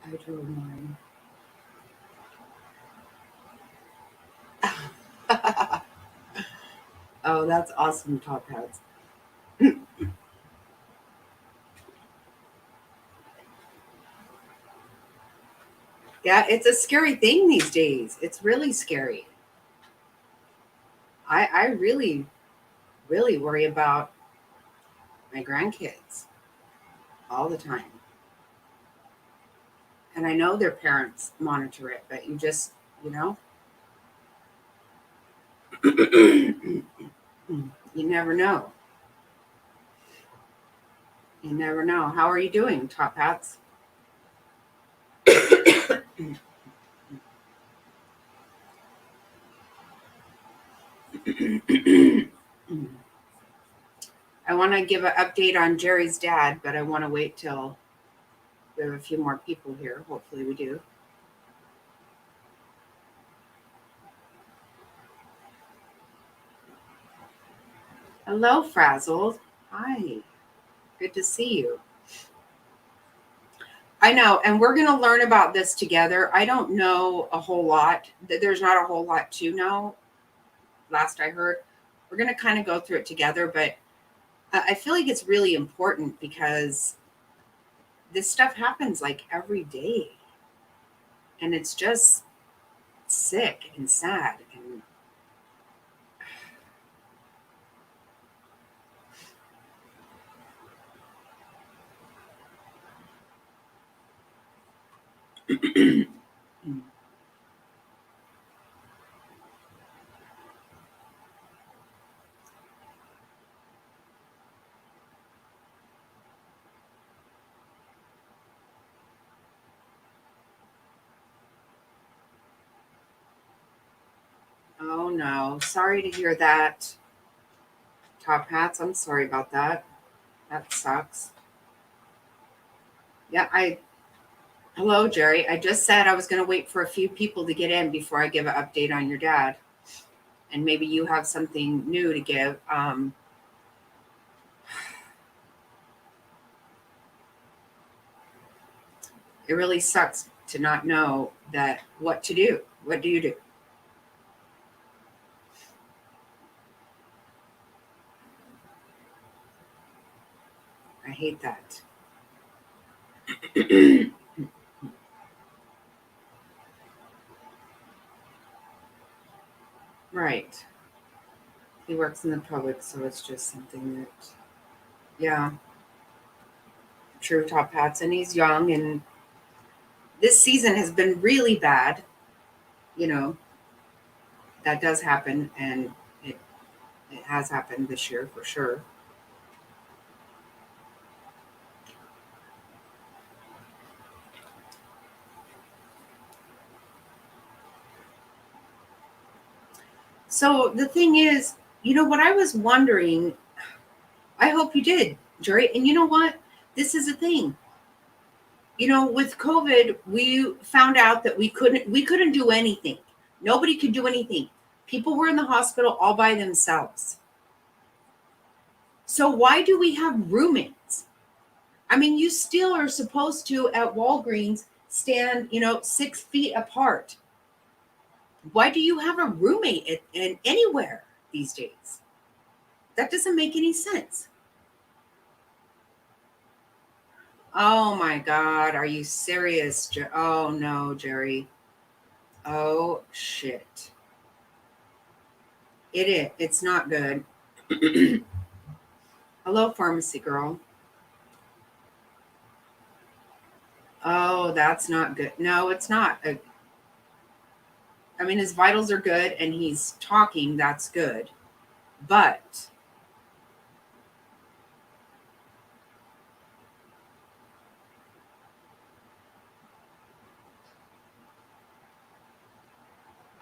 I drove mine. Oh, that's awesome, Top Hats. Yeah, it's a scary thing these days. It's really scary. I really, really worry about my grandkids all the time. And I know their parents monitor it, but you know, you never know. You never know. How are you doing, Top Hats? I want to give an update on Gerri's dad, but I want to wait till we have a few more people here. Hopefully, we do. Hello, Frazzled. Hi. Good to see you. I know, and we're going to learn about this together. I don't know a whole lot. There's not a whole lot to know. Last I heard, we're going to kind of go through it together, but I feel like it's really important because this stuff happens like every day, and it's just sick and sad. And oh no, sorry to hear that, Top Hats. I'm sorry about that. That sucks. Yeah, hello, Gerri. I just said I was going to wait for a few people to get in before I give an update on your dad. And maybe you have something new to give. It really sucks to not know that what to do. What do you do? I hate that. Right. He works in the public, so it's just something that, yeah, true, Top Hats. And he's young, and this season has been really bad. You know, that does happen, and it, it has happened this year for sure. So the thing is, what I was wondering, I hope you did, Gerri. And you know what? This is a thing. With COVID, we found out that we couldn't do anything. Nobody could do anything. People were in the hospital all by themselves. So why do we have roommates? I mean, you still are supposed to at Walgreens stand, 6 feet apart. Why do you have a roommate in anywhere these days? That doesn't make any sense. Oh my God, are you serious? Oh no, Gerri. Oh shit. It is. It's not good. Hello, pharmacy girl. Oh, that's not good. No, it's not. I mean, his vitals are good and he's talking. That's good. But,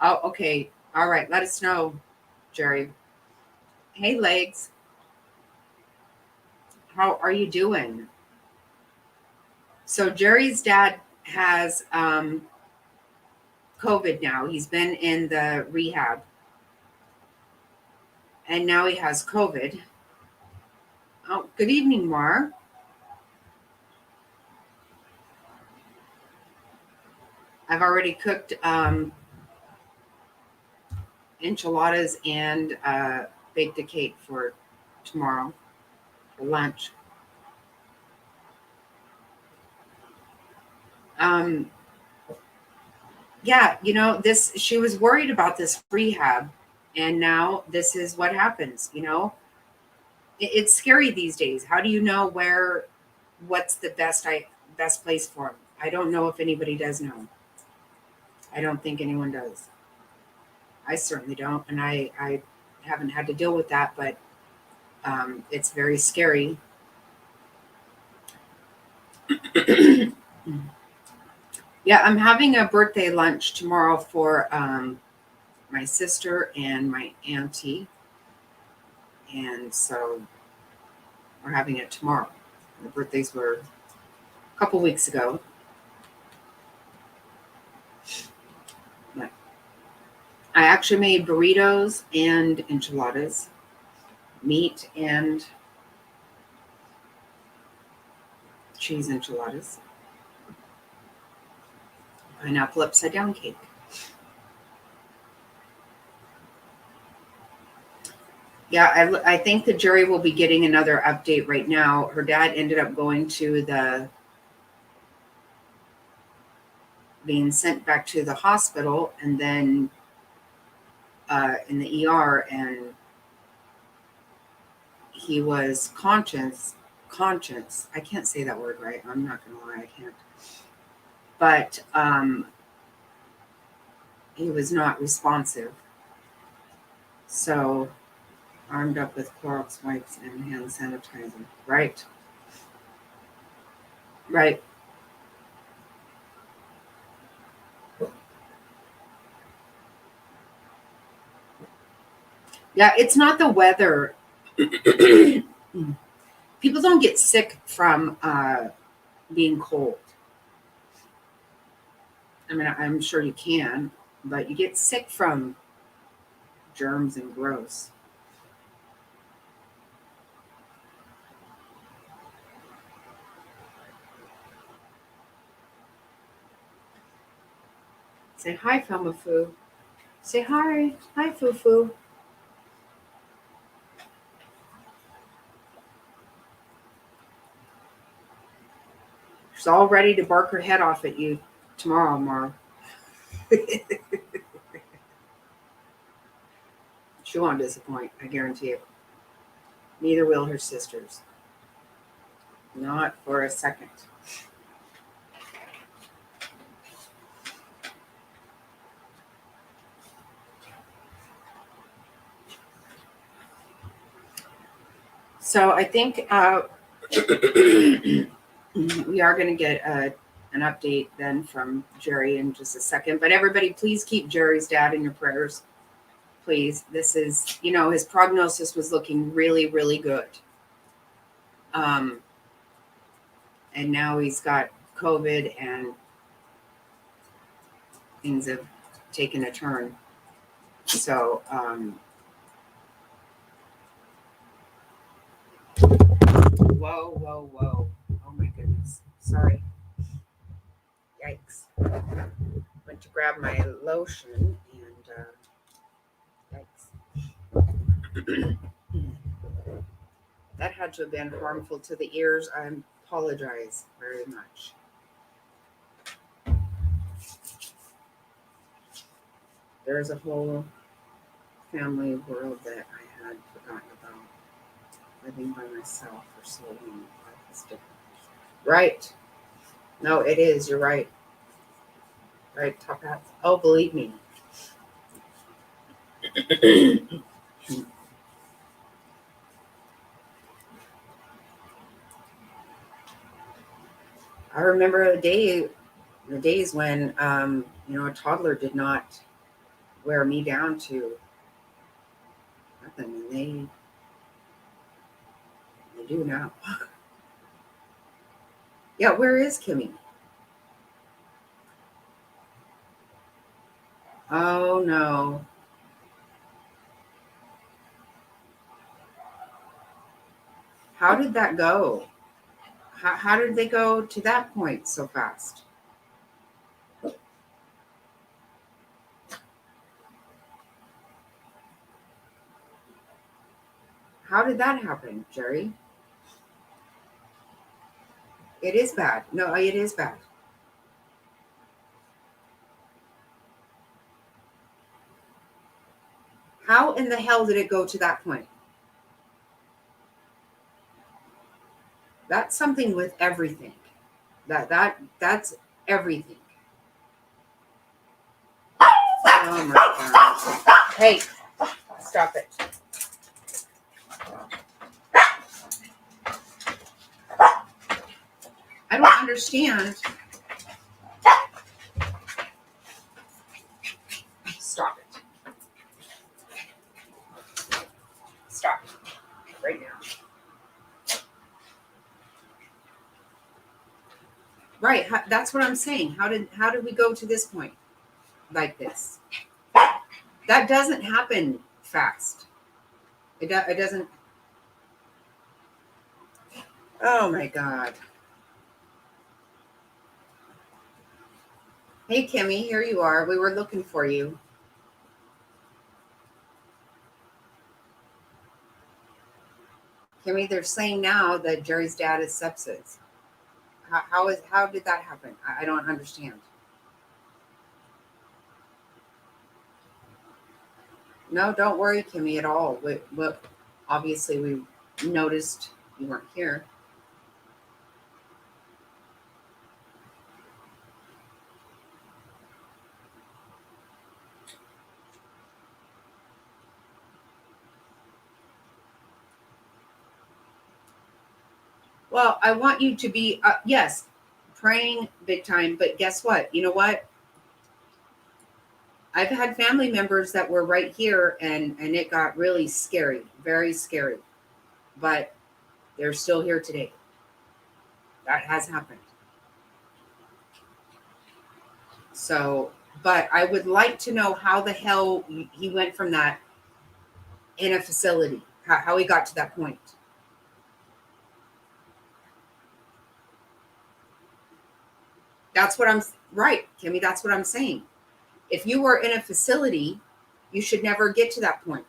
oh, okay. All right. Let us know, Gerri. Hey, legs. How are you doing? So, Jerry's dad has COVID now. He's been in the rehab and now he has COVID. Oh, good evening, Mar. I've already cooked enchiladas and baked a cake for tomorrow for lunch. Um, yeah, this, she was worried about this rehab, and now this is what happens. It's scary these days. How do you know what's the best place for him? I don't know if anybody does know. I don't think anyone does. I certainly don't, and I haven't had to deal with that, but it's very scary. Yeah, I'm having a birthday lunch tomorrow for my sister and my auntie, and so we're having it tomorrow. The birthdays were a couple weeks ago. But I actually made burritos and enchiladas, meat and cheese enchiladas, pineapple upside down cake. Yeah, I think that Gerri will be getting another update right now. Her dad ended up going to being sent back to the hospital, and then in the ER, and he was conscious. I can't say that word right. I'm not gonna lie, I can't. But he was not responsive. So armed up with Clorox wipes and hand sanitizer. Right. Right. Yeah, it's not the weather. People don't get sick from being cold. I mean, I'm sure you can, but you get sick from germs and gross. Say hi, Felma Foo. Say hi. Hi, Foo Foo. She's all ready to bark her head off at you tomorrow, Mara. She won't disappoint, I guarantee it. Neither will her sisters. Not for a second. So I think we are going to get an update then from Gerri in just a second. But everybody, please keep Gerri's dad in your prayers. Please. This is, his prognosis was looking really, really good. And now he's got COVID, and things have taken a turn. So, whoa, whoa, whoa. Oh my goodness. Sorry. Yikes. Went to grab my lotion, and yikes. That had to have been harmful to the ears. I apologize very much. There's a whole family world that I had forgotten about. Living by myself for so long. Life is different. Right. No, it is. You're right. Right. Top hats. Oh, believe me. I remember the days when, a toddler did not wear me down to nothing, and they do now. Yeah, where is Kimmy? Oh no. How did that go? How did they go to that point so fast? How did that happen, Gerri? It is bad. No, it is bad. How in the hell did it go to that point? That's something with everything. That's everything. Oh my god. Hey, stop it. I don't understand. Stop it. Stop it right now. Right. That's what I'm saying. How did we go to this point like this? That doesn't happen fast. It doesn't. Oh my god. Hey Kimmy, here you are. We were looking for you. Kimmy, they're saying now that Gerri's dad is sepsis. How did that happen? I don't understand. No, don't worry, Kimmy, at all. Obviously we noticed you weren't here. Well, I want you to be yes, praying big time. But guess what? You know what? I've had family members that were right here, and it got really scary, very scary. But they're still here today. That has happened. So, but I would like to know how the hell he went from that in a facility, how he got to that point. That's what I'm right, Kimmy. That's what I'm saying. If you were in a facility, you should never get to that point.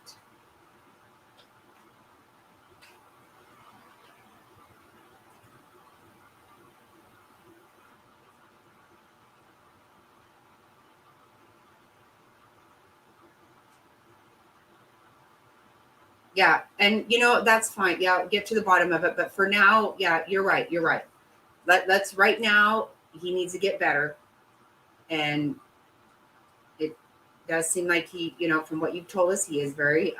Yeah, and that's fine. Yeah, I'll get to the bottom of it. But for now, yeah, you're right. You're right. Let's right now. He needs to get better, and it does seem like he, from what you've told us, he is very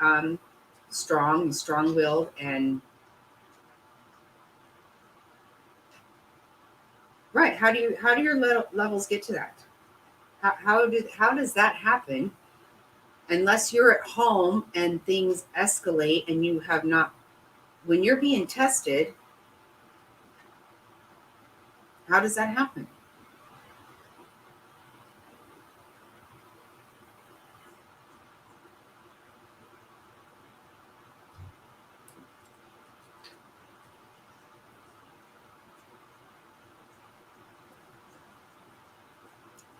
strong-willed, and right. How do your levels get to that? How does that happen? Unless you're at home and things escalate and you have not, when you're being tested, how does that happen?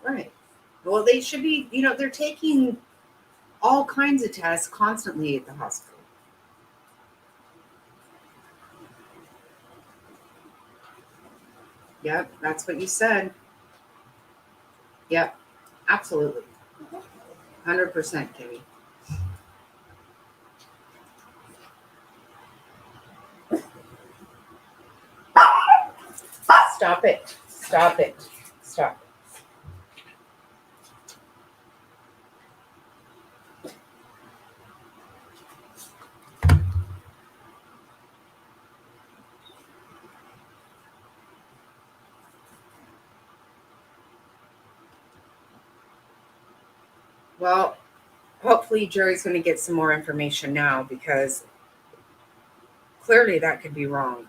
Right. Well, they should be, they're taking all kinds of tests constantly at the hospital. Yep, that's what you said. Yep, absolutely. 100%, Kimmy. Stop it. Stop it. Stop. Well, hopefully Gerri's going to get some more information now, because clearly that could be wrong.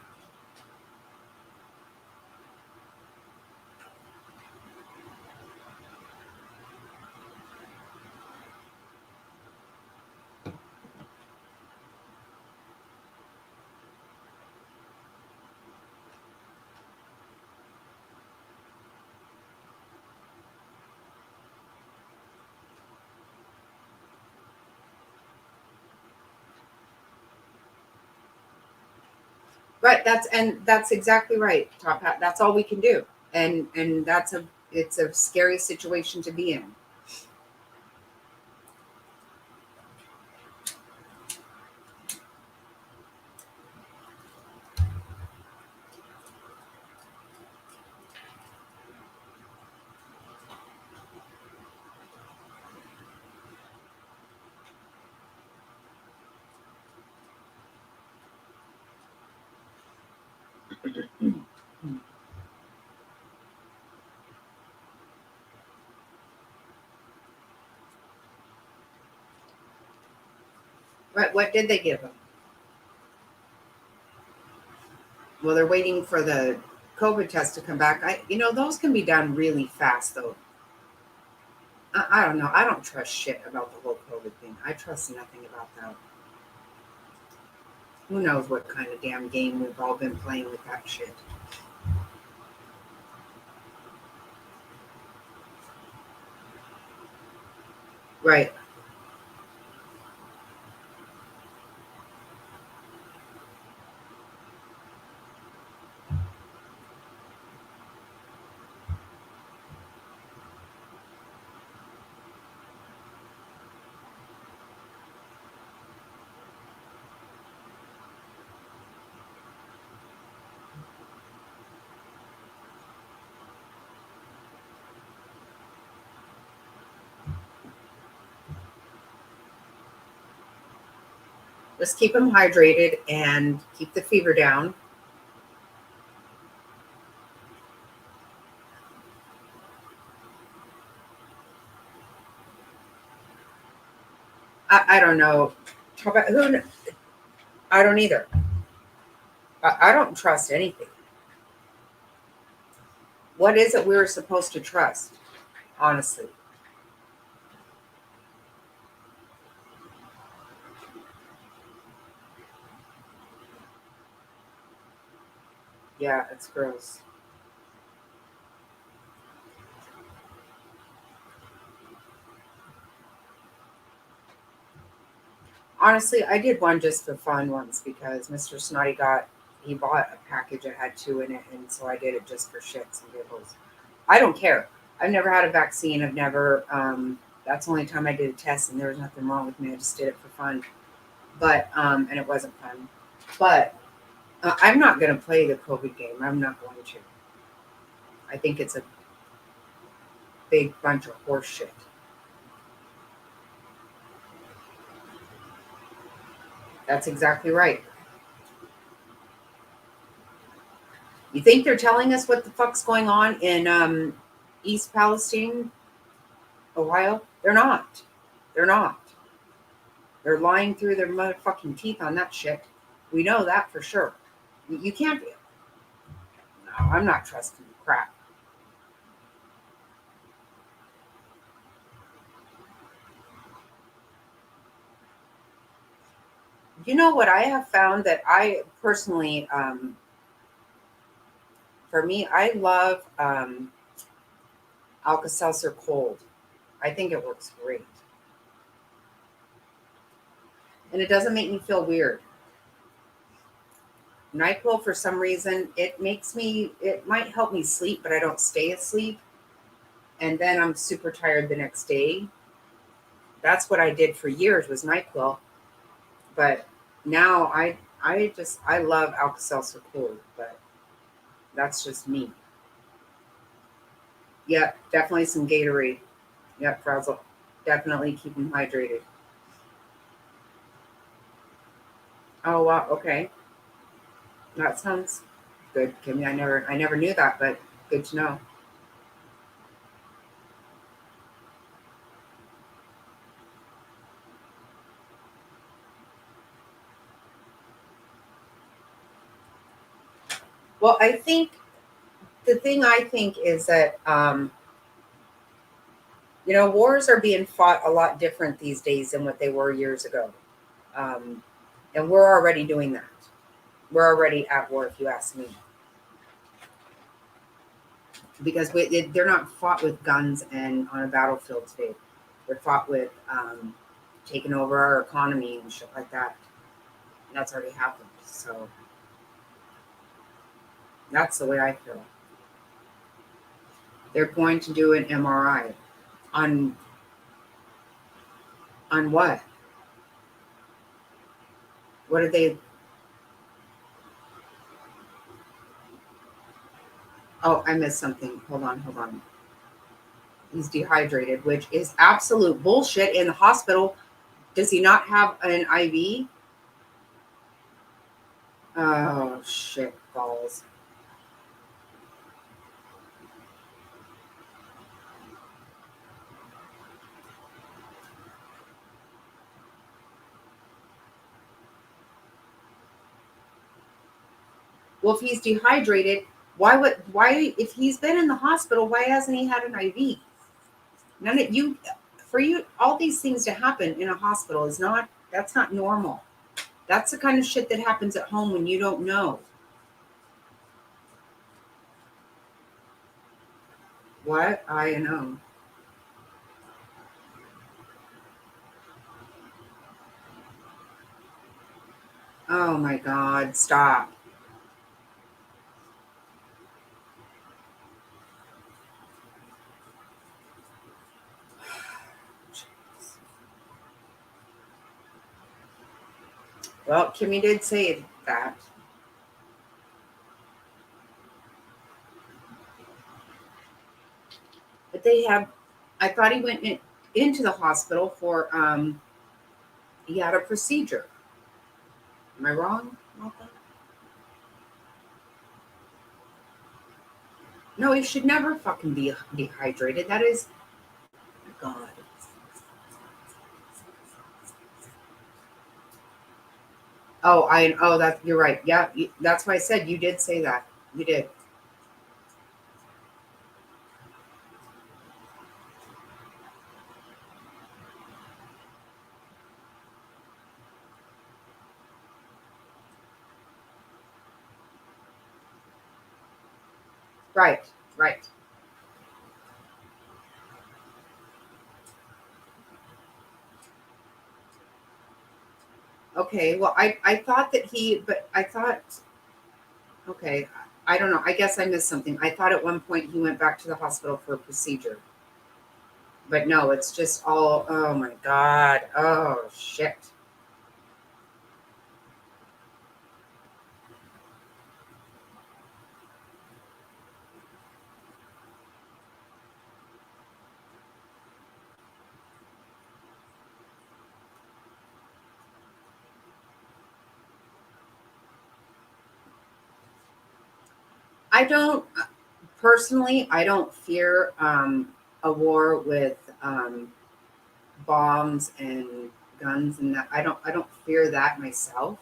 Right. That's exactly right. Top hat. That's all we can do. And it's a scary situation to be in. Right. What did they give them? Well, they're waiting for the COVID test to come back. Those can be done really fast, though. I don't know. I don't trust shit about the whole COVID thing. I trust nothing about that. Who knows what kind of damn game we've all been playing with that shit. Right. Just keep them hydrated and keep the fever down. I don't know. How about who? I don't either. I don't trust anything. What is it we were supposed to trust? Honestly. Yeah, it's gross. Honestly, I did one just for fun once because Mr. Snotty he bought a package that had two in it, and so I did it just for shits and giggles. I don't care. I've never had a vaccine. I've never. That's the only time I did a test, and there was nothing wrong with me. I just did it for fun, but and it wasn't fun. But I'm not going to play the COVID game. I'm not going to. I think it's a big bunch of horse shit. That's exactly right. You think they're telling us what the fuck's going on in East Palestine, Ohio? They're not. They're not. They're lying through their motherfucking teeth on that shit. We know that for sure. You can't be. No, I'm not trusting crap. You know what I have found that I personally, for me, I love Alka Seltzer cold. I think it works great. And it doesn't make me feel weird. NyQuil, for some reason, it might help me sleep, but I don't stay asleep. And then I'm super tired the next day. That's what I did for years was NyQuil. But now I love Alka Seltzer cold, but that's just me. Yep, definitely some Gatorade. Yep, Frazzle. Definitely keep them hydrated. Oh wow, okay. That sounds good, Kimmy. I never knew that, but good to know. Well, I think the thing I think is that wars are being fought a lot different these days than what they were years ago. Um, and we're already doing that. We're already at war, if you ask me, because they're not fought with guns and on a battlefield today. They're fought with taking over our economy and shit like that. And that's already happened. So That's the way I feel. They're going to do an MRI on what? What are they? Oh, I missed something. Hold on, hold on. He's dehydrated, which is absolute bullshit in the hospital. Does he not have an IV? Oh, shit balls. Well, if he's dehydrated, why, if he's been in the hospital, why hasn't he had an IV? None of you, for you, all these things to happen in a hospital that's not normal. That's the kind of shit that happens at home when you don't know. What? I know. Oh my God, stop. Well, Kimmy did say that. But I thought he went into the hospital for, he had a procedure. Am I wrong about that? No, he should never fucking be dehydrated. That is, oh my God. That you're right. Yeah, that's why I said you did say that. You did. Right, right. Okay, well, I thought that but I thought, okay, I don't know. I guess I missed something. I thought at one point he went back to the hospital for a procedure. But no, it's just all, oh my God. Oh, shit. I don't, personally, I don't fear a war with bombs and guns and that. I don't fear that myself.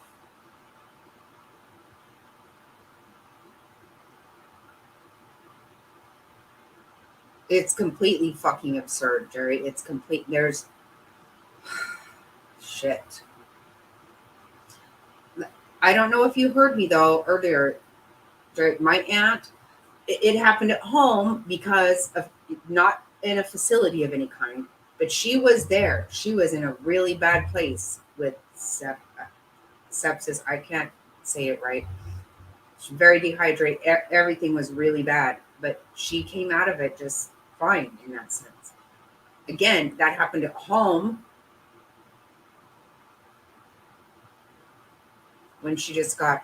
It's completely fucking absurd, Jerry. It's complete. There's shit. I don't know if you heard me though earlier, Jerry. My aunt, it happened at home because of not in a facility of any kind, but she was there. She was in a really bad place with sepsis. I can't say it right. She's very dehydrated. Everything was really bad, but she came out of it just fine in that sense. Again, that happened at home when she just got.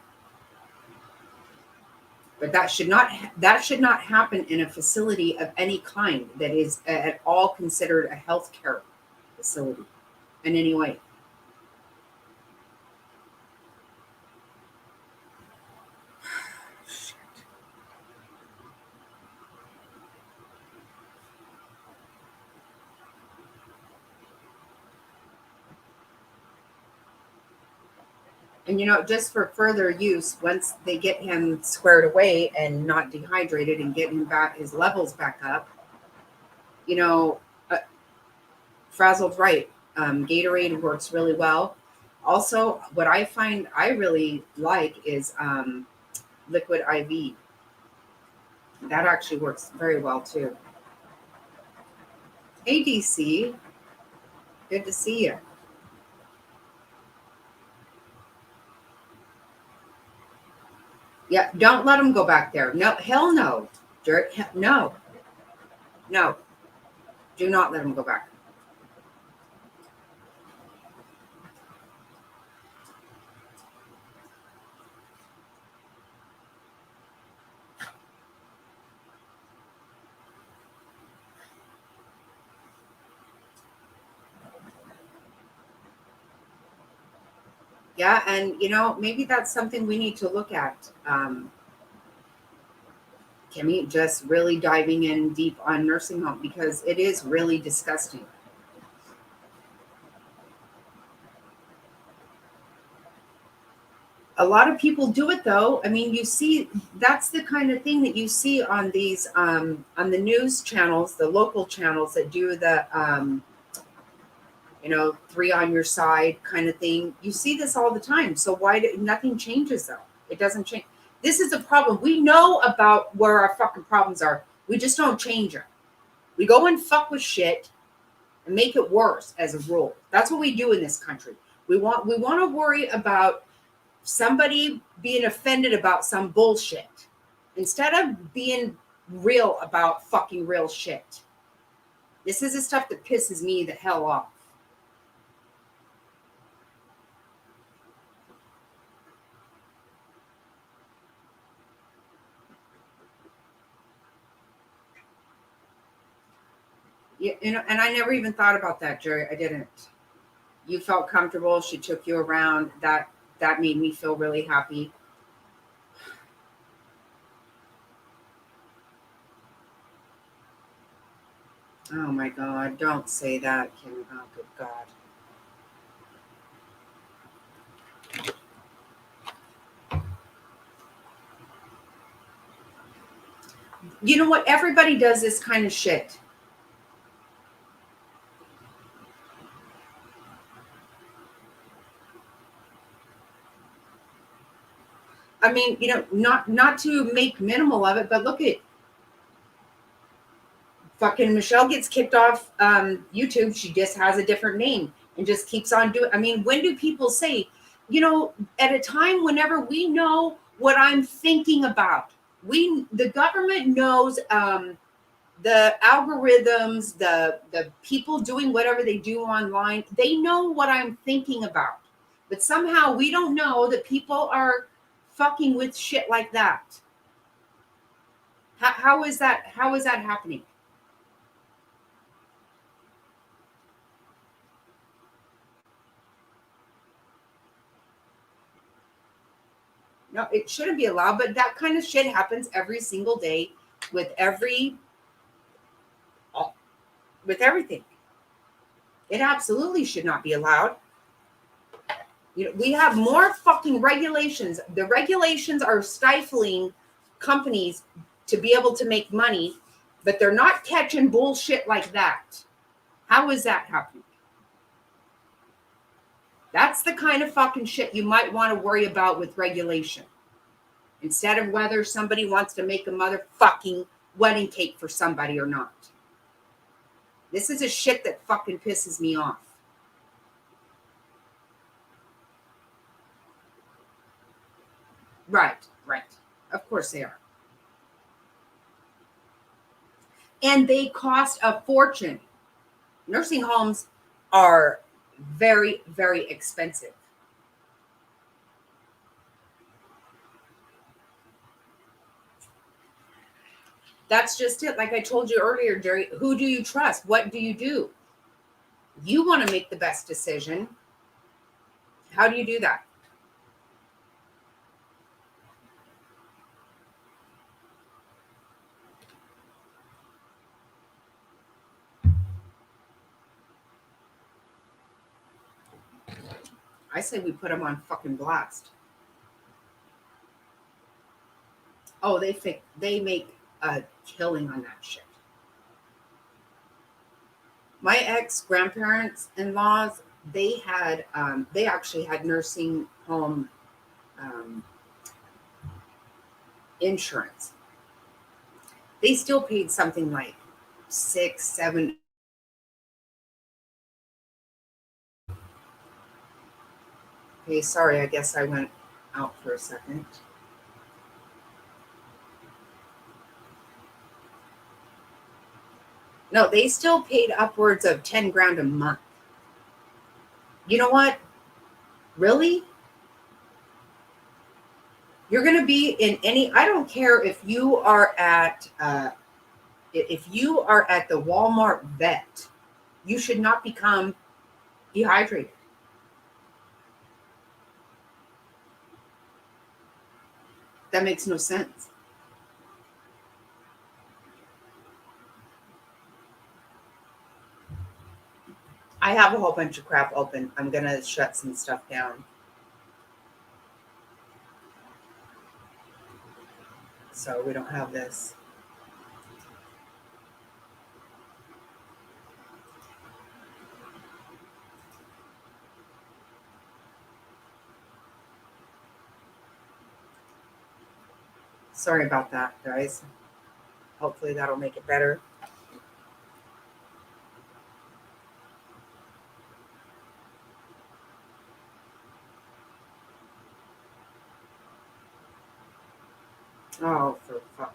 But that should not happen in a facility of any kind that is at all considered a healthcare facility in any way. And just for further use, once they get him squared away and not dehydrated and get him back his levels back up, you know, uh, Frazzled right. Gatorade works really well. Also, what I find I really like is liquid IV. That actually works very well too. Hey DC, good to see you. Yeah, don't let them go back there. No, hell no. No, no, do not let them go back. Yeah, and maybe that's something we need to look at. Kimmy, just really diving in deep on nursing home because it is really disgusting. A lot of people do it though. I mean, you see, that's the kind of thing that you see on these on the news channels, the local channels that do the three on your side kind of thing. You see this all the time. So why nothing changes though? It doesn't change. This is a problem. We know about where our fucking problems are. We just don't change them. We go and fuck with shit and make it worse as a rule. That's what we do in this country. We want to worry about somebody being offended about some bullshit instead of being real about fucking real shit. This is the stuff that pisses me the hell off. Yeah, and I never even thought about that, Gerri. I didn't. You felt comfortable. She took you around. That made me feel really happy. Oh my God! Don't say that, Kim. Oh, good God. You know what? Everybody does this kind of shit. I mean, not to make minimal of it, but look at fucking Michelle gets kicked off YouTube. She just has a different name and just keeps on doing. I mean, when do people say, at a time whenever we know what I'm thinking about, the government knows the algorithms, the people doing whatever they do online, they know what I'm thinking about. But somehow we don't know that people are fucking with shit like that. How is that? How is that happening? No, it shouldn't be allowed, but that kind of shit happens every single day with with everything. It absolutely should not be allowed. We have more fucking regulations. The regulations are stifling companies to be able to make money, but they're not catching bullshit like that. How is that happening? That's the kind of fucking shit you might want to worry about with regulation instead of whether somebody wants to make a motherfucking wedding cake for somebody or not. This is a shit that fucking pisses me off. Right, right. Of course they are. And they cost a fortune. Nursing homes are very, very expensive. That's just it. Like I told you earlier, Gerri, who do you trust? What do you do? You want to make the best decision. How do you do that? I say we put them on fucking blast. Oh, they make a killing on that shit. My ex grandparents in laws, they actually had nursing home um, insurance. They still paid something like six, seven. Okay, sorry, I guess I went out for a second. No, they still paid upwards of 10 grand a month. You know what? Really? You're going to be in any, I don't care if you are at the Walmart vet, you should not become dehydrated. That makes no sense. I have a whole bunch of crap open. I'm going to shut some stuff down. So we don't have this. Sorry about that, guys. Hopefully that'll make it better. Oh, for fuck.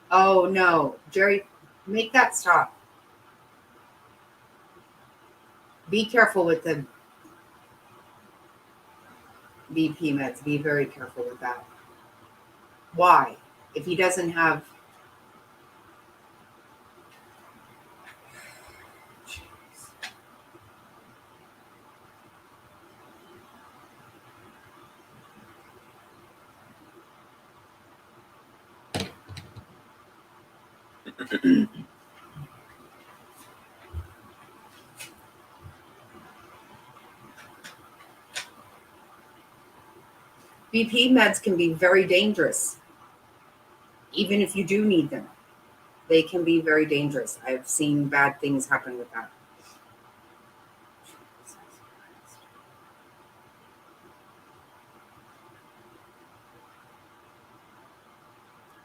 Oh, no. Gerri, make that stop. Be careful with the BP meds. Be very careful with that. Why? If he doesn't have. BP meds can be very dangerous, even if you do need them. They can be very dangerous. I've seen bad things happen with that.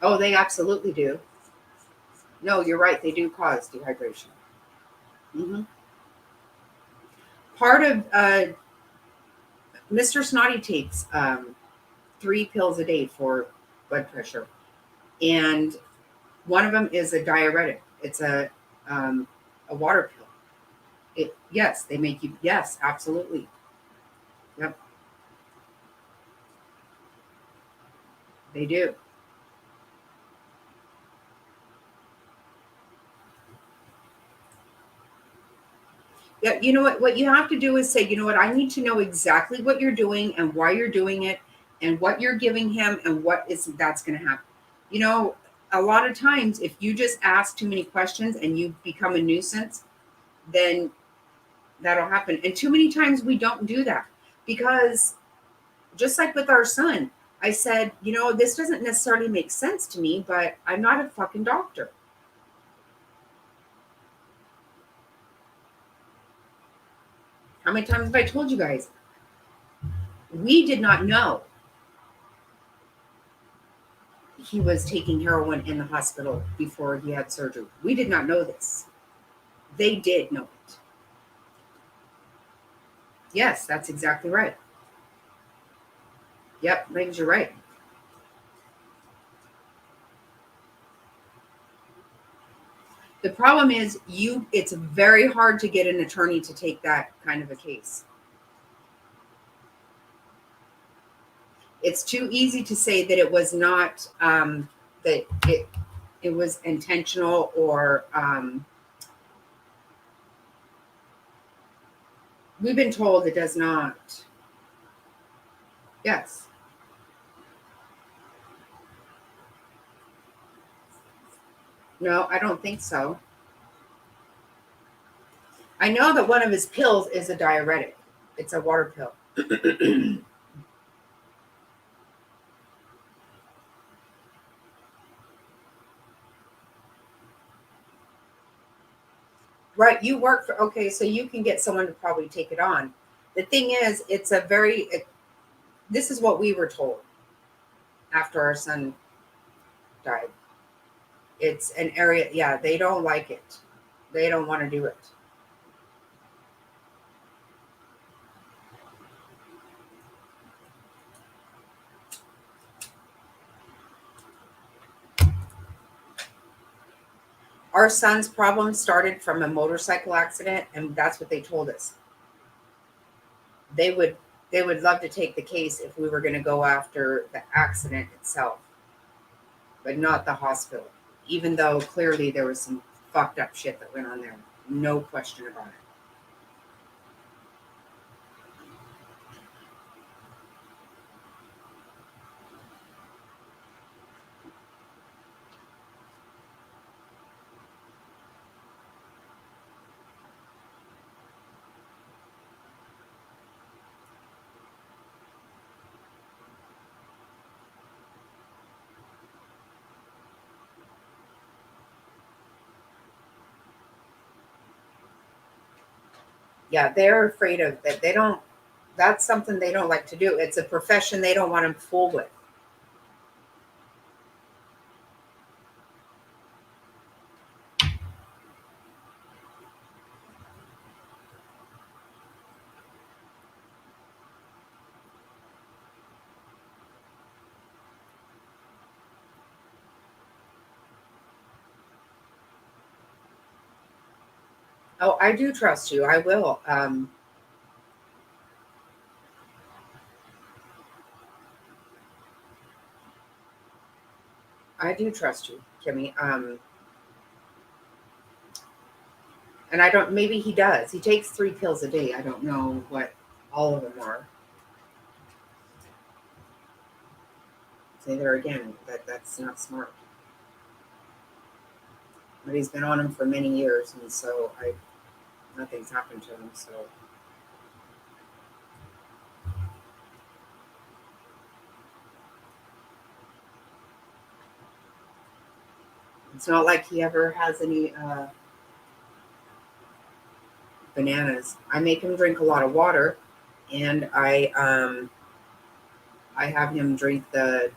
Oh, they absolutely do. No, you're right. They do cause dehydration. Mm-hmm. Part of Mr. Snotty takes 3 pills a day for blood pressure, and one of them is a diuretic. It's a water pill. Yes, they make you. Yes, absolutely. Yep, they do. Yeah, you know what? What you have to do is say, you know what? I need to know exactly what you're doing and why you're doing it, and what you're giving him, and what is that's going to happen. You know, a lot of times, if you just ask too many questions and you become a nuisance, then that'll happen. And too many times we don't do that because, just like with our son, I said, you know, this doesn't necessarily make sense to me, but I'm not a fucking doctor. How many times have I told you guys? We did not know he was taking heroin in the hospital before he had surgery. We did not know this. They did know it. Yes, that's exactly right. Yep, Legs, you're right. The problem is it's very hard to get an attorney to take that kind of a case. It's too easy to say that it was not that it was intentional or we've been told it does not. Yes. No, I don't think so. I know that one of his pills is a diuretic. It's a water pill. Right, you work for okay, so you can get someone to probably take it on. The thing is, this is what we were told after our son died. It's an area, yeah, they don't like it. They don't want to do it. Our son's problem started from a motorcycle accident, and that's what they told us. They would they would love to take the case if we were going to go after the accident itself, but not the hospital. Even though clearly there was some fucked up shit that went on there, no question about it. Yeah, they're afraid of that. They don't. That's something they don't like to do. It's a profession they don't want to fool with. Oh, I do trust you. I will. I do trust you, Kimmy. And I don't. Maybe he does. He takes 3 pills a day. I don't know what all of them are. Say there again that's not smart. But he's been on him for many years, and so I nothing's happened to him. So it's not like he ever has any bananas. I make him drink a lot of water, and I have him drink the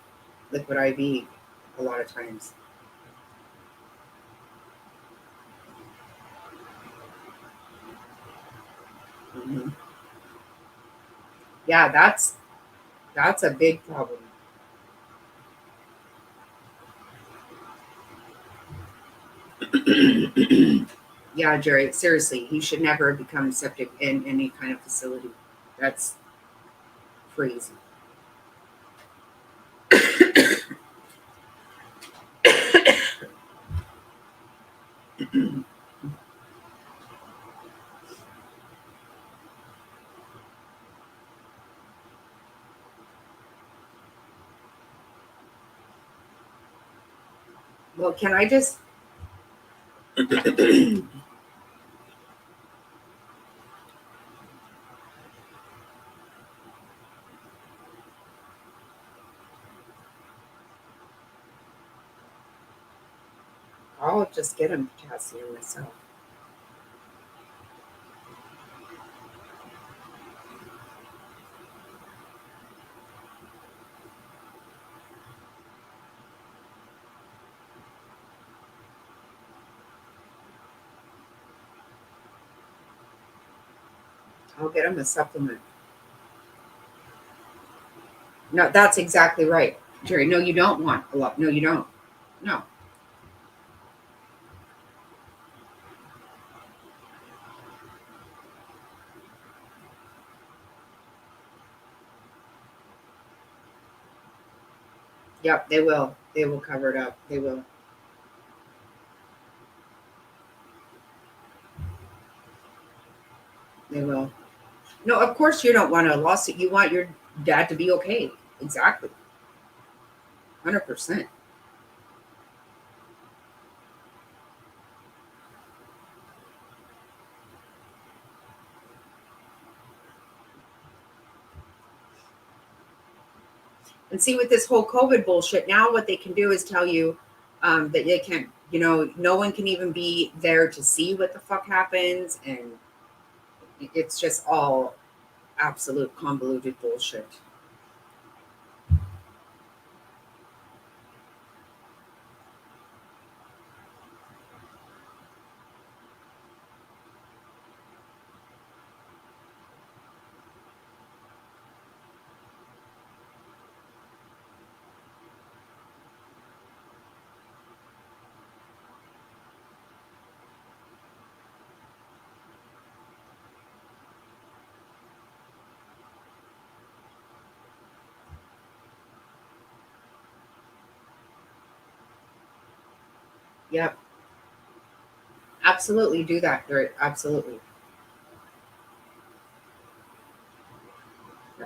liquid IV a lot of times. Hmm. Yeah, that's a big problem. Yeah, Jerry, seriously, he should never become septic in any kind of facility. That's crazy. Well, can I just I'll just get him potassium myself. I'll get him a supplement. No, that's exactly right, Jerry. No, you don't want a lot. No, you don't. No. Yep, they will. They will cover it up. They will. They will. No, of course you don't want a lawsuit. You want your dad to be okay. Exactly. 100%. And see, with this whole COVID bullshit, now what they can do is tell you that they can't, no one can even be there to see what the fuck happens. And it's just all absolute convoluted bullshit. Yep. Absolutely do that, Gerri. Absolutely.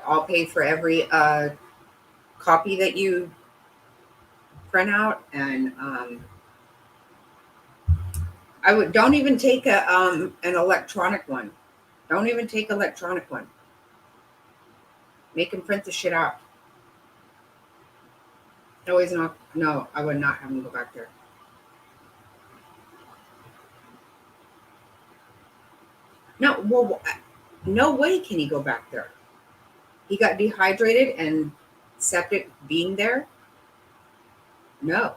I'll pay for every copy that you print out, and I would don't even take a an electronic one. Don't even take electronic one. Make him print the shit out. No, he's not. No, I would not have him go back there. No, well, no way can he go back there. He got dehydrated and septic being there. No.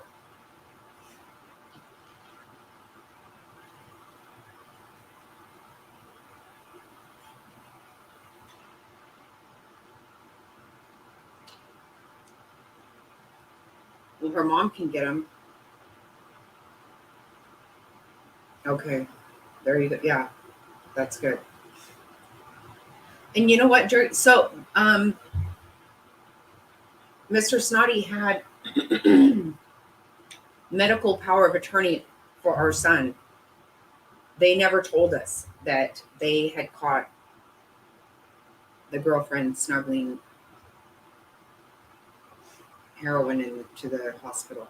Well, her mom can get him. Okay, there you go. Yeah, that's good. And you know what, Jerry? So, Mr. Snotty had medical power of attorney for our son. They never told us that they had caught the girlfriend snuggling heroin into the hospital.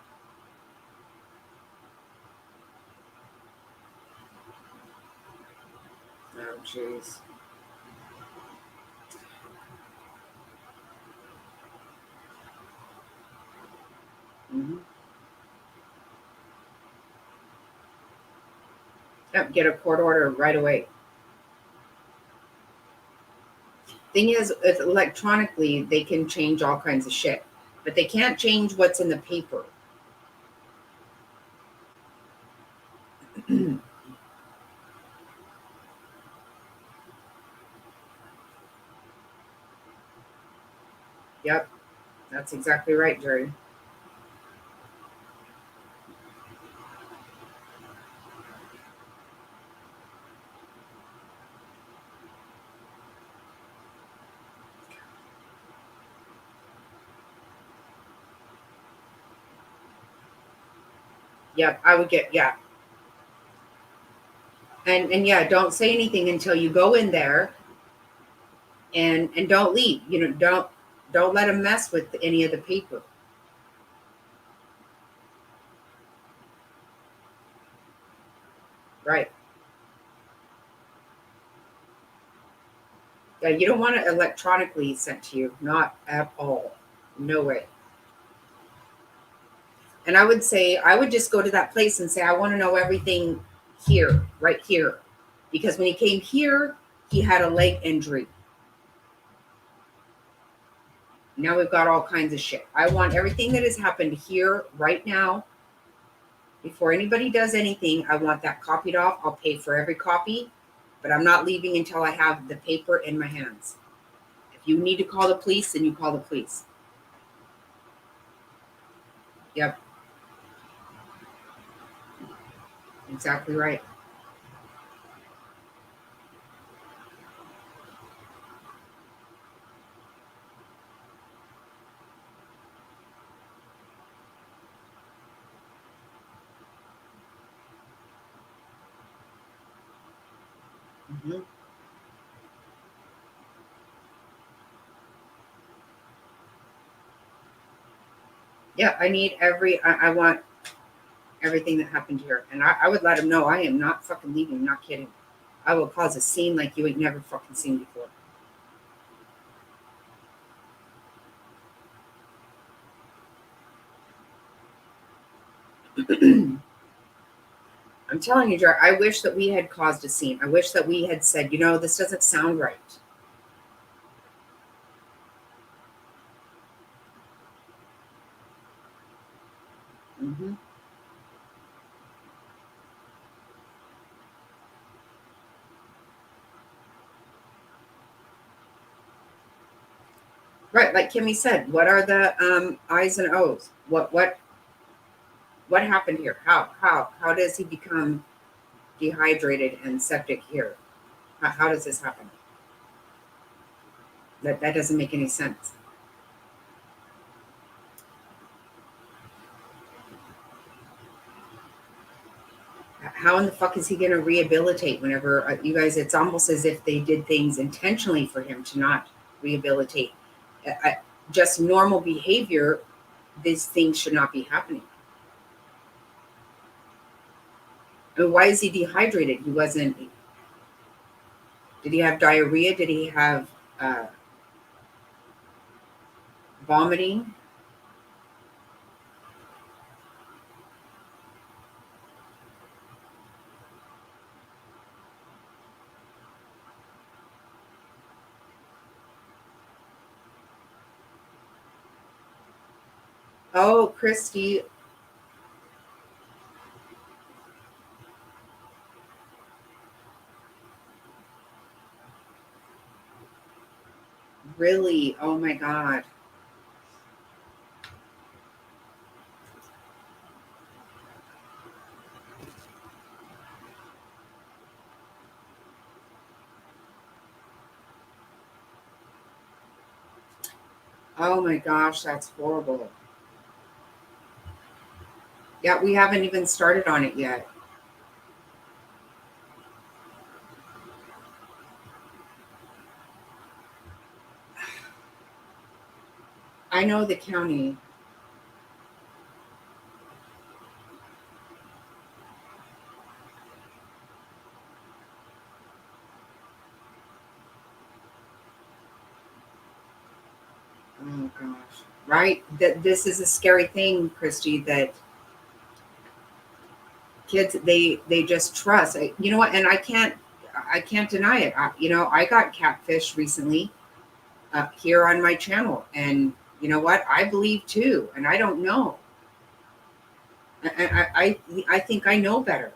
Oh, jeez. Mm-hmm. Yep, get a court order right away. Thing is, if electronically, they can change all kinds of shit, but they can't change what's in the paper. Yep, that's exactly right, Jerry. Yep, I would get, yeah. And yeah, don't say anything until you go in there, and don't leave. You know, don't let them mess with any of the paper. Right. Yeah, you don't want it electronically sent to you. Not at all. No way. And I would say, I would just go to that place and say, I want to know everything here, right here. Because when he came here, he had a leg injury. Now we've got all kinds of shit. I want everything that has happened here, right now. Before anybody does anything, I want that copied off. I'll pay for every copy, but I'm not leaving until I have the paper in my hands. If you need to call the police, then you call the police. Yep, exactly right. Hmm. Yeah, I need I want everything that happened here. And I would let him know I am not fucking leaving. I'm not kidding. I will cause a scene like you ain't never fucking seen before. I'm telling you, Jar, I wish that we had caused a scene. I wish that we had said, this doesn't sound right. Hmm. Right, like Kimmy said, what are the I's and O's? What happened here? How does he become dehydrated and septic here? How does this happen? That doesn't make any sense. how in the fuck is he going to rehabilitate whenever you guys, it's almost as if they did things intentionally for him to not rehabilitate. Just normal behavior, these things should not be happening. And why is he dehydrated? He wasn't, did he have diarrhea? Did he have vomiting? Oh, Christy, really? Oh my God. Oh my gosh, that's horrible. Yeah, we haven't even started on it yet. I know the county. Oh gosh. Right? That this is a scary thing, Christy, that kids they just trust. You know what? And I can't deny it. I got catfish recently here on my channel, and you know what? I believe too, and I don't know. I think I know better.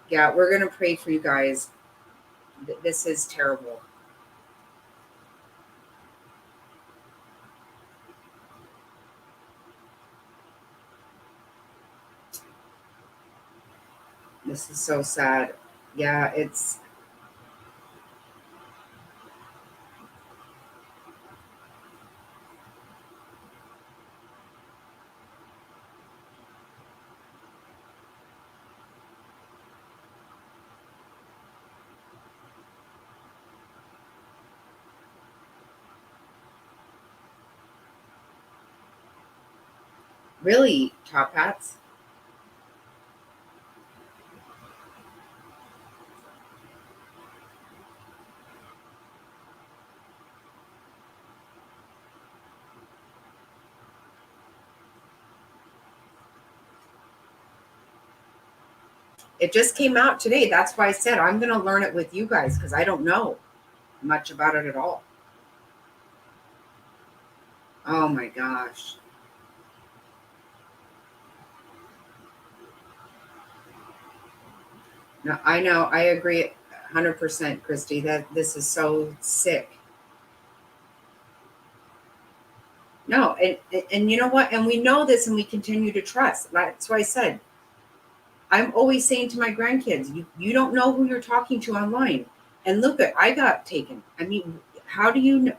Yeah, we're gonna pray for you guys. This is terrible. This is so sad. Yeah, it's really top hats. It just came out today. That's why I said I'm gonna learn it with you guys because I don't know much about it at all. Oh my gosh. No, I know. I agree 100%, Christy, that this is so sick. No, and you know what? And we know this and we continue to trust. That's why I said, I'm always saying to my grandkids, you don't know who you're talking to online. And look at, I got taken. I mean, how do you know?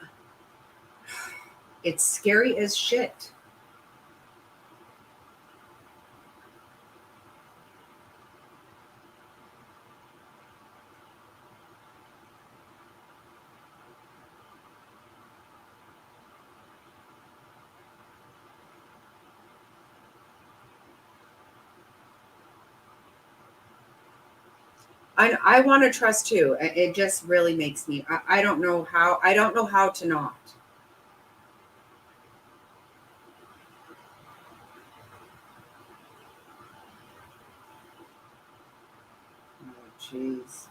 It's scary as shit. I want to trust too. It just really makes me, I don't know how, I don't know how to not. Oh, jeez.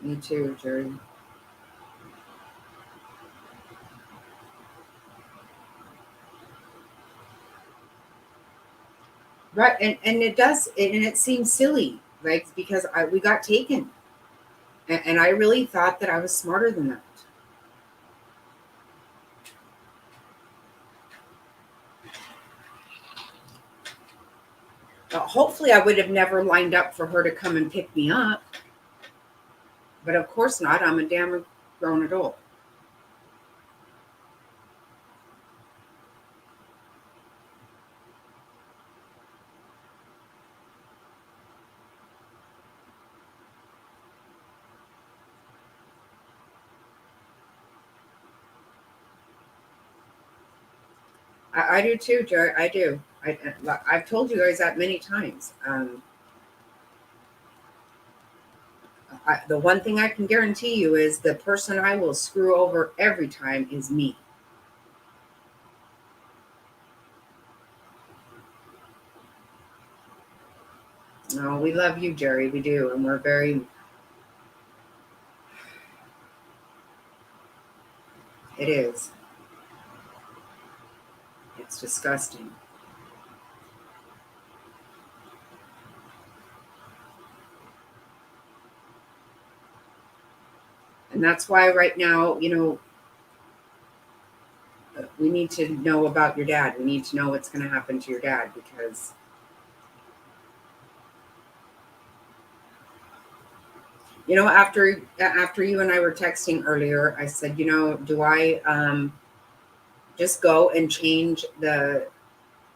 Me too, Gerri. Right, and it does, and it seems silly, like because we got taken, and I really thought that I was smarter than that. Hopefully, I would have never lined up for her to come and pick me up, but of course not. I'm a damn grown adult. I do too, Jerry. I do. I've told you guys that many times. The one thing I can guarantee you is the person I will screw over every time is me. No, we love you, Jerry. We do. And we're very, it is. It's disgusting. And that's why right now, we need to know about your dad. We need to know what's going to happen to your dad because, after you and I were texting earlier, I said, do I just go and change the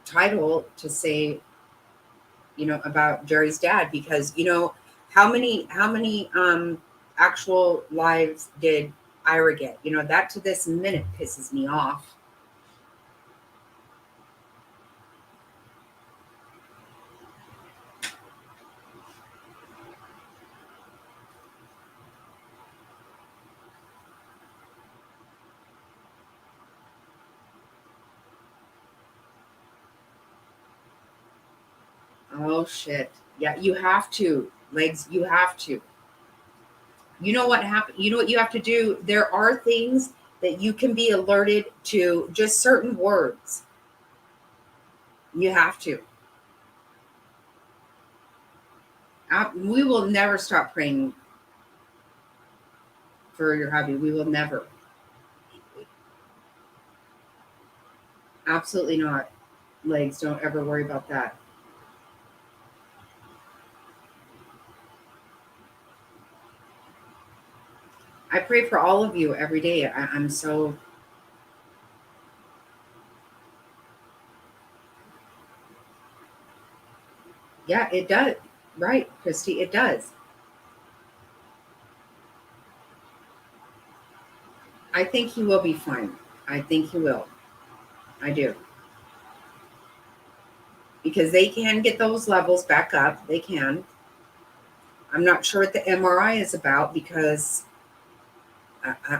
title to say, about Jerry's dad? Because, how many actual lives did Ira get? That to this minute pisses me off. Oh shit. Yeah, you have to. Legs, you have to. You know what happened? You know what you have to do? There are things that you can be alerted to, just certain words. You have to. We will never stop praying for your hubby. We will never. Absolutely not. Legs, don't ever worry about that. I pray for all of you every day. I'm so. Yeah, it does. Right, Christy, it does. I think he will be fine. I think he will. I do. Because they can get those levels back up. They can. I'm not sure what the MRI is about because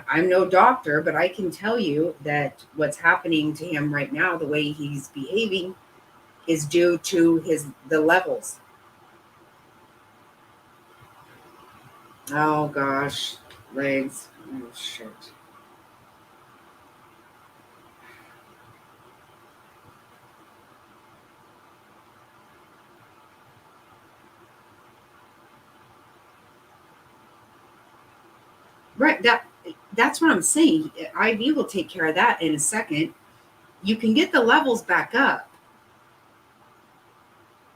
I'm no doctor, but I can tell you that what's happening to him right now, the way he's behaving, is due to the levels. Oh gosh, legs. Oh shit. Right. That's what I'm saying. IV will take care of that in a second. You can get the levels back up,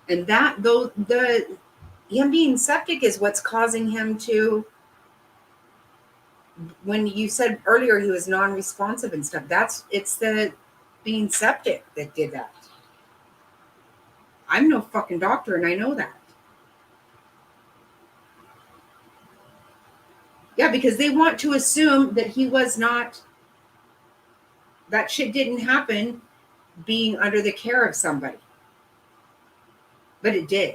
and that though the him being septic is what's causing him to. When you said earlier he was non-responsive and stuff, it's the being septic that did that. I'm no fucking doctor, and I know that. Yeah, because they want to assume that he was not. That shit didn't happen being under the care of somebody, but it did.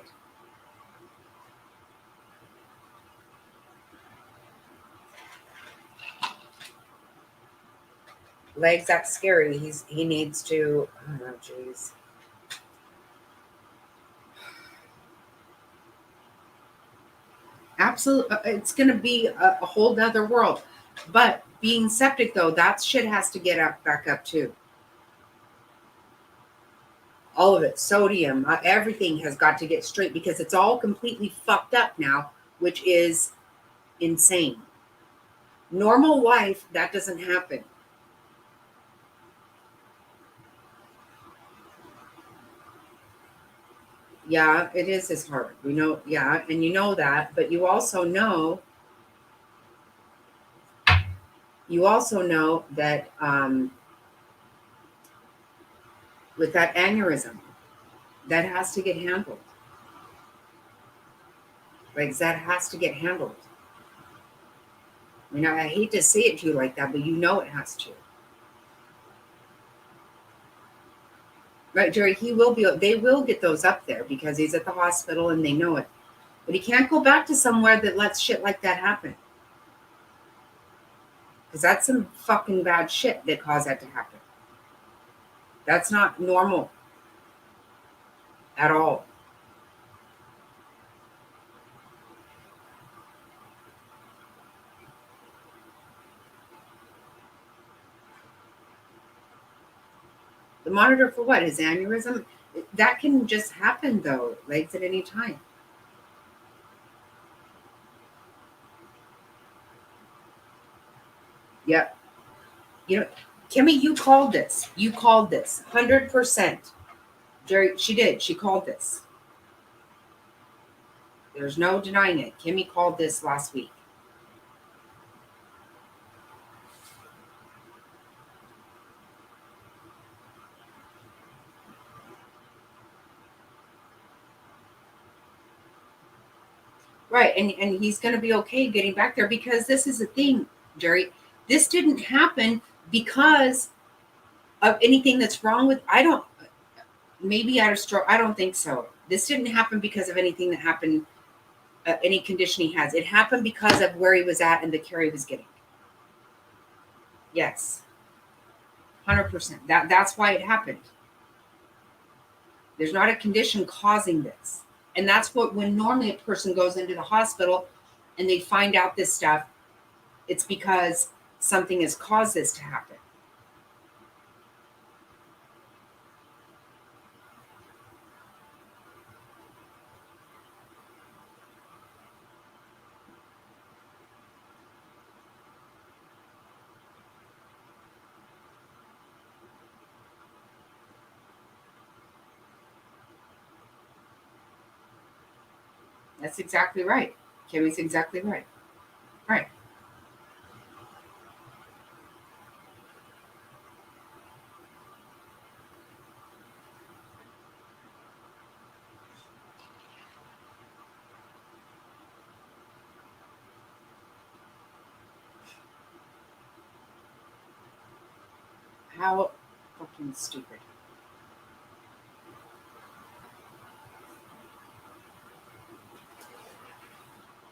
Legs, that's scary. He needs to. Oh jeez. Absolutely, it's going to be a whole nother world. But being septic though, that shit has to get up back up too. All of it, sodium, everything has got to get straight because it's all completely fucked up now, which is insane. Normal life, that doesn't happen. Yeah, it is his heart. We know, yeah, and you know that, but you also know You also know that with that aneurysm, that has to get handled. Like that has to get handled. I hate to say it to you like that, but you know it has to. Right, Gerri, he will be, they will get those up there because he's at the hospital and they know it. But he can't go back to somewhere that lets shit like that happen. Because that's some fucking bad shit that caused that to happen. That's not normal at all. The monitor for what? His aneurysm? That can just happen though, legs at any time. Yep. You know, Kimmy, you called this. You called this. 100%. Gerri, she did. She called this. There's no denying it. Kimmy called this last week. Right. And he's going to be okay getting back there because this is the thing, Gerri. This didn't happen because of anything that's wrong with, I don't, maybe out of stroke. I don't think so. This didn't happen because of anything that happened, any condition he has. It happened because of where he was at and the care he was getting. Yes. 100%. That's why it happened. There's not a condition causing this. And that's what, when normally a person goes into the hospital and they find out this stuff, it's because something has caused this to happen. That's exactly right. Kimmy's exactly right. Right. How fucking stupid.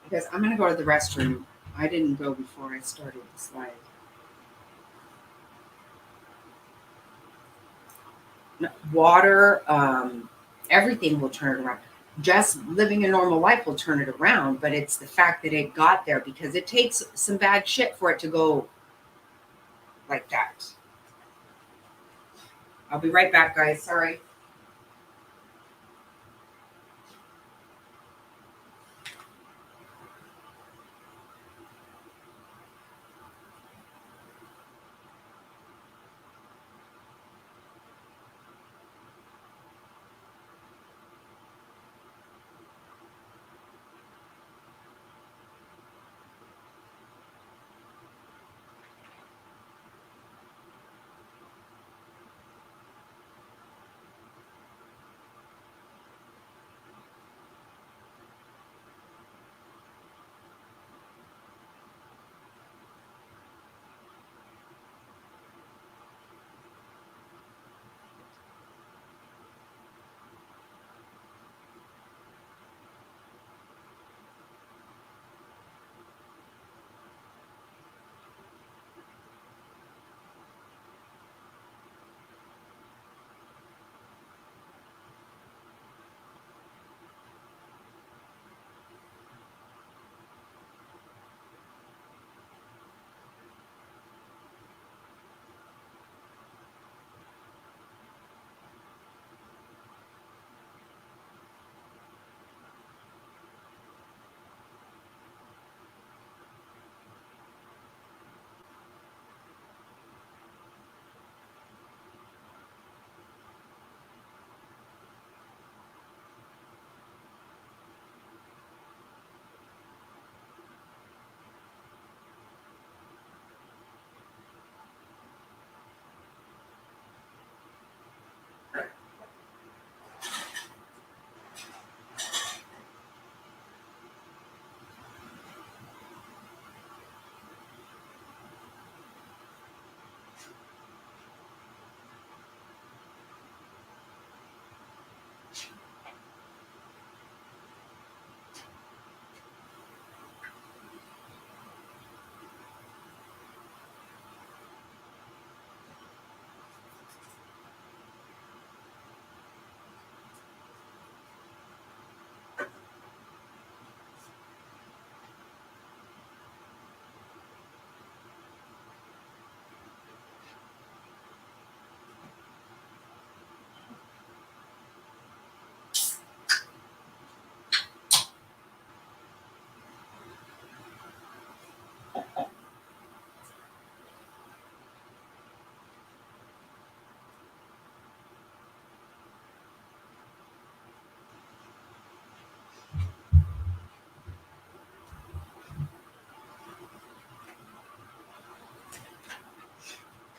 Because I'm going to go to the restroom. I didn't go before I started the slide. Water, everything will turn it around. Just living a normal life will turn it around, but it's the fact that it got there because it takes some bad shit for it to go like that. I'll be right back, guys. Sorry.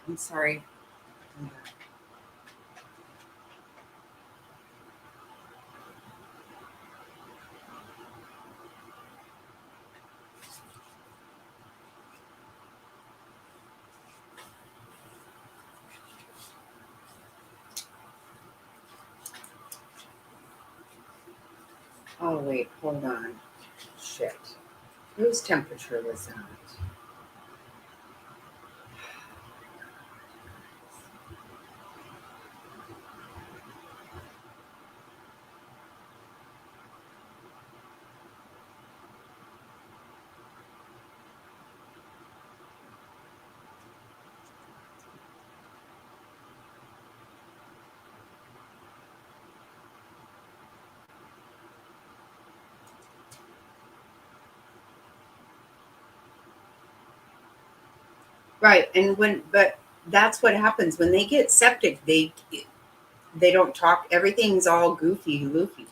I'm sorry. Oh, wait, hold on. Shit. Whose temperature was that? Right, and but that's what happens when they get septic. They don't talk. Everything's all goofy, loofy.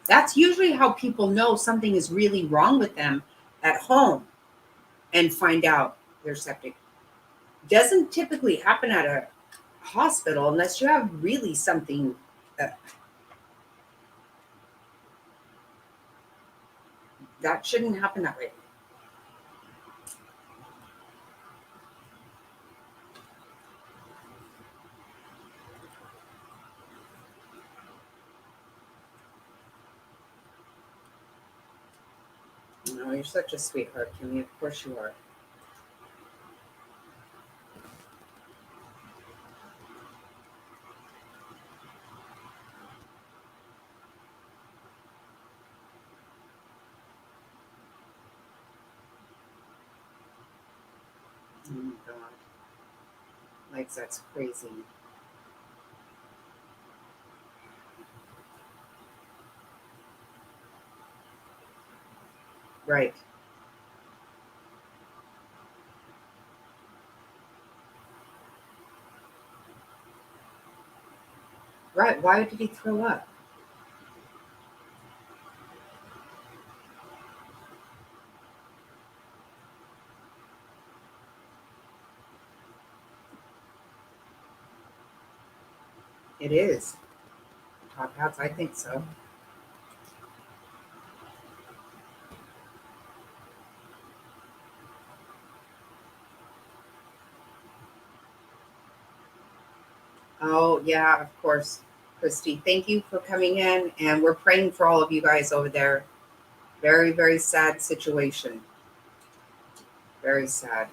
That's usually how people know something is really wrong with them at home and find out they're septic. Doesn't typically happen at a hospital unless you have really something. Uh, that shouldn't happen that way. No, you're such a sweetheart, Kimmy. Of course you are. Oh my god, like that's crazy. Right, right. Why did he throw up? It is top hats. I think so. Oh, yeah, of course. Christy, thank you for coming in. And we're praying for all of you guys over there. Very, very sad situation. Very sad.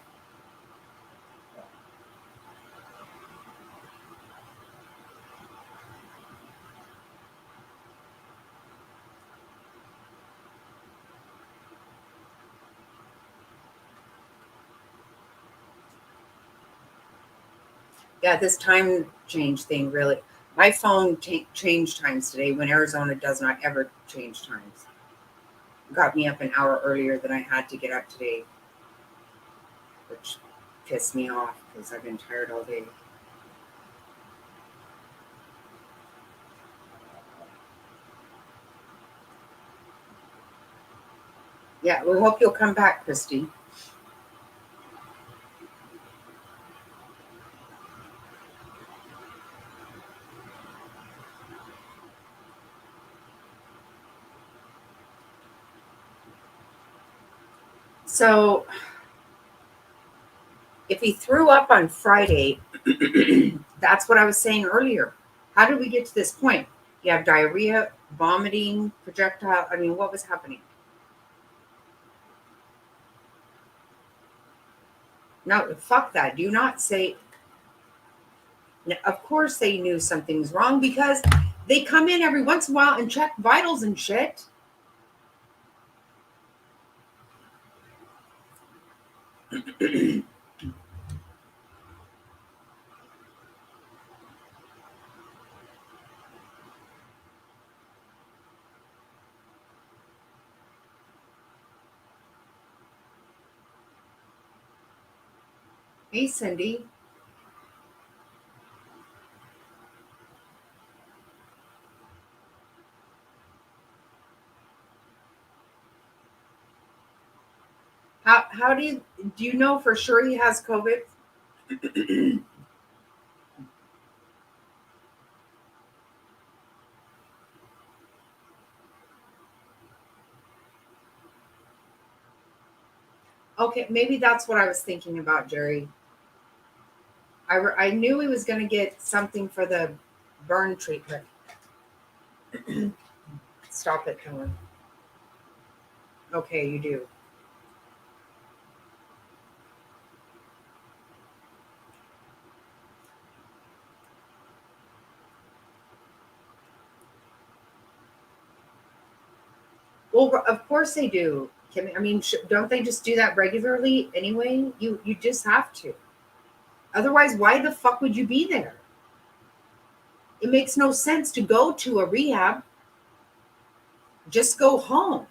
Yeah, this time change thing really. My phone changed times today when Arizona does not ever change times. Got me up an hour earlier than I had to get up today, which pissed me off because I've been tired all day. Yeah, we hope you'll come back, Christy. So, if he threw up on Friday, that's what I was saying earlier. How did we get to this point? You have diarrhea, vomiting, projectile. I mean, what was happening? No, fuck that. Do not say. Of course, they knew something's wrong because they come in every once in a while and check vitals and shit. Hey, Cindy, how do you know for sure he has COVID? Okay, maybe that's what I was thinking about, Gerri. I knew he was going to get something for the burn treatment. Stop it, Helen. Okay, you do. Well, of course they do. I mean, don't they just do that regularly anyway? You just have to. Otherwise, why the fuck would you be there? It makes no sense to go to a rehab. Just go home.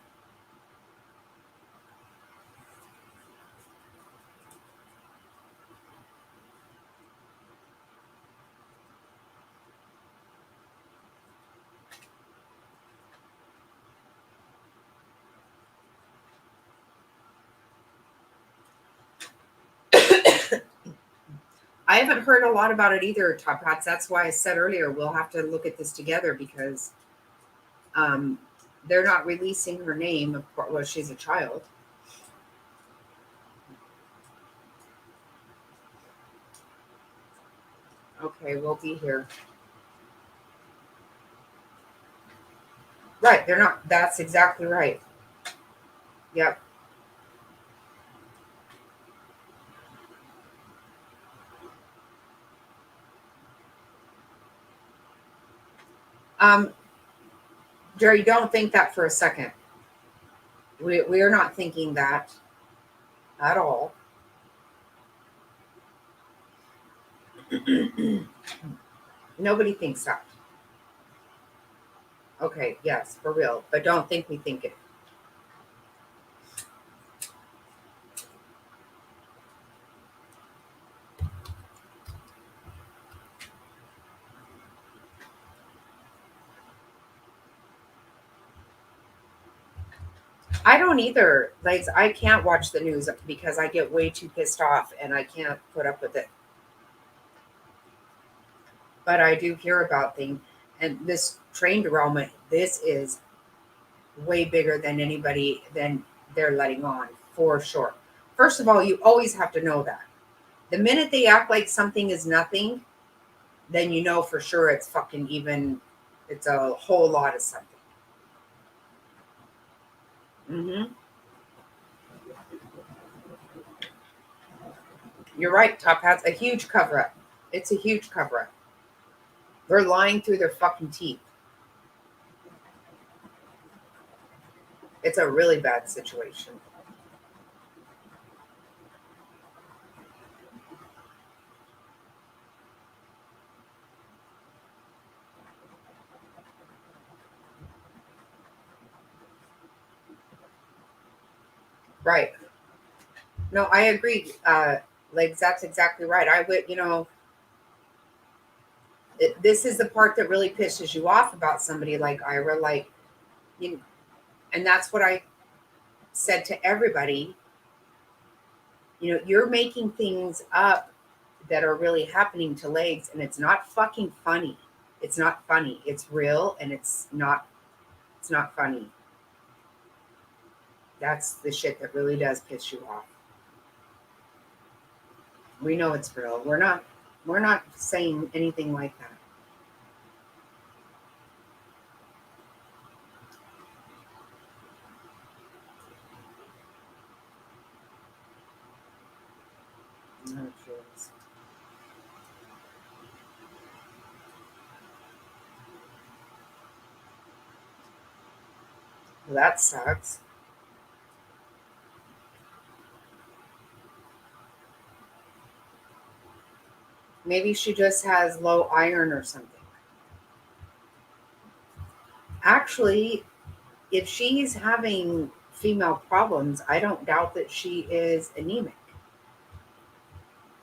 I haven't heard a lot about it either, Top Hats. That's why I said earlier we'll have to look at this together because um, they're not releasing her name. Of course, well, she's a child. Okay, we'll be here. Right, they're not. That's exactly right. Yep. Um, Gerri, don't think that for a second. We are not thinking that at all. Nobody thinks that. Okay, yes, for real. But don't think we think it. I don't either. Like I can't watch the news because I get way too pissed off and I can't put up with it. But I do hear about things. And this train derailment, this is way bigger than anybody than they're letting on for sure. First of all, you always have to know that. The minute they act like something is nothing, then you know for sure it's fucking even, it's a whole lot of something. Hmm. You're right, Top Hat's a huge cover up. It's a huge cover up. They're lying through their fucking teeth. It's a really bad situation. Right. No, I agree. Like that's exactly right. I would, this is the part that really pisses you off about somebody like Ira. Like, you, and that's what I said to everybody. You're making things up that are really happening to legs, and it's not fucking funny. It's not funny. It's real, and it's not. It's not funny. That's the shit that really does piss you off. We know it's real. We're not saying anything like that. Oh, jeez. Well, that sucks. Maybe she just has low iron or something. Actually, if she's having female problems, I don't doubt that she is anemic.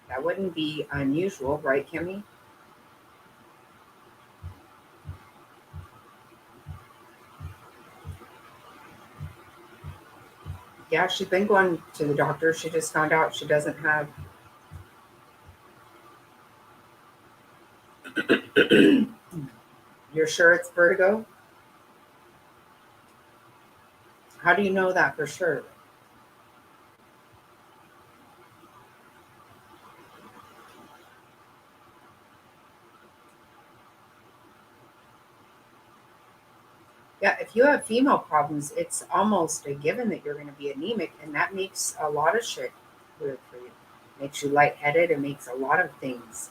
That wouldn't be unusual, right, Kimmy? Yeah, she's been going to the doctor. She just found out she doesn't have. You're sure it's vertigo? How do you know that for sure? Yeah, if you have female problems, it's almost a given that you're going to be anemic, and that makes a lot of shit weird for you. Makes you lightheaded. It makes a lot of things.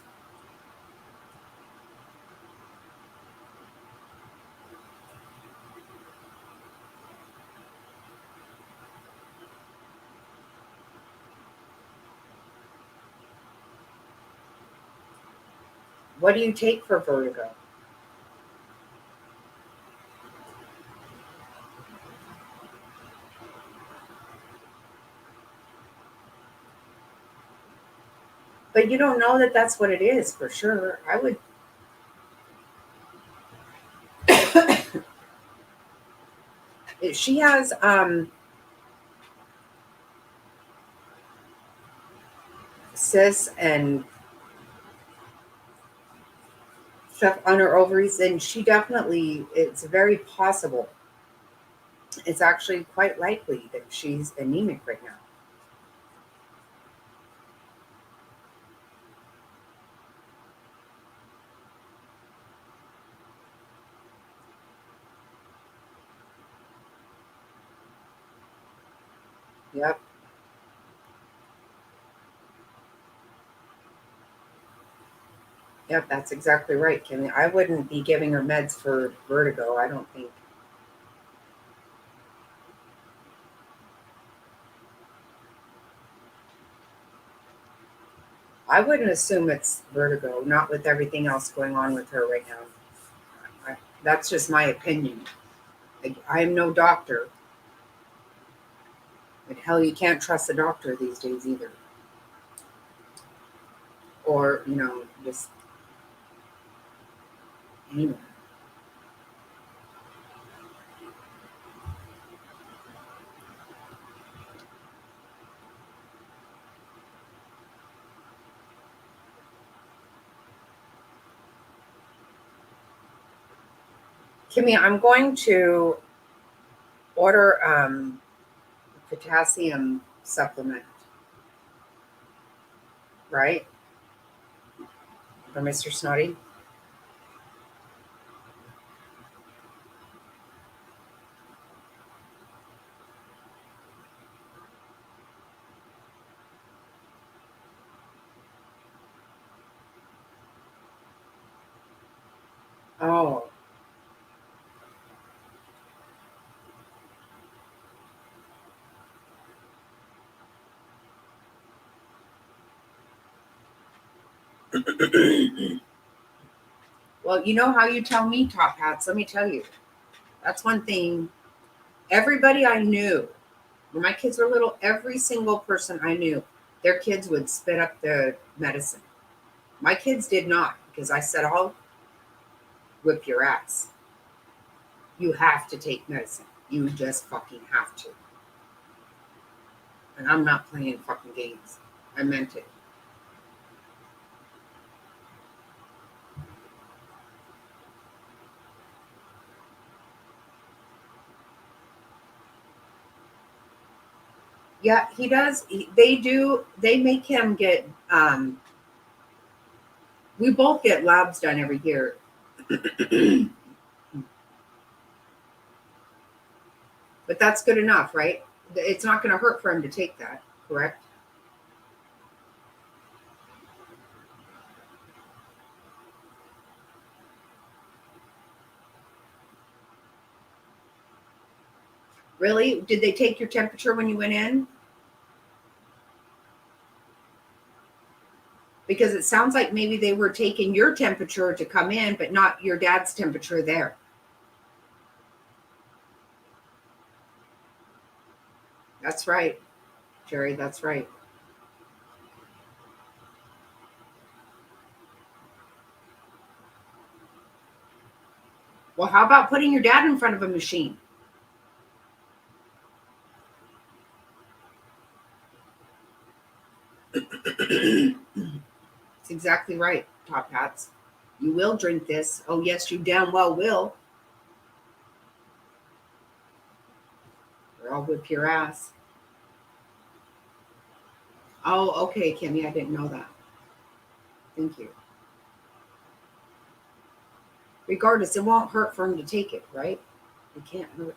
What do you take for vertigo? But you don't know that that's what it is for sure. I would. She has cysts and stuff on her ovaries, and she definitely. It's very possible. It's actually quite likely that she's anemic right now. Yep. Yep, that's exactly right, Kimmy. I wouldn't be giving her meds for vertigo, I don't think. I wouldn't assume it's vertigo, not with everything else going on with her right now. That's just my opinion. I'm no doctor, but hell, you can't trust a doctor these days either. Or, just anyone. Kimmy, I'm going to order potassium supplement, right? For Mr. Snotty. Oh, well, you know how you tell me top hats? Let me tell you. That's one thing. Everybody I knew, when my kids were little, every single person I knew, their kids would spit up the medicine. My kids did not because I said, I'll whip your ass. You have to take medicine. You just fucking have to. And I'm not playing fucking games. I meant it. Yeah, he does. They do. They make him get. We both get labs done every year. But that's good enough, right? It's not going to hurt for him to take that, correct? Really? Did they take your temperature when you went in? Because it sounds like maybe they were taking your temperature to come in, but not your dad's temperature there. That's right, Gerri. That's right. Well, how about putting your dad in front of a machine? It's exactly right, top hats. You will drink this. Oh, yes, you damn well will. Or I'll whip your ass. Oh, okay, Kimmy. I didn't know that. Thank you. Regardless, it won't hurt for him to take it, right? You can't hurt.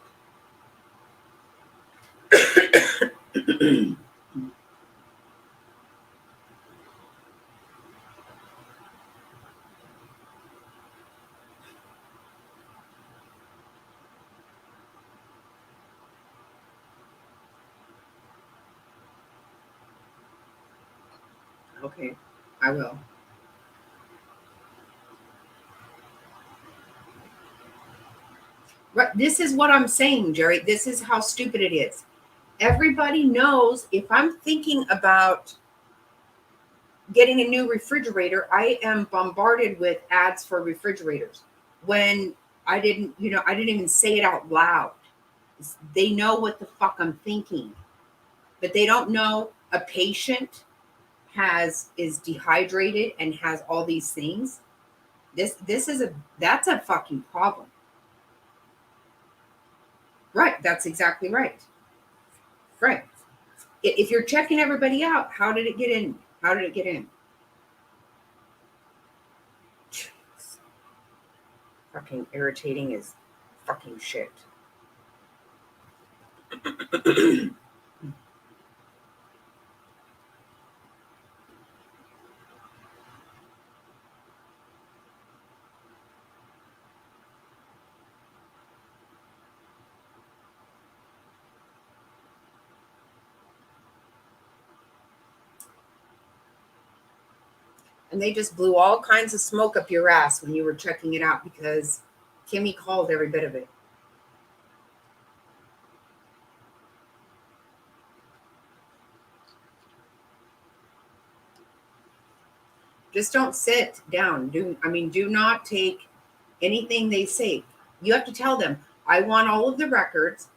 Okay, I will. Right, this is what I'm saying, Gerri. This is how stupid it is. Everybody knows if I'm thinking about getting a new refrigerator, I am bombarded with ads for refrigerators. When I didn't even say it out loud. They know what the fuck I'm thinking, but they don't know a patient has is dehydrated and has all these things. This is a that's a fucking problem. Right, that's exactly right. Right. If you're checking everybody out, how did it get in? How did it get in? Fucking irritating as fucking shit. And they just blew all kinds of smoke up your ass when you were checking it out because Kimmy called every bit of it. Just don't sit down. Do not take anything they say. You have to tell them, I want all of the records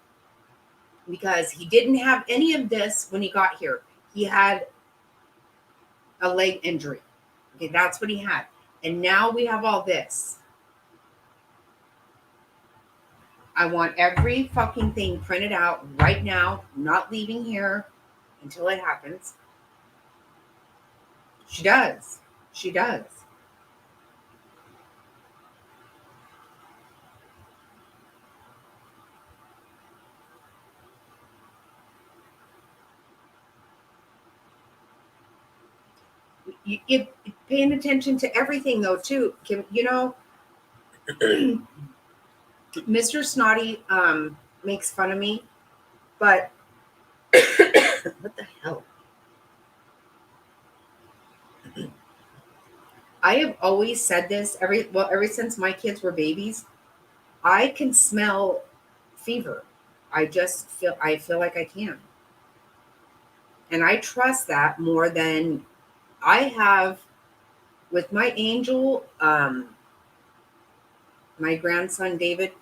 because he didn't have any of this when he got here. He had a leg injury. Okay, that's what he had. And now we have all this. I want every fucking thing printed out right now, not leaving here until it happens. She does. She does. You paying attention to everything though too. You know, Mr. Snotty makes fun of me, but what the hell? I have always said this ever since my kids were babies. I can smell fever. I feel like I can. And I trust that more than I have with my angel, my grandson David.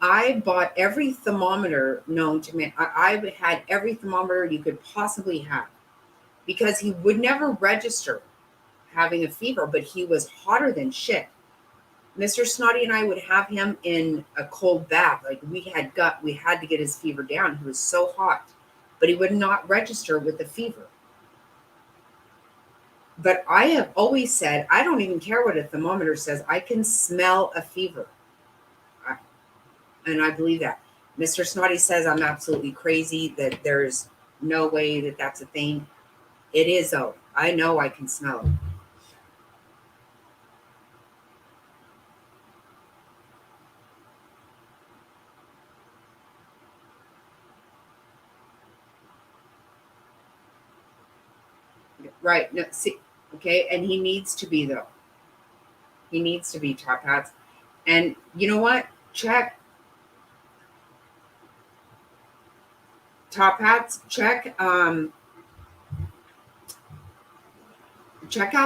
I bought every thermometer known to man. I had every thermometer you could possibly have because he would never register having a fever, but he was hotter than shit. Mr. Snotty and I would have him in a cold bath. Like we had to get his fever down. He was so hot, but he would not register with the fever. But I have always said, I don't even care what a thermometer says. I can smell a fever. And I believe that. Mr. Snotty says I'm absolutely crazy, that there's no way that that's a thing. It is, though. I know I can smell it. Right. No, see, okay. And he needs to be, though. He needs to be top hats. And you know what? Check top hats. Check out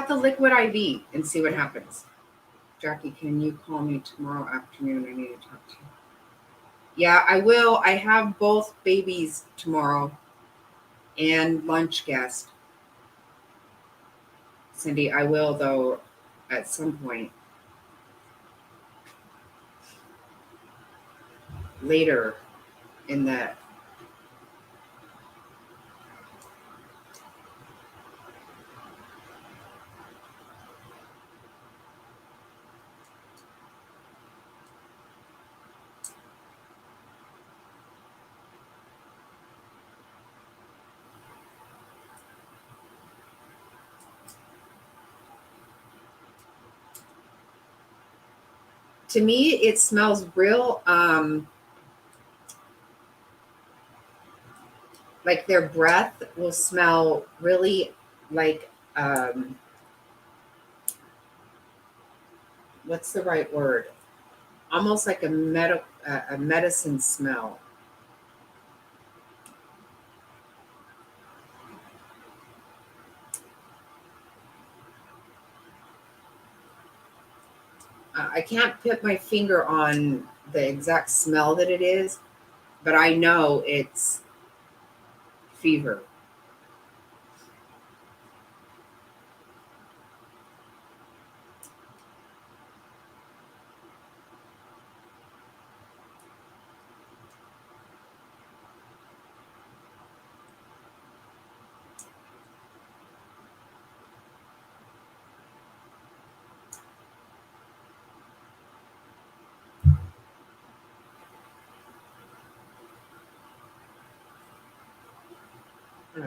the liquid IV and see what happens. Jackie, can you call me tomorrow afternoon? I need to talk to you. Yeah, I will. I have both babies tomorrow and lunch guest. Cindy, I will, though, at some point later in the. To me, it smells real, like their breath will smell really like, what's the right word? Almost like a medicine smell. I can't put my finger on the exact smell that it is, but I know it's fever.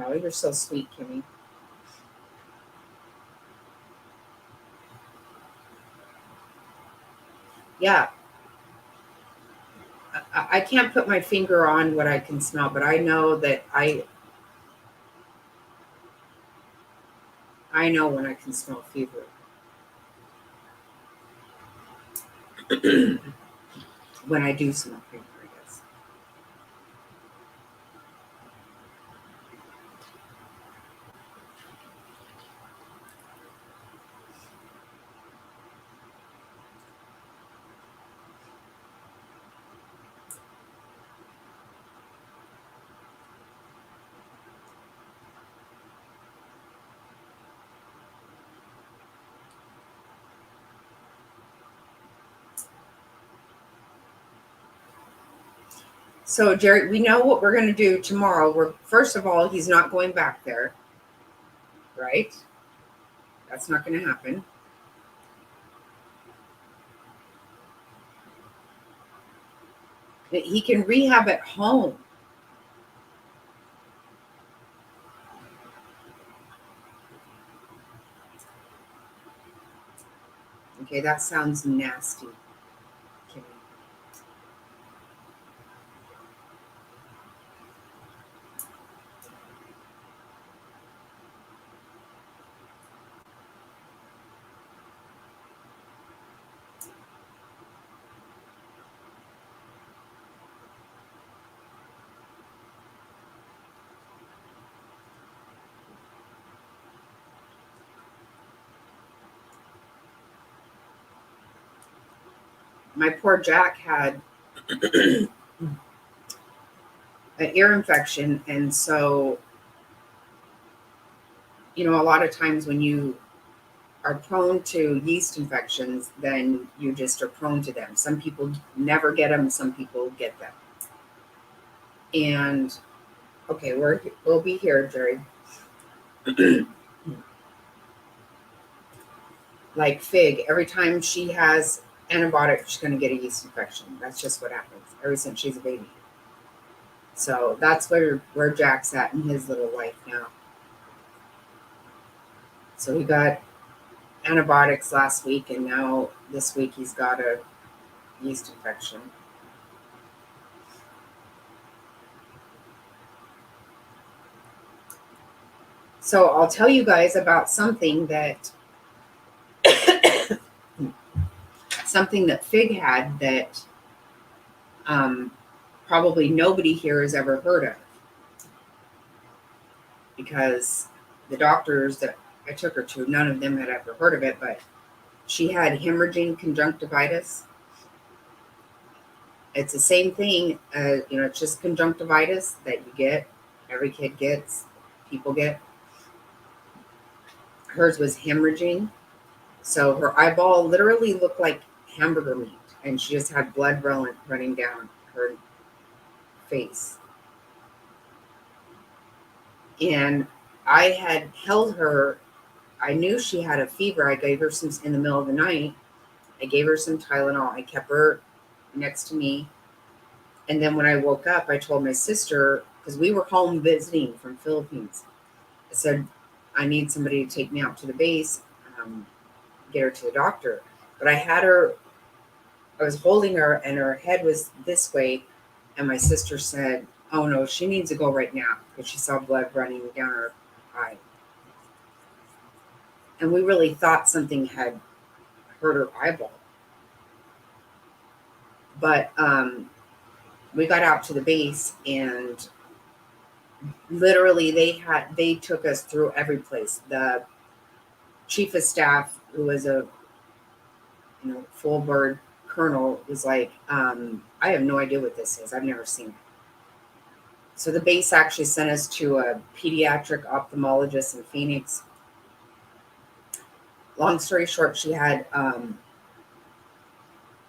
Oh, you're so sweet, Kimmy. Yeah, I can't put my finger on what I can smell, but I know that I know when I can smell fever. When I do smell fever, I guess. So, Jerry, we know what we're going to do tomorrow. We're first of all, he's not going back there, right? That's not going to happen. He can rehab at home. Okay, that sounds nasty, Kimmy. My poor Jack had an ear infection, and so a lot of times when you are prone to yeast infections, then you just are prone to them. Some people never get them, some people get them. And okay, we'll be here, Jerry. Like Fig, every time she has antibiotics, she's going to get a yeast infection. That's just what happens ever since she's a baby. So that's where Jack's at in his little life now. So he got antibiotics last week, and now this week he's got a yeast infection. So I'll tell you guys about something that Fig had that probably nobody here has ever heard of, because the doctors that I took her to, none of them had ever heard of it, but she had hemorrhaging conjunctivitis. It's the same thing, it's just conjunctivitis that you get, every kid gets, people get. Hers was hemorrhaging. So her eyeball literally looked like hamburger meat, and she just had blood running down her face. And I had held her. I knew she had a fever. I gave her some in the middle of the night. I gave her some Tylenol. I kept her next to me. And then when I woke up, I told my sister, because we were home visiting from Philippines, I said, I need somebody to take me out to the base, get her to the doctor. But I had her I was holding her and her head was this way. And my sister said, "Oh no, she needs to go right now," because she saw blood running down her eye. And we really thought something had hurt her eyeball. But we got out to the base, and literally they took us through every place. The chief of staff, who was a full bird colonel, was like, "I have no idea what this is. I've never seen it." So the base actually sent us to a pediatric ophthalmologist in Phoenix. Long story short, she had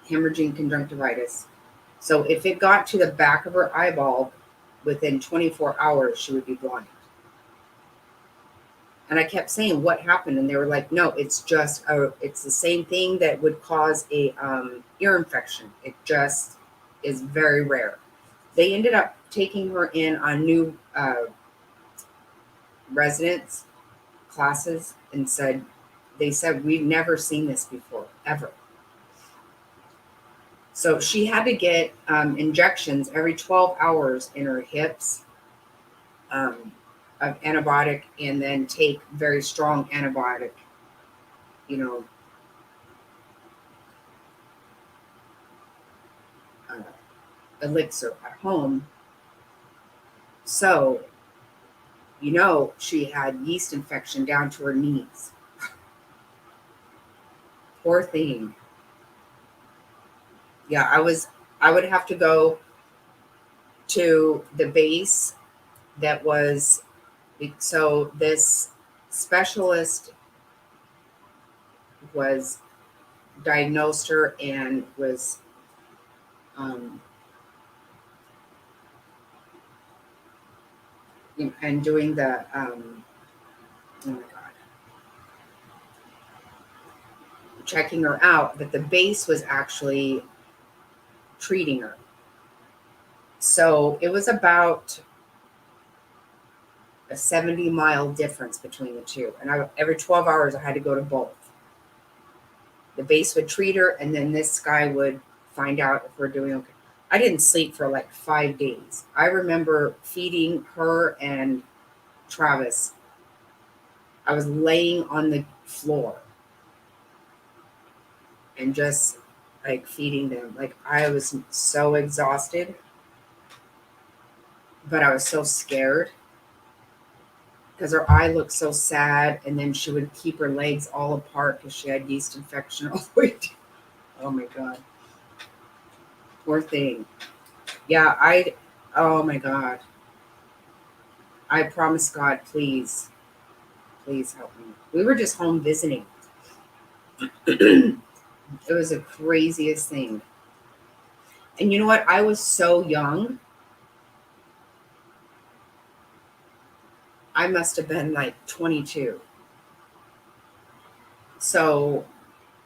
hemorrhaging conjunctivitis. So if it got to the back of her eyeball, within 24 hours, she would be blind. And I kept saying, "What happened?" And they were like, "No, it's it's the same thing that would cause a ear infection. It just is very rare." They ended up taking her in on new residence classes, and they said, "We've never seen this before, ever." So she had to get injections every 12 hours in her hips of antibiotic, and then take very strong antibiotic, you know, uh, elixir at home. So, she had yeast infection down to her knees. Poor thing. Yeah, I would have to go to the base that was, so this specialist was diagnosed her and was and doing the oh my god, checking her out, but the base was actually treating her. So it was about a 70-mile difference between the two, and every 12 hours I had to go to both. The base would treat her, and then this guy would find out if we're doing okay. I didn't sleep for like 5 days. I remember feeding her and Travis. I was laying on the floor and just like feeding them. Like, I was so exhausted, but I was so scared because her eye looked so sad, and then she would keep her legs all apart because she had yeast infection all the way down. Oh my god. Poor thing. Yeah, oh my god. I promise God, please help me. We were just home visiting. It was the craziest thing. And you know what? I was so young. I must have been like 22. So,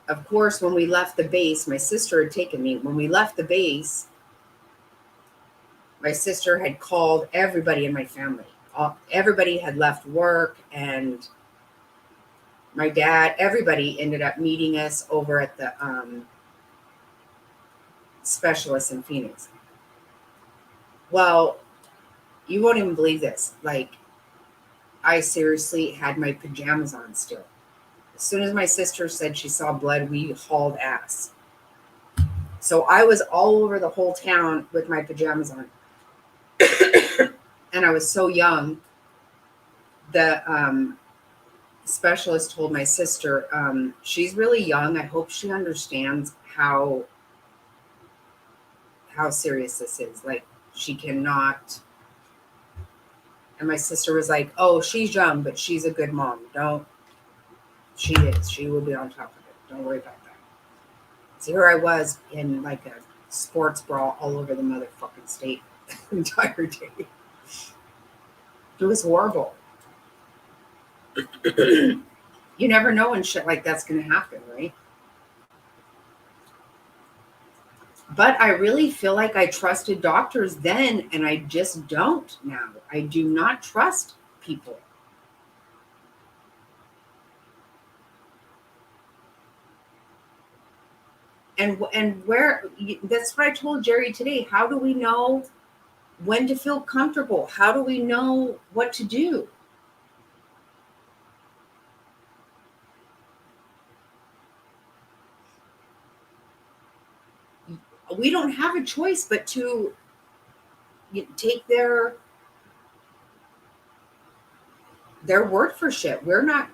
of course, when we left the base, my sister had taken me. When we left the base, my sister had called everybody in my family. Everybody had left work, and my dad, everybody ended up meeting us over at the specialist in Phoenix. Well, you won't even believe this. Like, I seriously had my pajamas on still. As soon as my sister said she saw blood, we hauled ass. So I was all over the whole town with my pajamas on. And I was so young. The specialist told my sister, she's really young. I hope she understands how serious this is. Like, she cannot. And my sister was like, "Oh, she's young, but she's a good mom. She is. She will be on top of it. Don't worry about that." So here I was in like a sports bra all over the motherfucking state the entire day. It was horrible. You never know when shit like that's going to happen, right? But I really feel like I trusted doctors then, and I just don't now. I do not trust people. And where, that's what I told Gerri today. How do we know when to feel comfortable? How do we know what to do? We don't have a choice but to take their word for shit. We're not.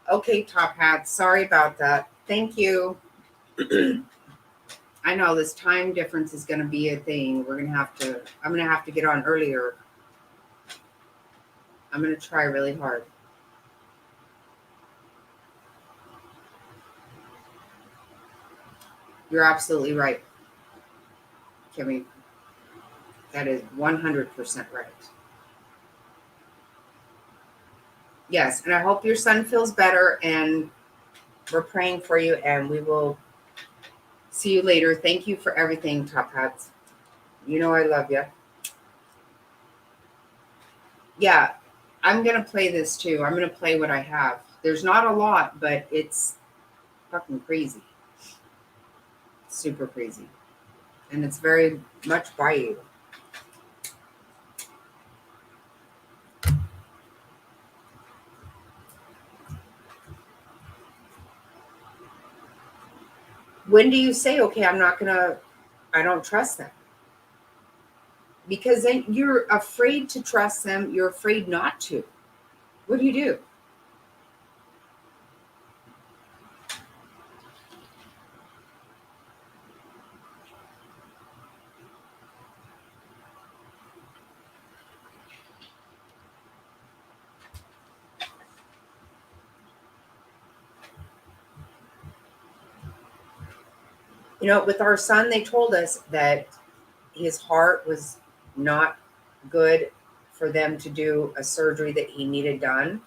Okay, top hats. Sorry about that. Thank you. I know this time difference is going to be a thing. I'm going to have to get on earlier. I'm going to try really hard. You're absolutely right, Kimmy. That is 100% right. Yes, and I hope your son feels better, and we're praying for you, and we will see you later. Thank you for everything, top hats. You know I love you. Yeah, I'm going to play this too. I'm going to play what I have. There's not a lot, but it's fucking crazy. Super crazy. And it's very much by you. When do you say, okay, I don't trust them? Because then you're afraid to trust them. You're afraid not to. What do you do? With our son, they told us that his heart was not good for them to do a surgery that he needed done.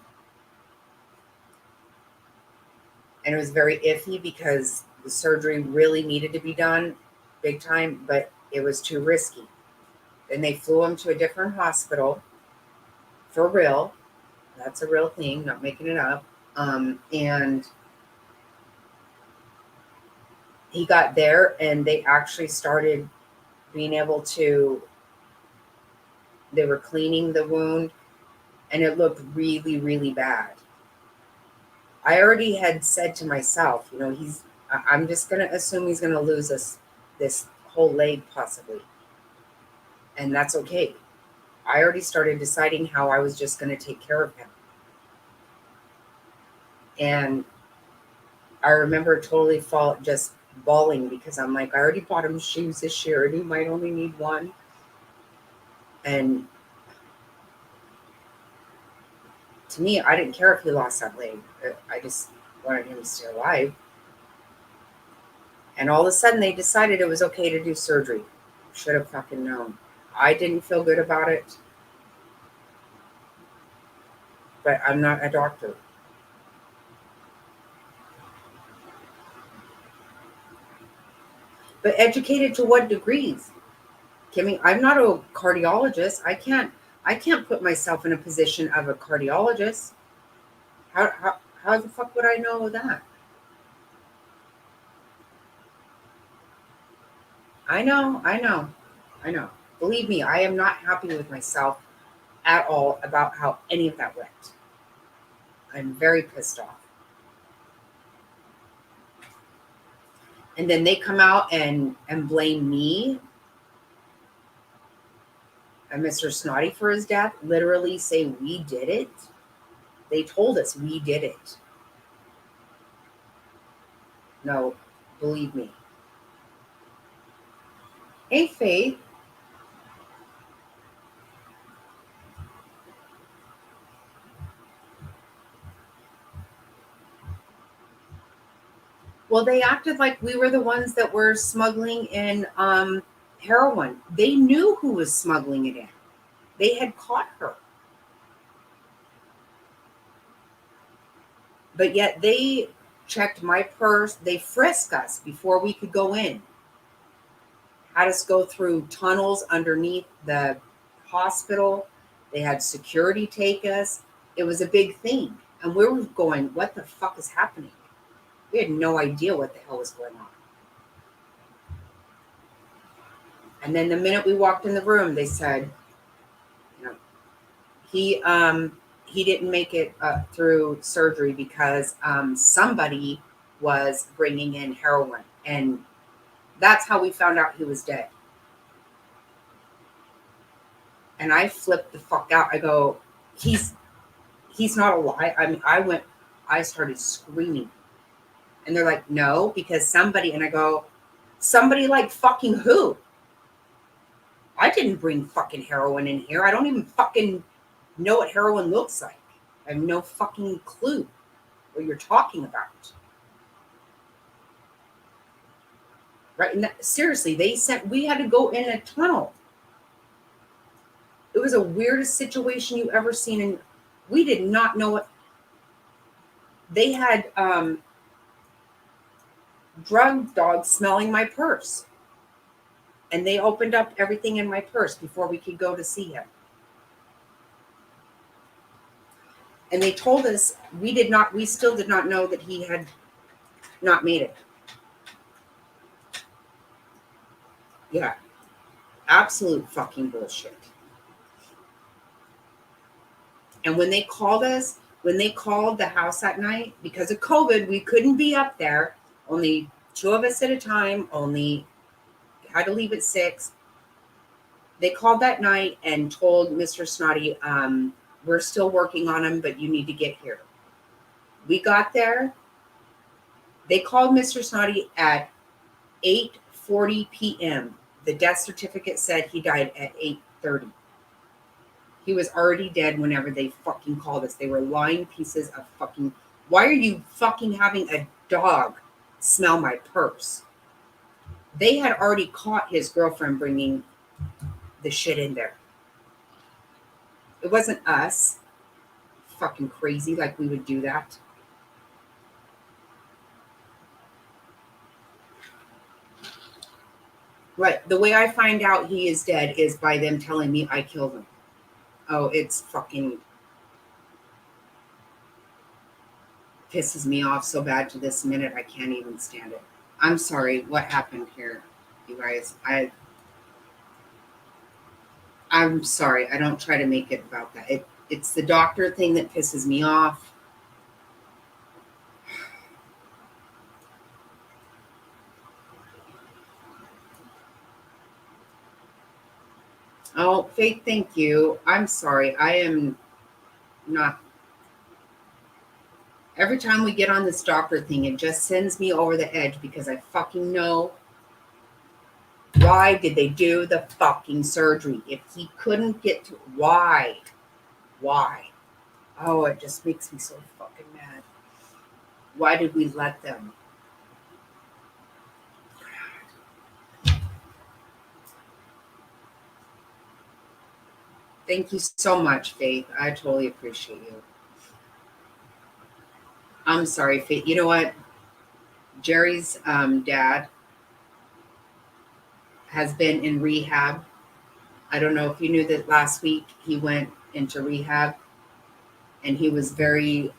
And it was very iffy because the surgery really needed to be done big time, but it was too risky. Then they flew him to a different hospital for real. That's a real thing, not making it up. And he got there and they actually started being able to, they were cleaning the wound and it looked really, really bad. I already had said to myself, I'm just going to assume he's going to lose this whole leg possibly. And that's okay. I already started deciding how I was just going to take care of him. And I remember totally just bawling because I'm like, I already bought him shoes this year and he might only need one. And to me, I didn't care if he lost that leg. I just wanted him to stay alive. And all of a sudden they decided it was okay to do surgery. Should have fucking known. I didn't feel good about it. But I'm not a doctor. But educated to what degrees? Kimmy, I'm not a cardiologist. I can't put myself in a position of a cardiologist. How the fuck would I know that? I know. Believe me, I am not happy with myself at all about how any of that went. I'm very pissed off. And then they come out and blame me and Mr. Snotty for his death, literally say we did it. They told us we did it. No, believe me. Hey, Faith. Well, they acted like we were the ones that were smuggling in heroin. They knew who was smuggling it in. They had caught her. But yet they checked my purse. They frisked us before we could go in. had us go through tunnels underneath the hospital. They had security take us. It was a big thing. And we were going, what the fuck is happening? We had no idea what the hell was going on. And then the minute we walked in the room, they said, you know, he didn't make it through surgery because somebody was bringing in heroin. And that's how we found out he was dead. And I flipped the fuck out. I go, he's not alive. I mean, I started screaming. And they're like, no, because somebody, and I go, somebody like fucking who? I didn't bring fucking heroin in here. I don't even fucking know what heroin looks like. I have no fucking clue what you're talking about. Right? And seriously, we had to go in a tunnel. It was the weirdest situation you ever seen. And we did not know what. They had drug dogs smelling my purse. And they opened up everything in my purse before we could go to see him. And they told us we still did not know that he had not made it. Yeah. Absolute fucking bullshit. And when they called the house at night, because of COVID, we couldn't be up there. Only 2 of us at a time, only had to leave at 6. They called that night and told Mr. Snotty, we're still working on him, but you need to get here. We got there. They called Mr. Snotty at 8:40 p.m. The death certificate said he died at 8:30. He was already dead whenever they fucking called us. They were lying pieces of fucking... Why are you fucking having a dog smell my purse? They had already caught his girlfriend bringing the shit in there. It wasn't us. Fucking crazy like we would do that. Right. The way I find out he is dead is by them telling me I killed him. Oh, it's fucking pisses me off so bad to this minute. I can't even stand it. I'm sorry. What happened here, you guys? I'm sorry. I don't try to make it about that. It's the doctor thing that pisses me off. Oh, Faith, thank you. I'm sorry. I am not. Every time we get on this doctor thing, it just sends me over the edge because I fucking know. Why did they do the fucking surgery? If he couldn't get to... Why? Why? Oh, it just makes me so fucking mad. Why did we let them? Thank you so much, Faith. I totally appreciate you. I'm sorry, Faith. You know what? Gerri's dad has been in rehab. I don't know if you knew that last week he went into rehab and the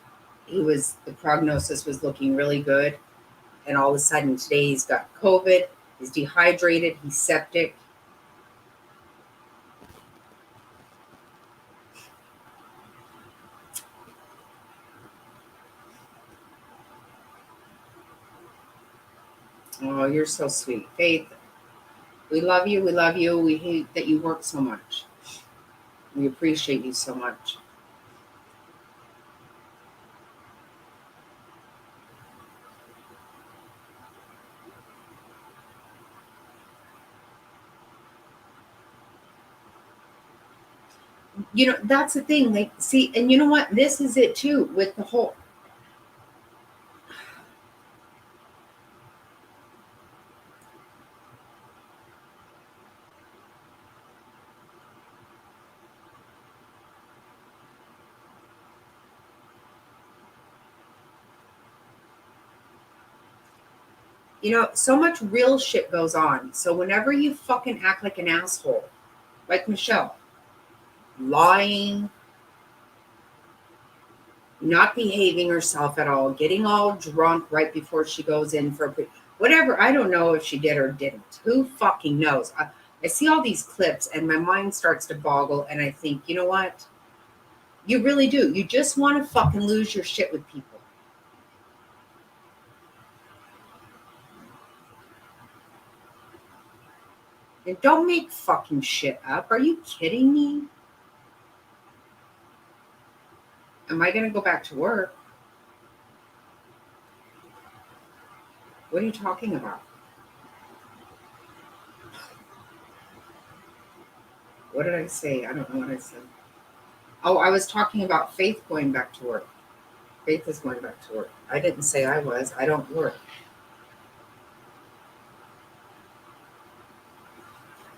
prognosis was looking really good. And all of a sudden today he's got COVID, he's dehydrated, he's septic. Oh, you're so sweet. Faith, we love you. We love you. We hate that you work so much. We appreciate you so much. You know, that's the thing. Like, see, and you know what? This is it too with the whole... So much real shit goes on. So whenever you fucking act like an asshole, like Michelle, lying, not behaving herself at all, getting all drunk right before she goes in for whatever. I don't know if she did or didn't. Who fucking knows? I see all these clips and my mind starts to boggle, and I think, you know what? You really do. You just want to fucking lose your shit with people. And don't make fucking shit up. Are you kidding me? Am I going to go back to work? What are you talking about? What did I say? I don't know what I said. Oh, I was talking about Faith going back to work. Faith is going back to work. I didn't say I was. I don't work.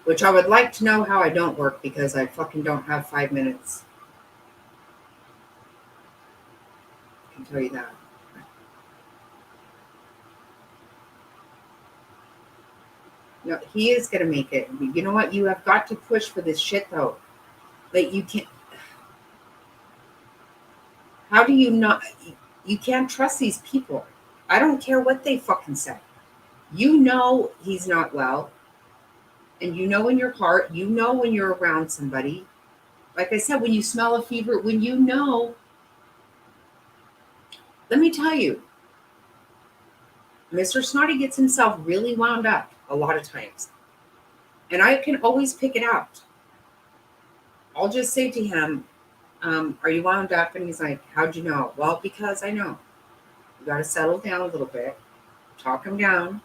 Which I would like to know how I don't work, because I fucking don't have 5 minutes. I can tell you that. No, he is going to make it. You know what? You have got to push for this shit, though. Like, you can't. How do you not? You can't trust these people. I don't care what they fucking say. You know he's not well. And you know in your heart, you know when you're around somebody. Like I said, when you smell a fever, when you know, let me tell you, Mr. Snotty gets himself really wound up a lot of times. And I can always pick it out. I'll just say to him, are you wound up? And he's like, how'd you know? Well, because I know. You got to settle down a little bit, talk him down.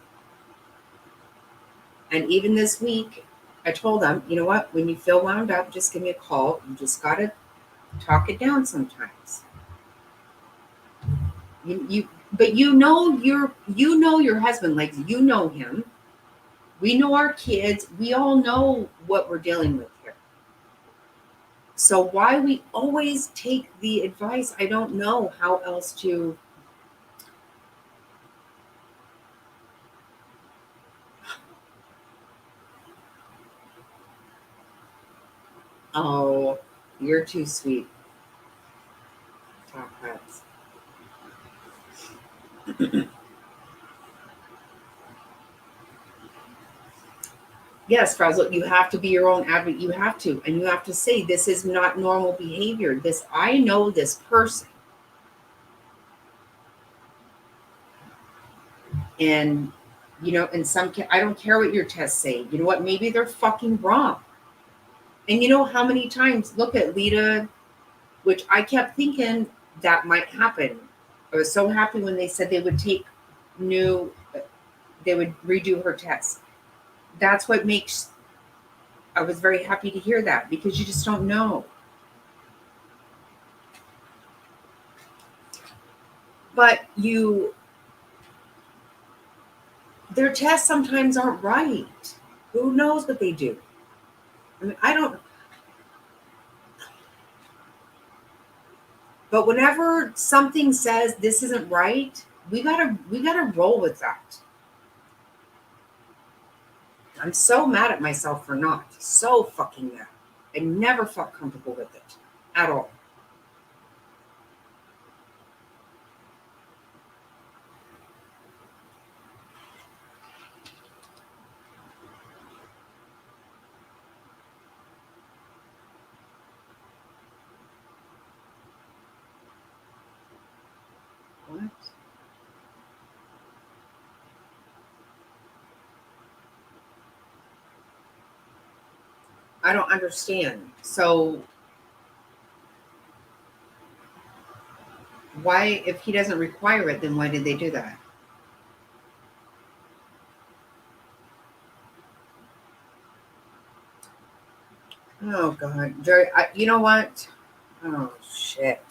And even this week, I told him, you know what? When you feel wound up, just give me a call. You just got to talk it down sometimes. But you know your husband, like, you know him. We know our kids. We all know what we're dealing with here. So why we always take the advice, I don't know how else to. Oh, you're too sweet. Top hats. Yes, Frazzle, you have to be your own advocate. You have to. And you have to say, this is not normal behavior. I know this person. And, I don't care what your tests say. You know what? Maybe they're fucking wrong. And you know how many times, look at Lita, which I kept thinking that might happen. I was so happy when they said they would they would redo her test. That's what makes, I was very happy to hear that, because you just don't know. But their tests sometimes aren't right. Who knows what they do? I mean, I don't. But whenever something says this isn't right, we gotta roll with that. I'm so mad at myself for not. So fucking mad. I never felt comfortable with it at all. What? I don't understand. So why, if he doesn't require it, then why did they do that? Oh God, Gerri, you know what? Oh shit.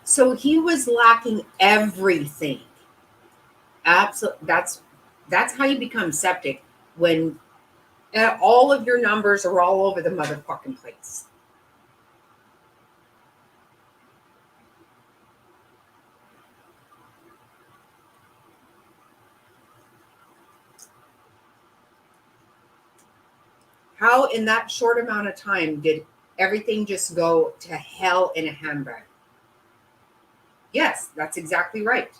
So he was lacking everything. Absolutely. That's how you become septic when all of your numbers are all over the motherfucking place. How in that short amount of time did everything just go to hell in a handbag? Yes, that's exactly right.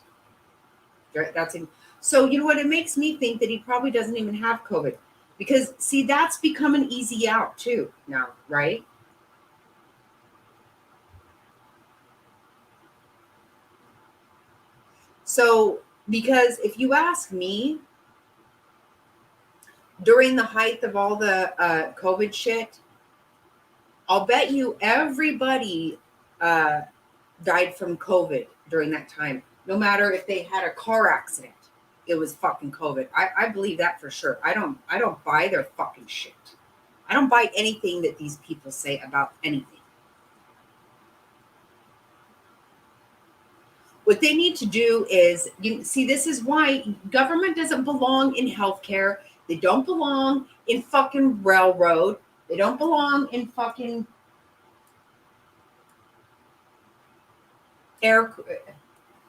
That's in, so you know what? It makes me think that he probably doesn't even have COVID, because see, that's become an easy out too now, right? So because if you ask me, during the height of all the COVID shit, I'll bet you everybody uh, died from COVID during that time. No matter if they had a car accident, it was fucking COVID. I believe that for sure. I don't buy their fucking shit. I don't buy anything that these people say about anything. What they need to do is, you see, this is why government doesn't belong in healthcare. They don't belong in fucking railroad. They don't belong in fucking air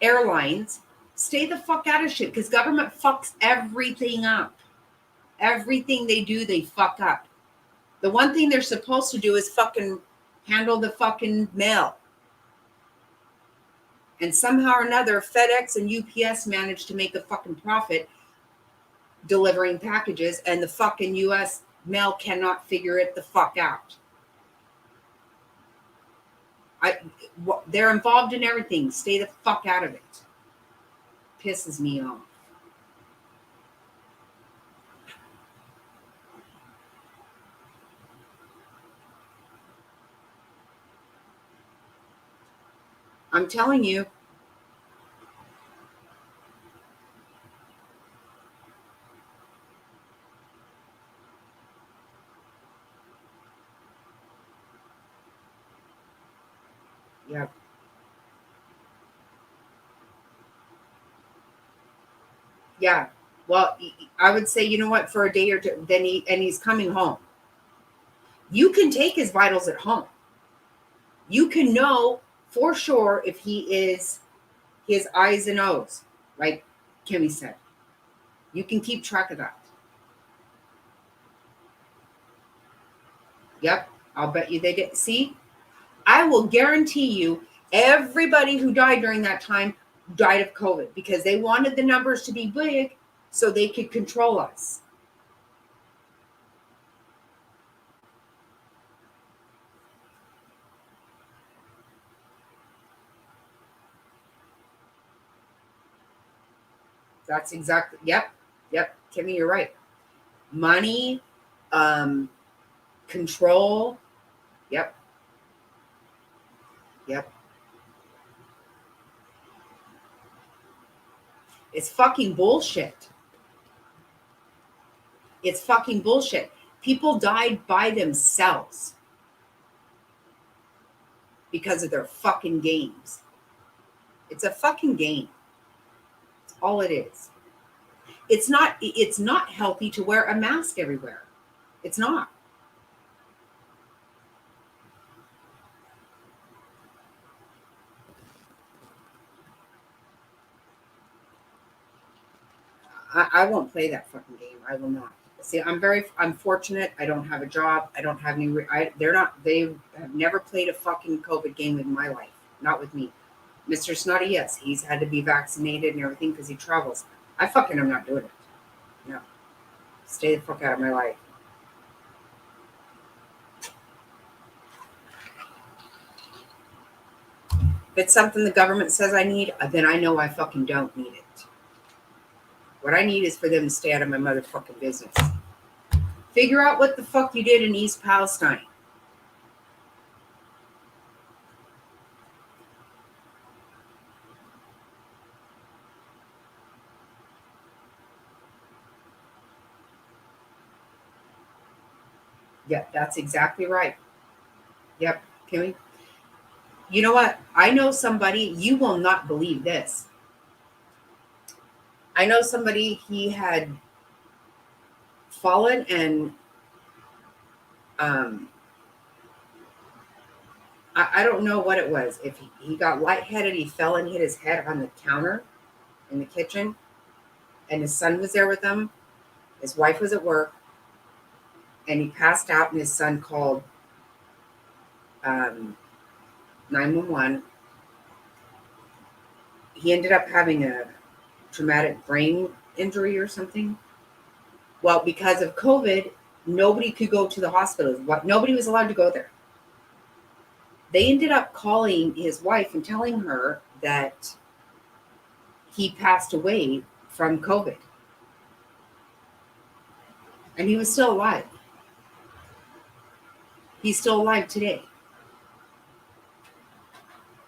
airlines. Stay the fuck out of shit, because government fucks everything up. Everything they do, they fuck up. The one thing they're supposed to do is fucking handle the fucking mail. And somehow or another, FedEx and UPS managed to make a fucking profit delivering packages, and the fucking US mail cannot figure it the fuck out. I, they're involved in everything. Stay the fuck out of it. Pisses me off. I'm telling you. Yeah. Yeah. Well, I would say, you know what, for a day or two, then he's coming home. You can take his vitals at home. You can know for sure if he is his I's and O's, like Kimmy said. You can keep track of that. Yep. I'll bet you they did. See, I will guarantee you everybody who died during that time died of COVID, because they wanted the numbers to be big so they could control us. That's exactly, yep, yep, Kimmy, you're right. Money, um, control, yep, yep. It's fucking bullshit. It's fucking bullshit. People died by themselves because of their fucking games. It's a fucking game. It's all it is. It's not healthy to wear a mask everywhere. It's not. I won't play that fucking game. I will not. See, I'm fortunate. I don't have a job. I don't have any. They have never played a fucking COVID game in my life. Not with me. Mr. Snotty, yes, he's had to be vaccinated and everything because he travels. I fucking am not doing it. No, stay the fuck out of my life. If it's something the government says I need, then I know I fucking don't need it. What I need is for them to stay out of my motherfucking business. Figure out what the fuck you did in East Palestine. Yep, that's exactly right. Yep, Kimmy. You know what? I know somebody, you will not believe this. I know somebody, he had fallen and um, I don't know what it was. If he got lightheaded, he fell and hit his head on the counter in the kitchen, and his son was there with him. His wife was at work, and he passed out, and his son called um, 911. He ended up having a traumatic brain injury or something. Well, because of COVID, nobody could go to the hospitals. Nobody was allowed to go there. They ended up calling his wife and telling her that he passed away from COVID. And he was still alive. He's still alive today.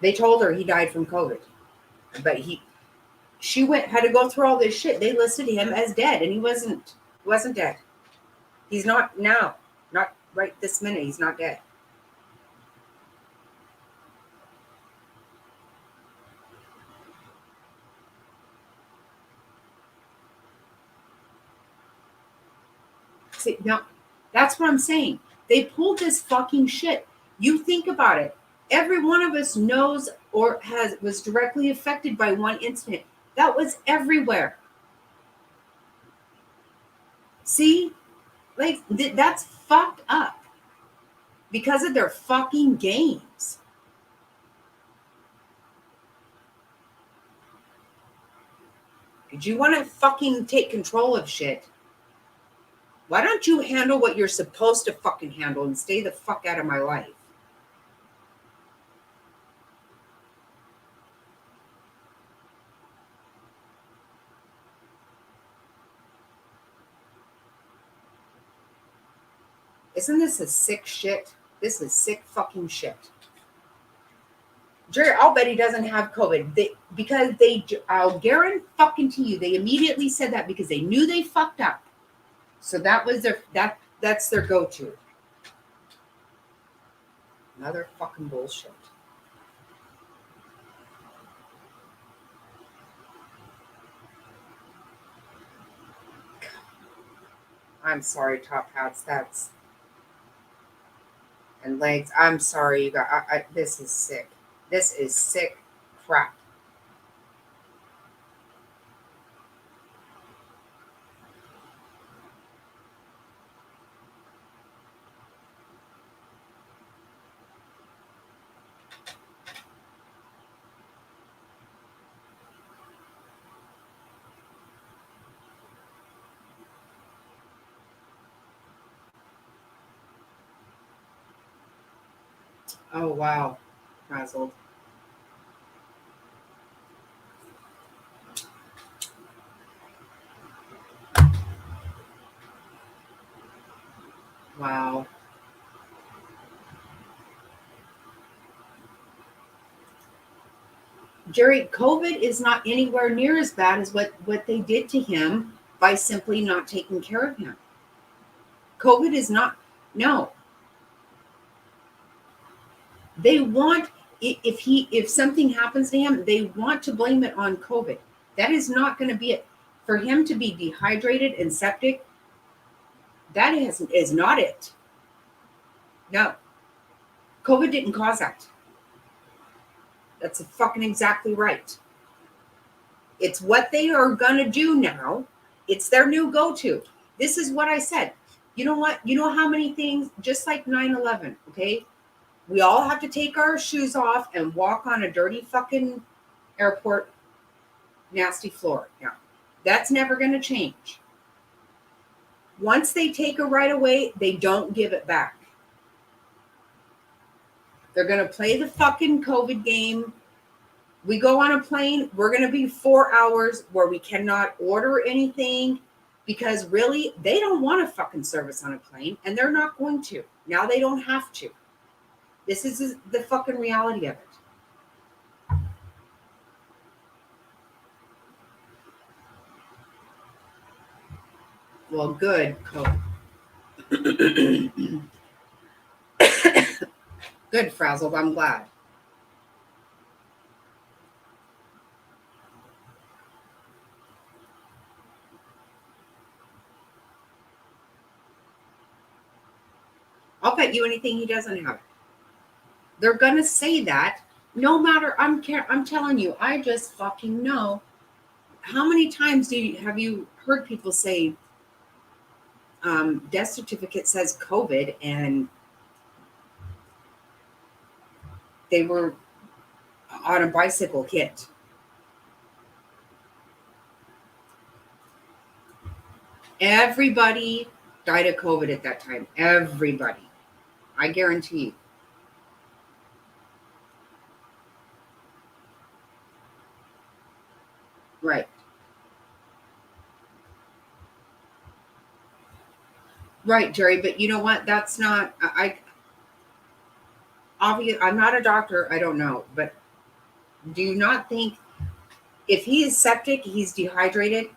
They told her he died from COVID. But she had to go through all this shit. They listed him as dead, and he wasn't dead. He's not now. Not right this minute. He's not dead. See, now, that's what I'm saying. They pulled this fucking shit. You think about it. Every one of us knows or was directly affected by one incident. That was everywhere. See? Like, that's fucked up. Because of their fucking games. Did you want to fucking take control of shit? Why don't you handle what you're supposed to fucking handle and stay the fuck out of my life? Isn't this a sick shit? This is sick fucking shit. Gerri, I'll bet he doesn't have COVID. I'll guarantee fucking to you, they immediately said that because they knew they fucked up. So that was that's their go-to. Another fucking bullshit. I'm sorry, top hats. And legs. I'm sorry, you guys. This is sick. This is sick crap. Oh wow, frazzled. Wow. Gerri, COVID is not anywhere near as bad as what they did to him by simply not taking care of him. COVID is not, no. They want, if something happens to him, they want to blame it on COVID. That is not going to be it. For him to be dehydrated and septic, that is not it. No. COVID didn't cause that. That's fucking exactly right. It's what they are going to do now. It's their new go-to. This is what I said. You know what? You know how many things, just like 9/11, okay? We all have to take our shoes off and walk on a dirty fucking airport nasty floor. Now, that's never going to change. Once they take a right away, they don't give it back. They're going to play the fucking COVID game. We go on a plane, we're going to be 4 hours where we cannot order anything because really, they don't want a fucking service on a plane and they're not going to. Now they don't have to. This is the fucking reality of it. Well, good. Good, frazzled. I'm glad. I'll bet you anything he doesn't have it. They're gonna say that no matter. I'm telling you, I just fucking know. How many times have you heard people say death certificate says COVID and they were on a bicycle hit? Everybody died of COVID at that time. Everybody. I guarantee you. Right. Right, Gerri. But you know what? That's not, obviously, I'm not a doctor. I don't know. But do you not think if he is septic, he's dehydrated?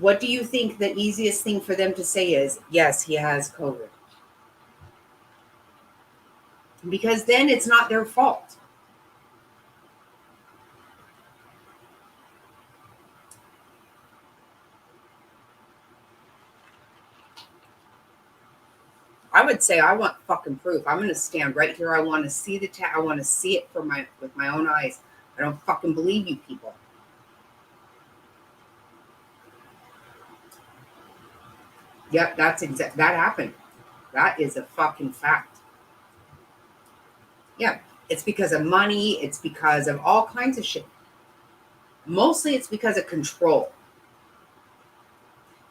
What do you think the easiest thing for them to say is, yes, he has COVID? Because then it's not their fault. I would say I want fucking proof. I'm gonna stand right here. I want to see the I want to see it with my own eyes. I don't fucking believe you people. Yep, that happened. That is a fucking fact. Yeah, it's because of money. It's because of all kinds of shit. Mostly, it's because of control.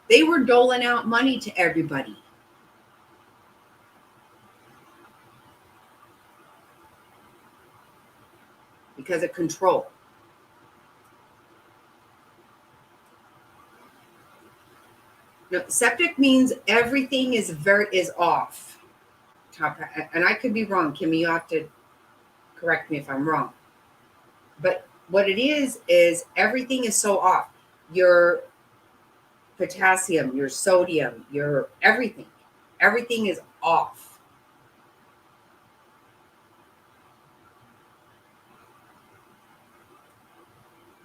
They were doling out money to everybody because of control. No, septic means everything is off. And I could be wrong, Kimmy. You have to correct me if I'm wrong. But what it is everything is so off. Your potassium, your sodium, your everything. Everything is off.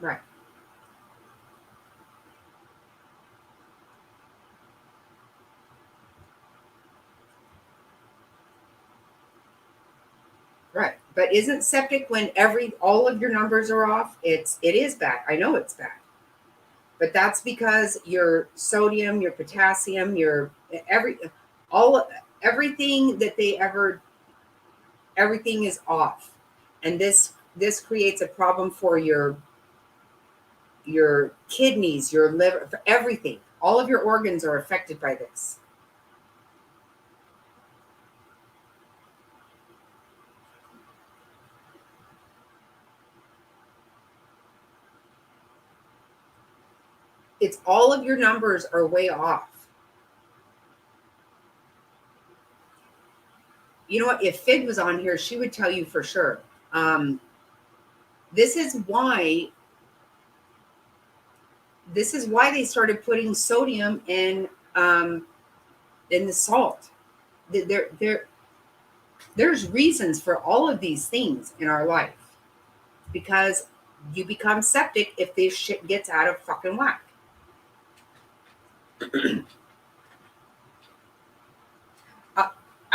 Right. Right. But isn't septic when all of your numbers are off? It is bad. I know it's bad. But that's because your sodium, your potassium, your every all everything that they ever everything is off. And this creates a problem for your kidneys, your liver, for everything. All of your organs are affected by this. It's all of your numbers are way off. You know what? If Fig was on here, she would tell you for sure. Um, this is why they started putting sodium in the salt. There's reasons for all of these things in our life because you become septic if this shit gets out of fucking whack.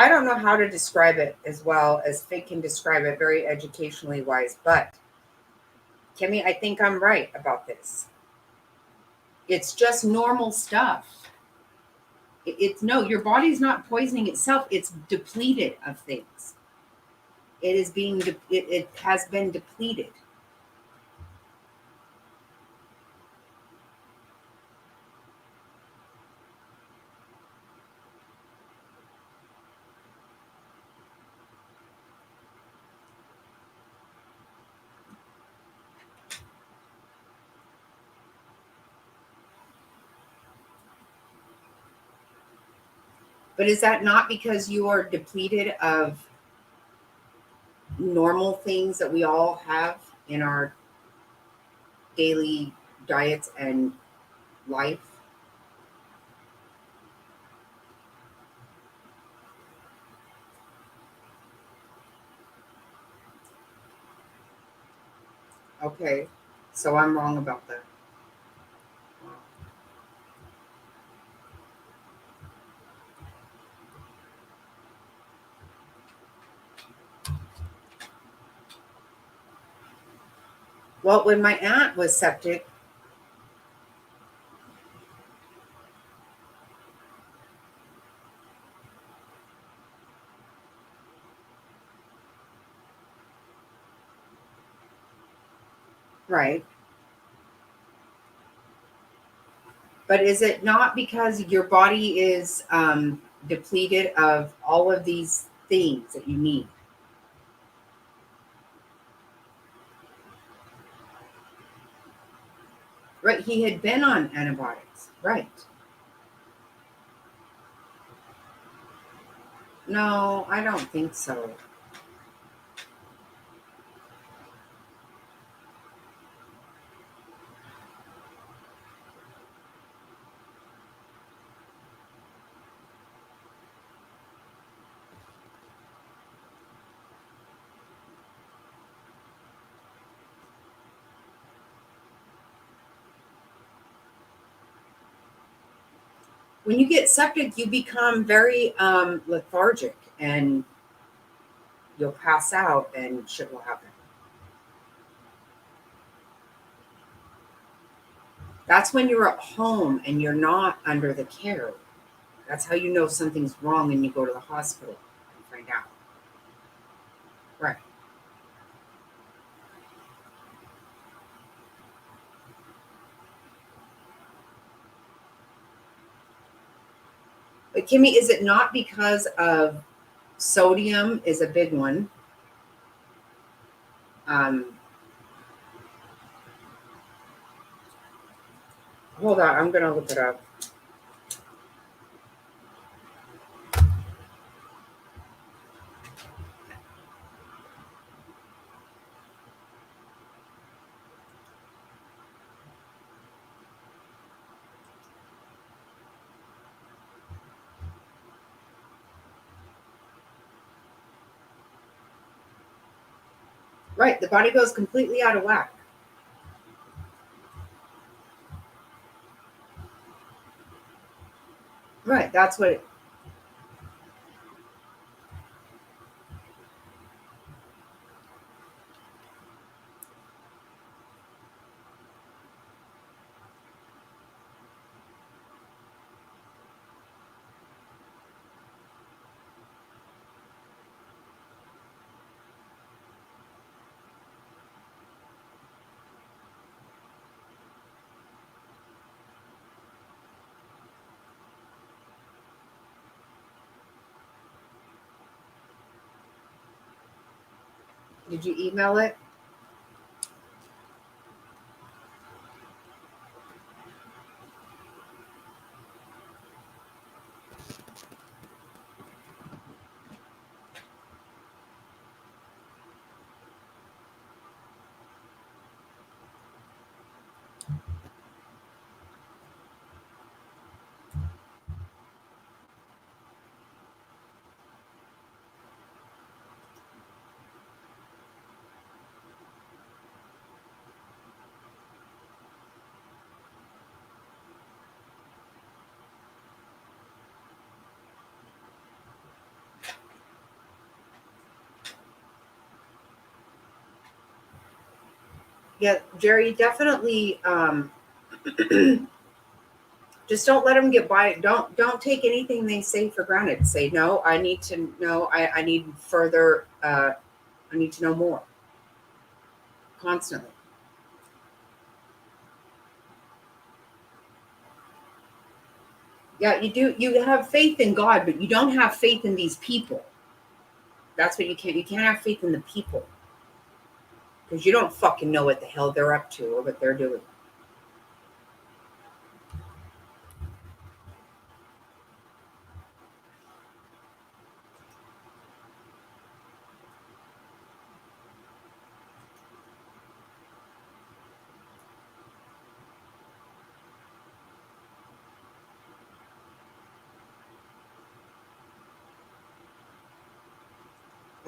I don't know how to describe it as well as Fig can describe it very educationally wise, but Kimmy, I think I'm right about this. It's just normal stuff. It's no, your body's not poisoning itself. It's depleted of things. It is being, it has been depleted. But is that not because you are depleted of normal things that we all have in our daily diets and life? Okay, so I'm wrong about that. Well, when my aunt was septic, right? But is it not because your body is depleted of all of these things that you need? Right? He had been on antibiotics. Right. No, I don't think so. When you get septic, you become very lethargic and you'll pass out and shit will happen. That's when you're at home and you're not under the care. That's how you know something's wrong and you go to the hospital and find out. Right. But Kimmy, is it not because of sodium is a big one? Um, Hold on, I'm gonna look it up. Right, the body goes completely out of whack. Right, that's what. Did you email it? Yeah, Gerri, definitely. Just don't let them get by. Don't take anything they say for granted. Say no. I need to know. I need further. I need to know more. Constantly. Yeah, you do. You have faith in God, but you don't have faith in these people. That's what you can't. You can't have faith in the people because you don't fucking know what the hell they're up to or what they're doing.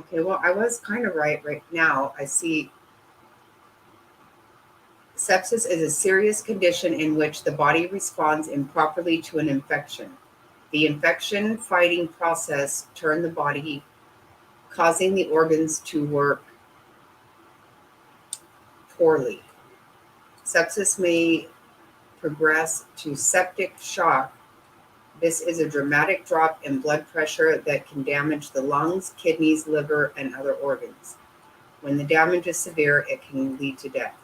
Okay, well, I was kind of right. Right now, I see sepsis is a serious condition in which the body responds improperly to an infection. The infection fighting process turns the body, causing the organs to work poorly. Sepsis may progress to septic shock. This is a dramatic drop in blood pressure that can damage the lungs, kidneys, liver, and other organs. When the damage is severe, it can lead to death.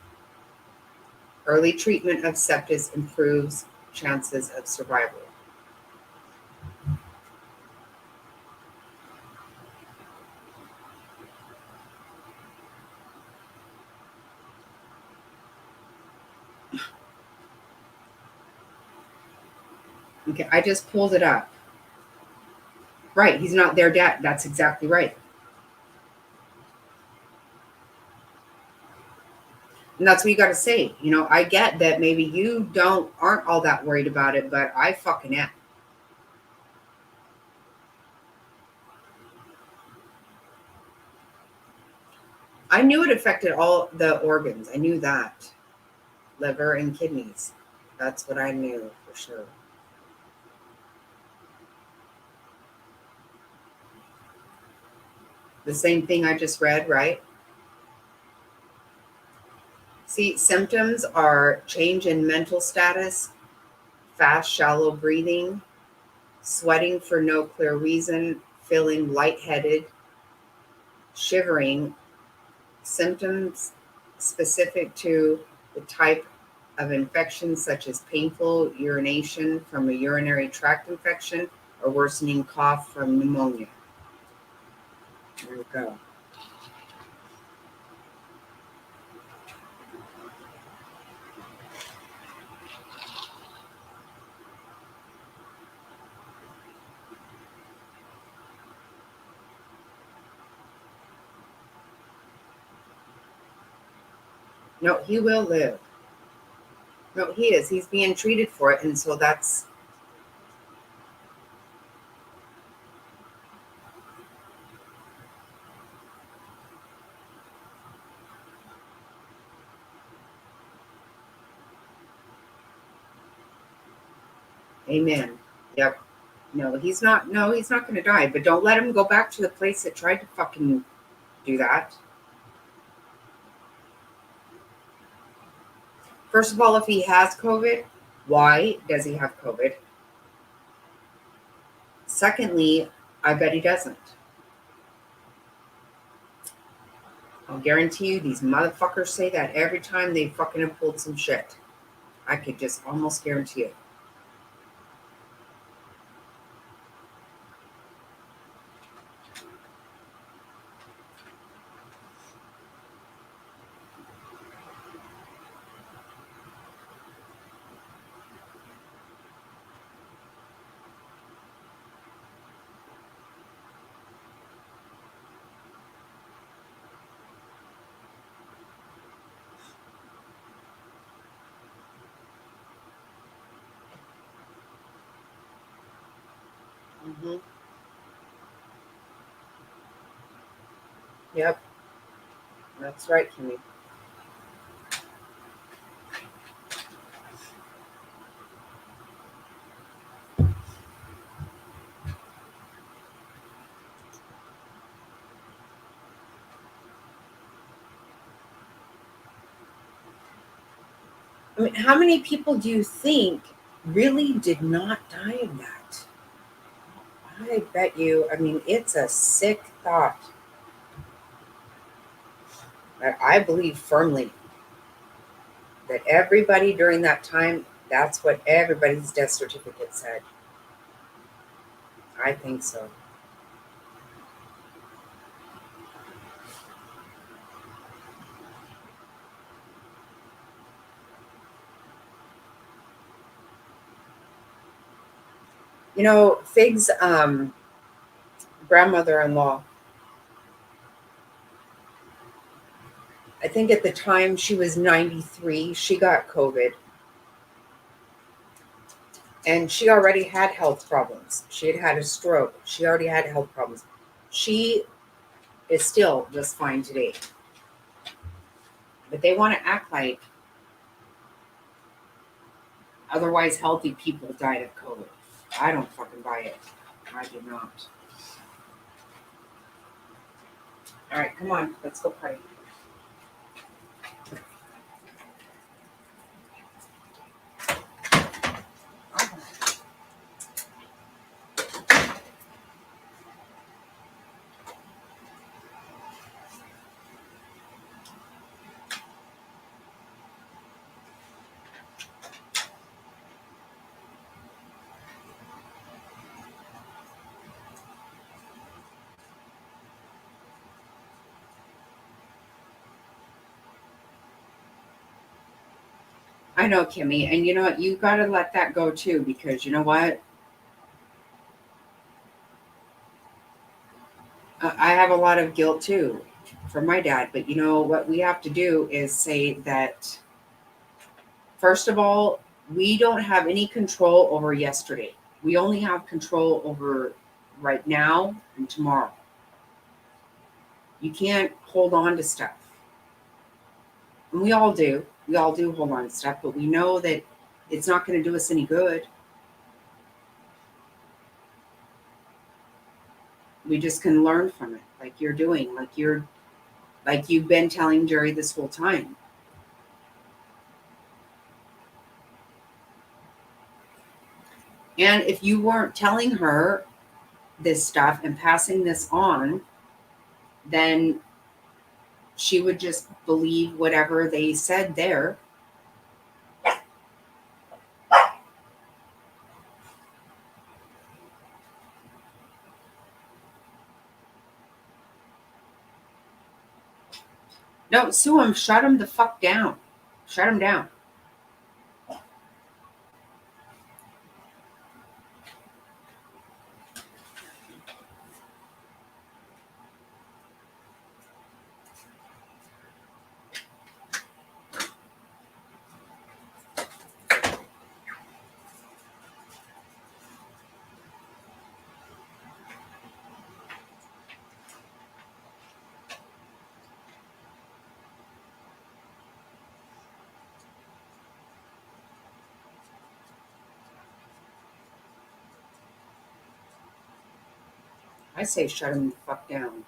Early treatment of sepsis improves chances of survival. Okay, I just pulled it up. Right, he's not their dad. That's exactly right. And that's what you got to say. You know, I get that maybe you aren't all that worried about it, but I fucking am. I knew it affected all the organs. I knew that. Liver and kidneys. That's what I knew for sure. The same thing I just read, right? See, symptoms are change in mental status, fast, shallow breathing, sweating for no clear reason, feeling lightheaded, shivering, symptoms specific to the type of infection, such as painful urination from a urinary tract infection or worsening cough from pneumonia. There we go. No, he will live. No, he is. He's being treated for it. And so that's, amen. Yep. No, he's not going to die. But don't let him go back to the place that tried to fucking do that. First of all, if he has COVID, why does he have COVID? Secondly, I bet he doesn't. I'll guarantee you these motherfuckers say that every time they fucking have pulled some shit. I could just almost guarantee it. Mm-hmm. Yep. That's right, Kimmy. I mean, how many people do you think really did not die of that? I bet you, I mean, it's a sick thought. But I believe firmly that everybody during that time, that's what everybody's death certificate said. I think so. You know, Fig's grandmother-in-law, I think at the time she was 93, she got COVID. And she already had health problems. She had had a stroke. She already had health problems. She is still just fine today. But they want to act like otherwise healthy people died of COVID. I don't fucking buy it. I do not. All right, come on. Let's go party. I know, Kimmy, and you know what? You got to let that go too, because you know what? I have a lot of guilt too for my dad, but you know what we have to do is say that first of all, we don't have any control over yesterday. We only have control over right now and tomorrow. You can't hold on to stuff. And we all do. We all do hold on to stuff, but we know that it's not going to do us any good. We just can learn from it, like you're doing, like you've been telling Gerri this whole time. And if you weren't telling her this stuff and passing this on, then she would just believe whatever they said there. No, sue him. Shut him the fuck down. Shut him down. I say shut him the fuck down.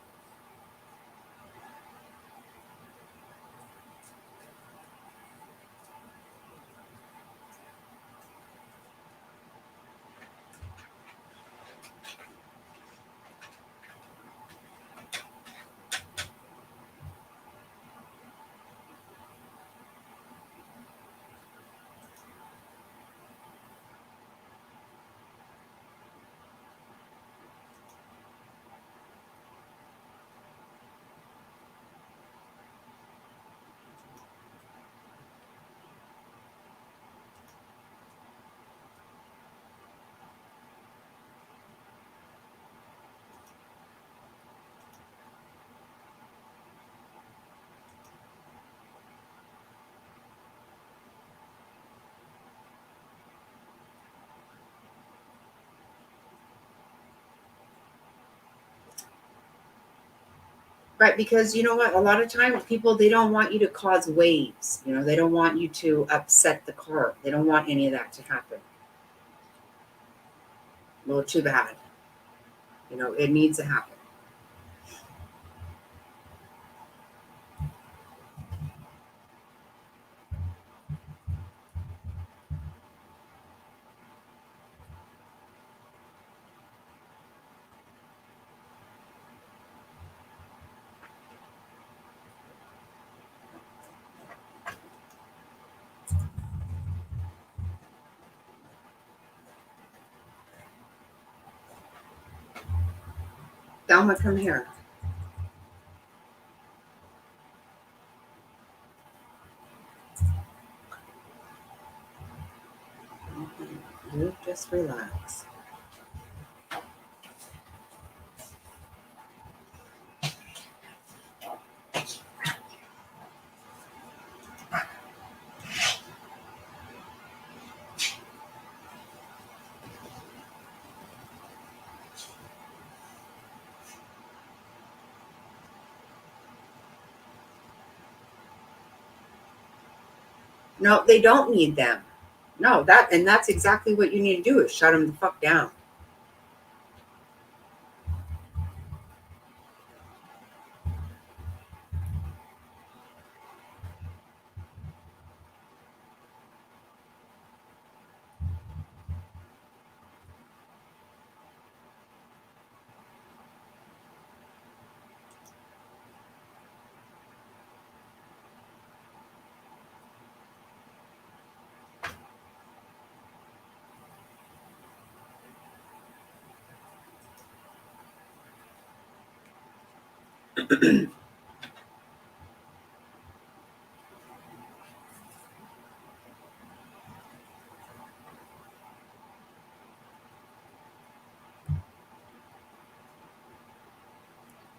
Right, because you know what? A lot of times people they don't want you to cause waves. You know, they don't want you to upset the car. They don't want any of that to happen. Well, too bad. You know, it needs to happen. Thelma, come here. You just relax. No, they don't need them. No, that's exactly what you need to do is shut them the fuck down.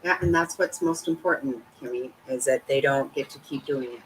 Yeah, and that's what's most important, Kimmy, is that they don't get to keep doing it.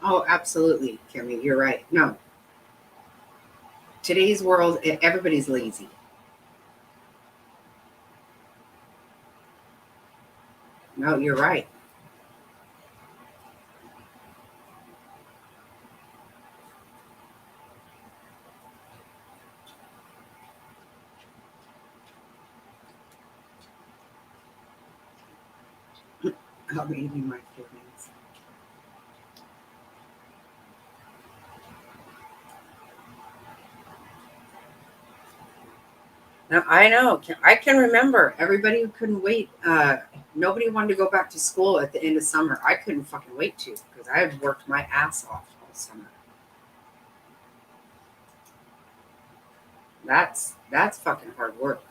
Oh, absolutely, Kimmy. You're right. No, today's world, everybody's lazy. No, you're right. Oh, maybe my feelings. Now, I know. I can remember everybody who couldn't wait. Nobody wanted to go back to school at the end of summer. I couldn't fucking wait to because I had worked my ass off all summer. That's fucking hard work.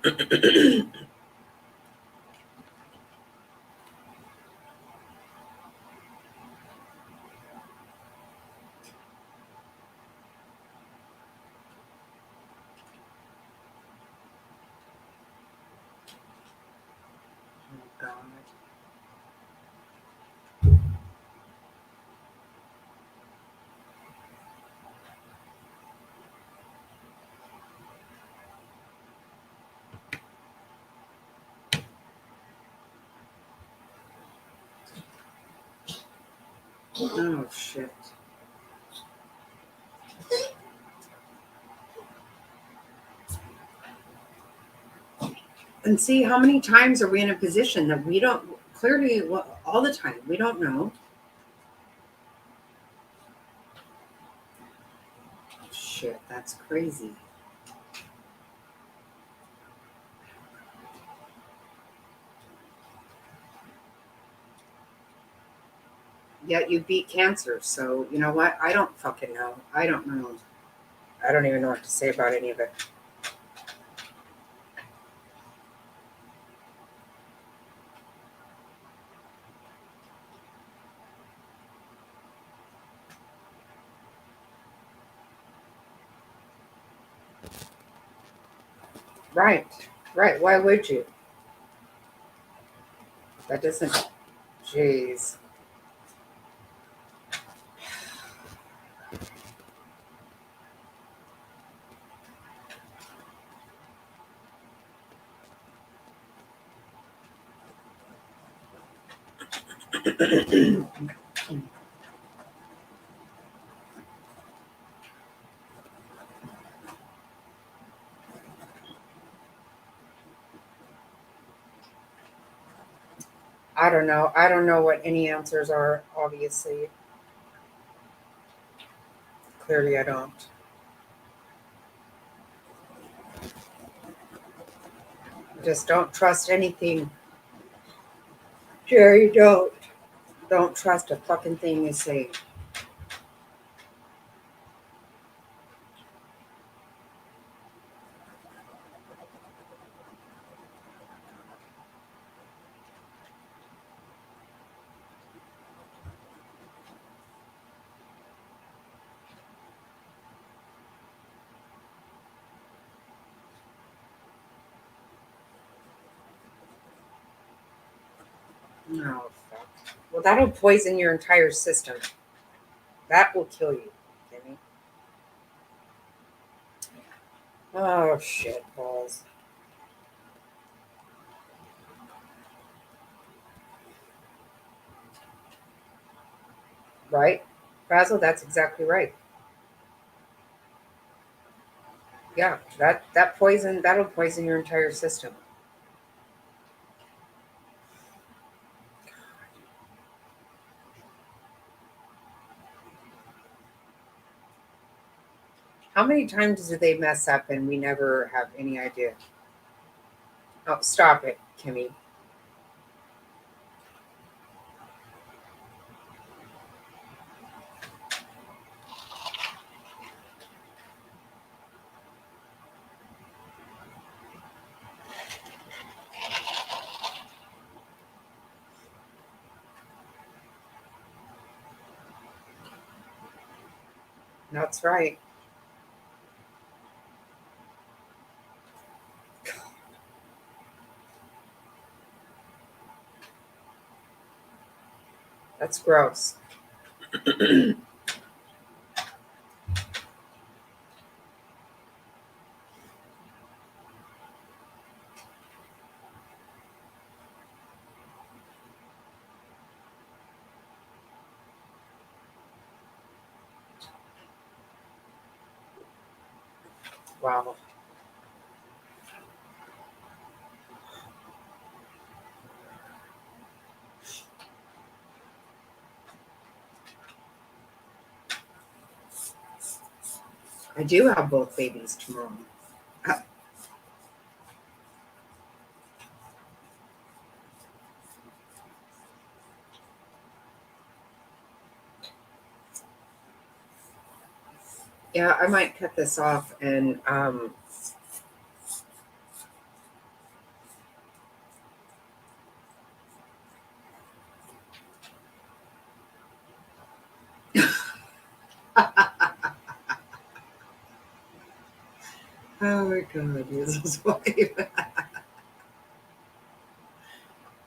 Oh God. Oh shit. And see, how many times are we in a position that we don't clearly, well, all the time, we don't know. Shit, that's crazy. Yet you beat cancer. So, you know what? I don't fucking know. I don't know. I don't even know what to say about any of it. Right. Right. Why would you? That doesn't. Jeez. I don't know. I don't know what any answers are, obviously. Clearly, I don't. Just don't trust anything. Gerri, don't. Don't trust a fucking thing you say. No, fuck. Well, that'll poison your entire system. That will kill you, Kimmy. Oh, shit balls. Right? Basil, that's exactly right. Yeah, that poison, that'll poison your entire system. How many times do they mess up and we never have any idea? Oh, stop it, Kimmy. That's right. That's gross. Wow. I do have both babies tomorrow. Uh, yeah, I might cut this off and oh my god, Jesus wife.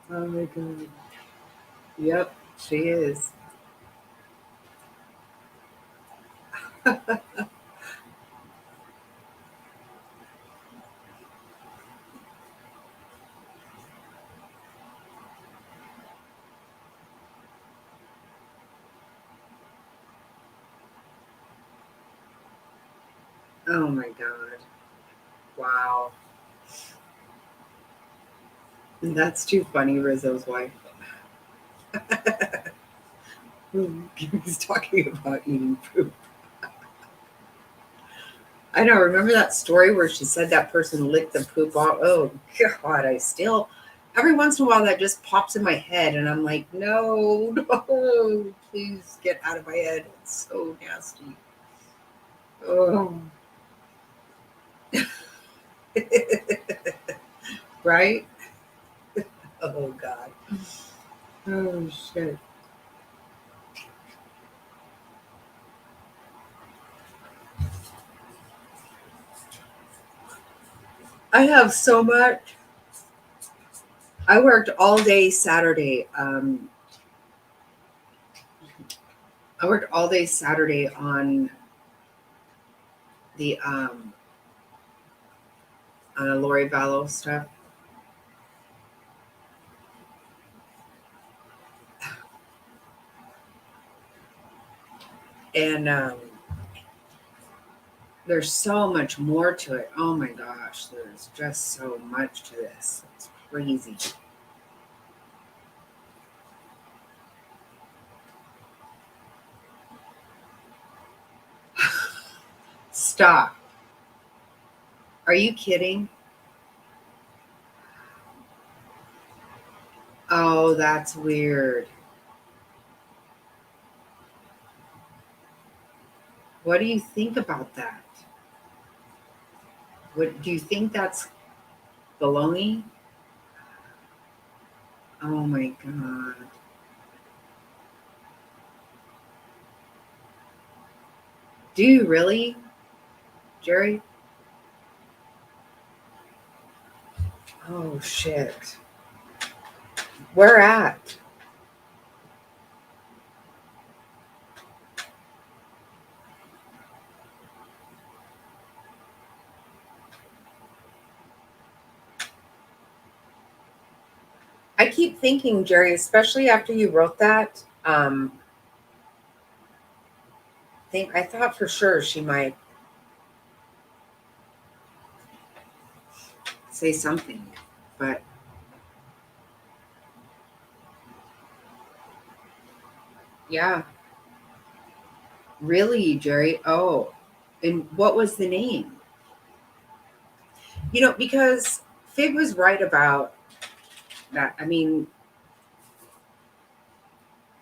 Oh my god. Yep, she is. Oh my god. Wow. That's too funny, Rizzo's wife. He's talking about eating poop. I know. Remember that story where she said that person licked the poop off? Oh God, I still every once in a while that just pops in my head, and I'm like, no, no, please get out of my head. It's so nasty. Oh, right? Oh God. Oh shit. I have so much. I worked all day Saturday. I worked all day Saturday the on a Lori Vallow stuff, and there's so much more to it. Oh my gosh, there's just so much to this. It's crazy. Stop. Are you kidding? Oh, that's weird. What do you think about that? What do you think that's baloney? Oh my God. Do you really, Gerri? Oh shit. Where at? I keep thinking, Gerri, especially after you wrote that, I thought for sure she might say something, but yeah, really, Gerri. Oh, and what was the name? Because Fig was right about that. I mean,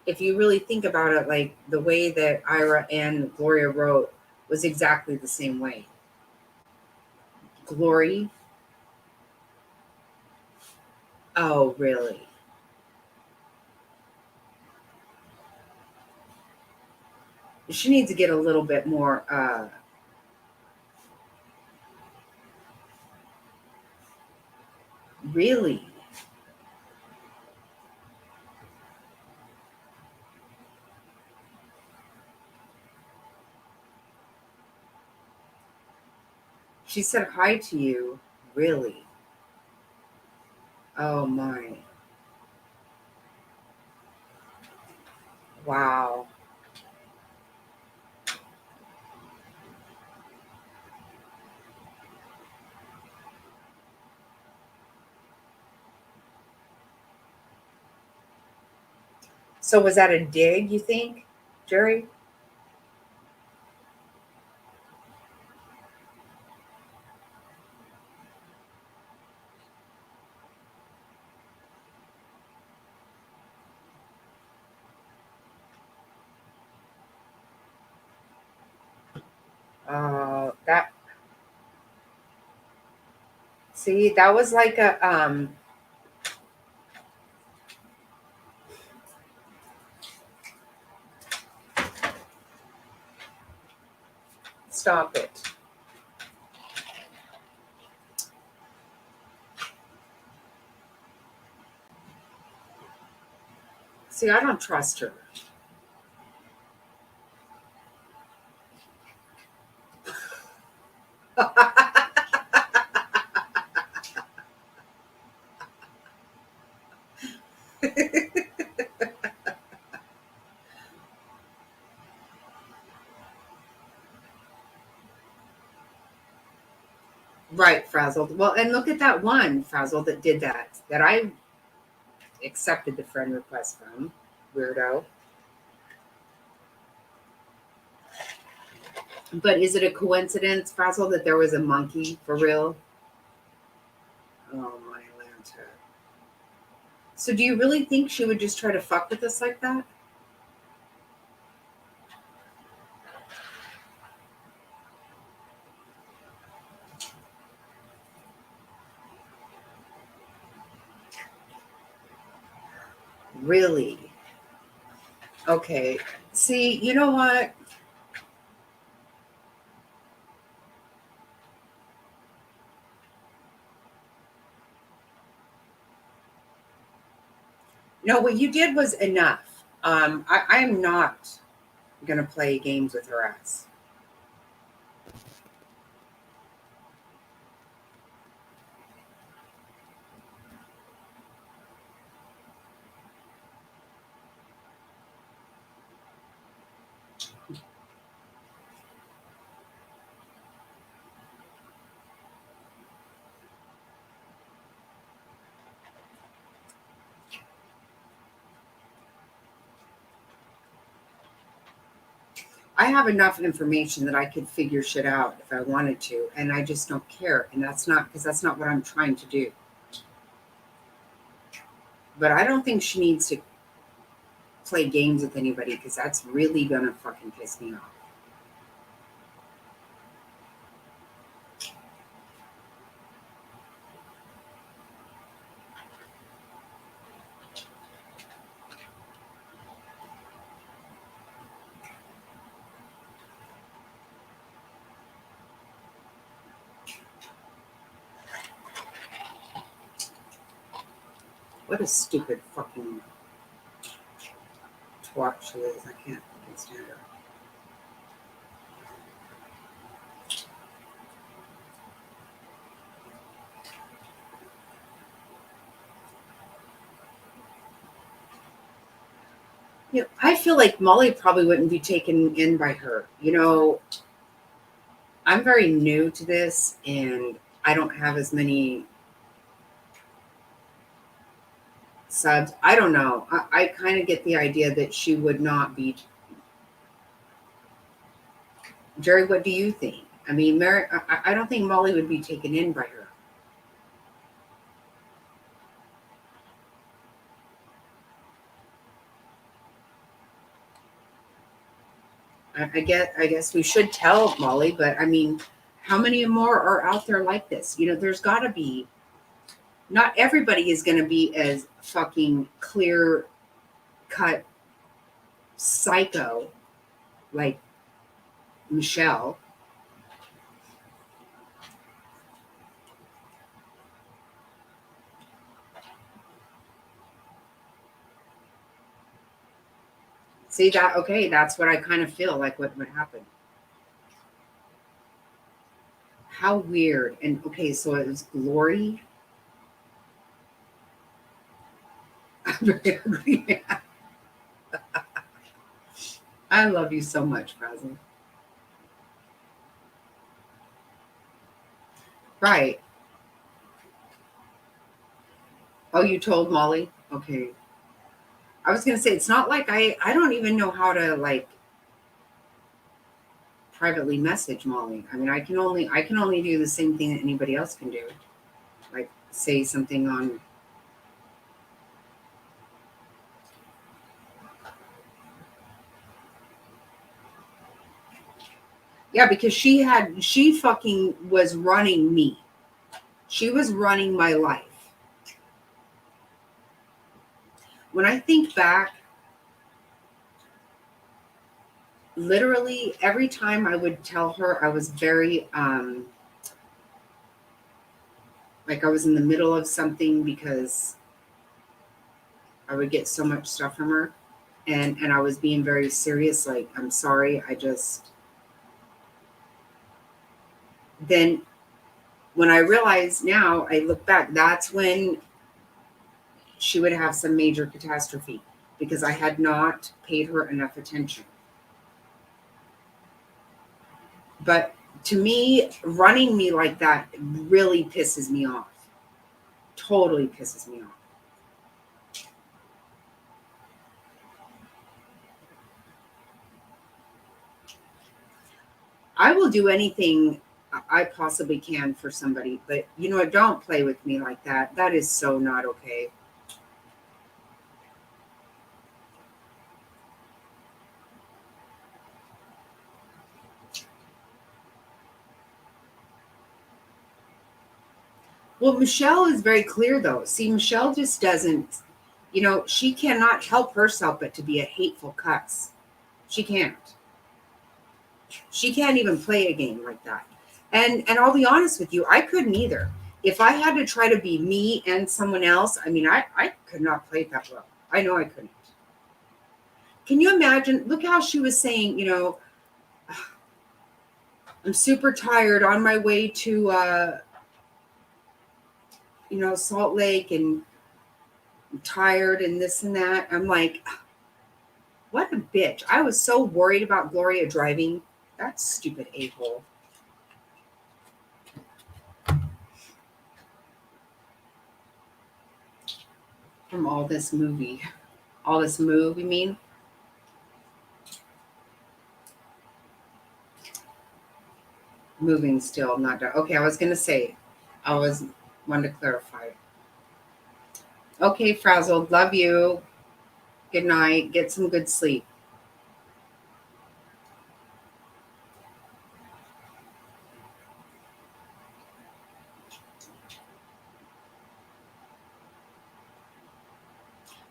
if you really think about it, like the way that Ira and Gloria wrote was exactly the same way. Glory. Oh, really? She needs to get a little bit more, really. She said hi to you. Really? Oh, my. Wow. So was that a dig, you think, Gerri? That see, that was like a stop it. See, I don't trust her. Right, Frazzled. Well, and look at that one, Frazzled, that did that I accepted the friend request from. Weirdo. But is it a coincidence, Frazzled, that there was a monkey for real? Oh, my Atlanta. So do you really think she would just try to fuck with us like that? Really? Okay. See, you know what? No, what you did was enough. I'm not gonna play games with her ass. I have enough information that I could figure shit out if I wanted to, and I just don't care. And that's not because that's not what I'm trying to do. But I don't think she needs to play games with anybody because that's really gonna fucking piss me off. What a stupid fucking twat she is. I can't fucking stand her. I feel like Molly probably wouldn't be taken in by her. I'm very new to this and I don't have as many subs. I don't know. I kind of get the idea that she would not be. Gerri, what do you think? I mean, Mary, I don't think Molly would be taken in by her. I guess we should tell Molly, but I mean, how many more are out there like this? There's got to be. Not everybody is going to be as fucking clear cut psycho like Michelle. See that? Okay, that's what I kind of feel like what would happen. How weird. And okay, so it was Glory. I'm very agree. I love you so much, Prazen. Right. Oh, you told Molly? Okay. I was gonna say it's not like I don't even know how to like privately message Molly. I mean I can only do the same thing that anybody else can do. Like say something on. Yeah, because she fucking was running me. She was running my life. When I think back, literally every time I would tell her I was very like I was in the middle of something because I would get so much stuff from her and I was being very serious, like, I'm sorry, I just then when I realize now, I look back, that's when she would have some major catastrophe because I had not paid her enough attention. But to me, running me like that really pisses me off. Totally pisses me off. I will do anything I possibly can for somebody, but don't play with me like that. That is so not okay. Well, Michelle is very clear though. See, Michelle just doesn't, she cannot help herself but to be a hateful cuss. She can't. She can't even play a game like that. And I'll be honest with you, I couldn't either. If I had to try to be me and someone else, I mean, I could not play that well. I know I couldn't. Can you imagine? Look how she was saying, I'm super tired on my way to, Salt Lake and I'm tired and this and that. I'm like, what a bitch. I was so worried about Gloria driving. That stupid a-hole. From all this movie. All this move, you mean? Moving still, not done. Okay, I was gonna say, I was wanted to clarify. Okay, frazzled. Love you. Good night. Get some good sleep.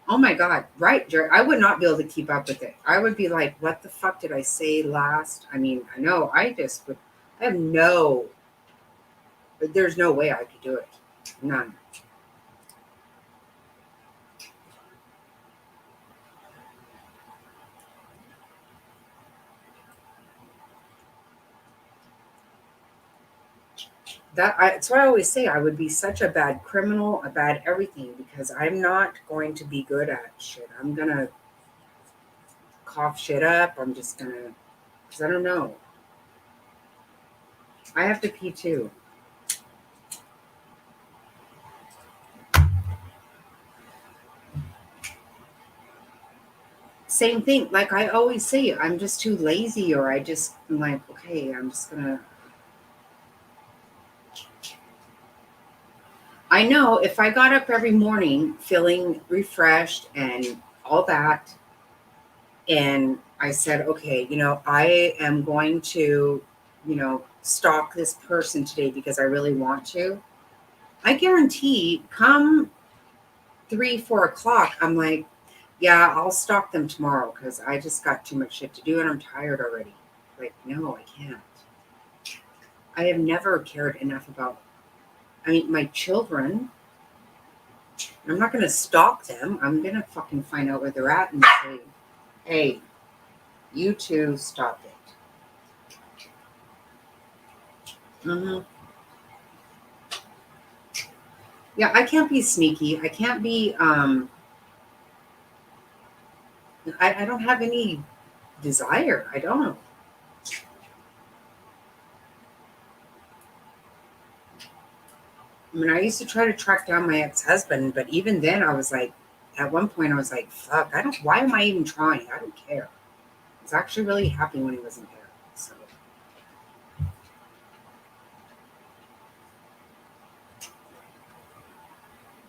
Oh my God. Right, Jerry. I would not be able to keep up with it. I would be like, what the fuck did I say last? I mean, I know I just would, I have no, but there's no way I could do it. None. That's what I always say. I would be such a bad criminal, a bad everything, because I'm not going to be good at shit. I'm going to cough shit up. I'm just going to, because I don't know. I have to pee too. Same thing. Like I always say, I'm just too lazy, or I'm like, okay, I'm just gonna. I know if I got up every morning feeling refreshed and all that, and I said, okay, I am going to, stalk this person today because I really want to. I guarantee come 3, 4 o'clock, I'm like, yeah, I'll stalk them tomorrow because I just got too much shit to do and I'm tired already. Like, no, I can't. I have never cared enough about, I mean, my children. I'm not going to stalk them. I'm going to fucking find out where they're at and say, hey, you two stop it. Hmm. Yeah, I can't be sneaky. I can't be, I don't have any desire. I don't. I mean, I used to try to track down my ex-husband, but even then I was like, at one point I was like, fuck, why am I even trying? I don't care. I was actually really happy when he wasn't there. So,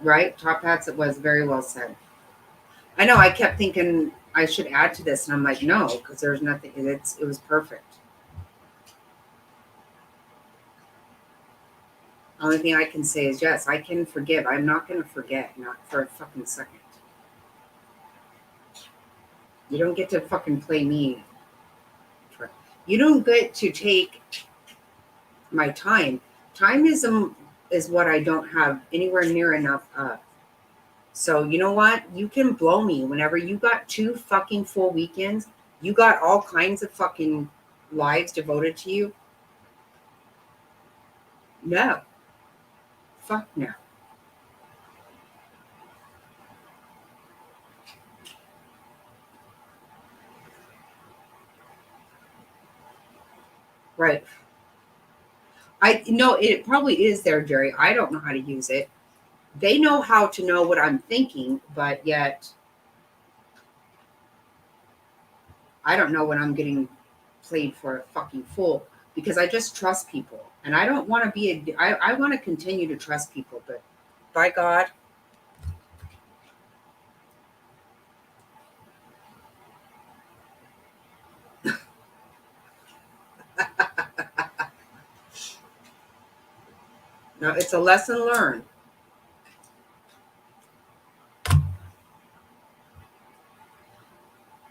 right? Top hats, it was very well said. I know I kept thinking I should add to this, and I'm like, no, because there's nothing, it was perfect. Only thing I can say is yes, I can forgive. I'm not going to forget, not for a fucking second. You don't get to fucking play me. You don't get to take my time. Time is what I don't have anywhere near enough of. So you know what? You can blow me whenever you got 2 fucking full weekends. You got all kinds of fucking lives devoted to you. No, fuck no. Right. I know it probably is there, Jerry. I don't know how to use it. They know how to know what I'm thinking, but yet I don't know when I'm getting played for a fucking fool because I just trust people. And I don't want to be I want to continue to trust people, but by God, no, it's a lesson learned.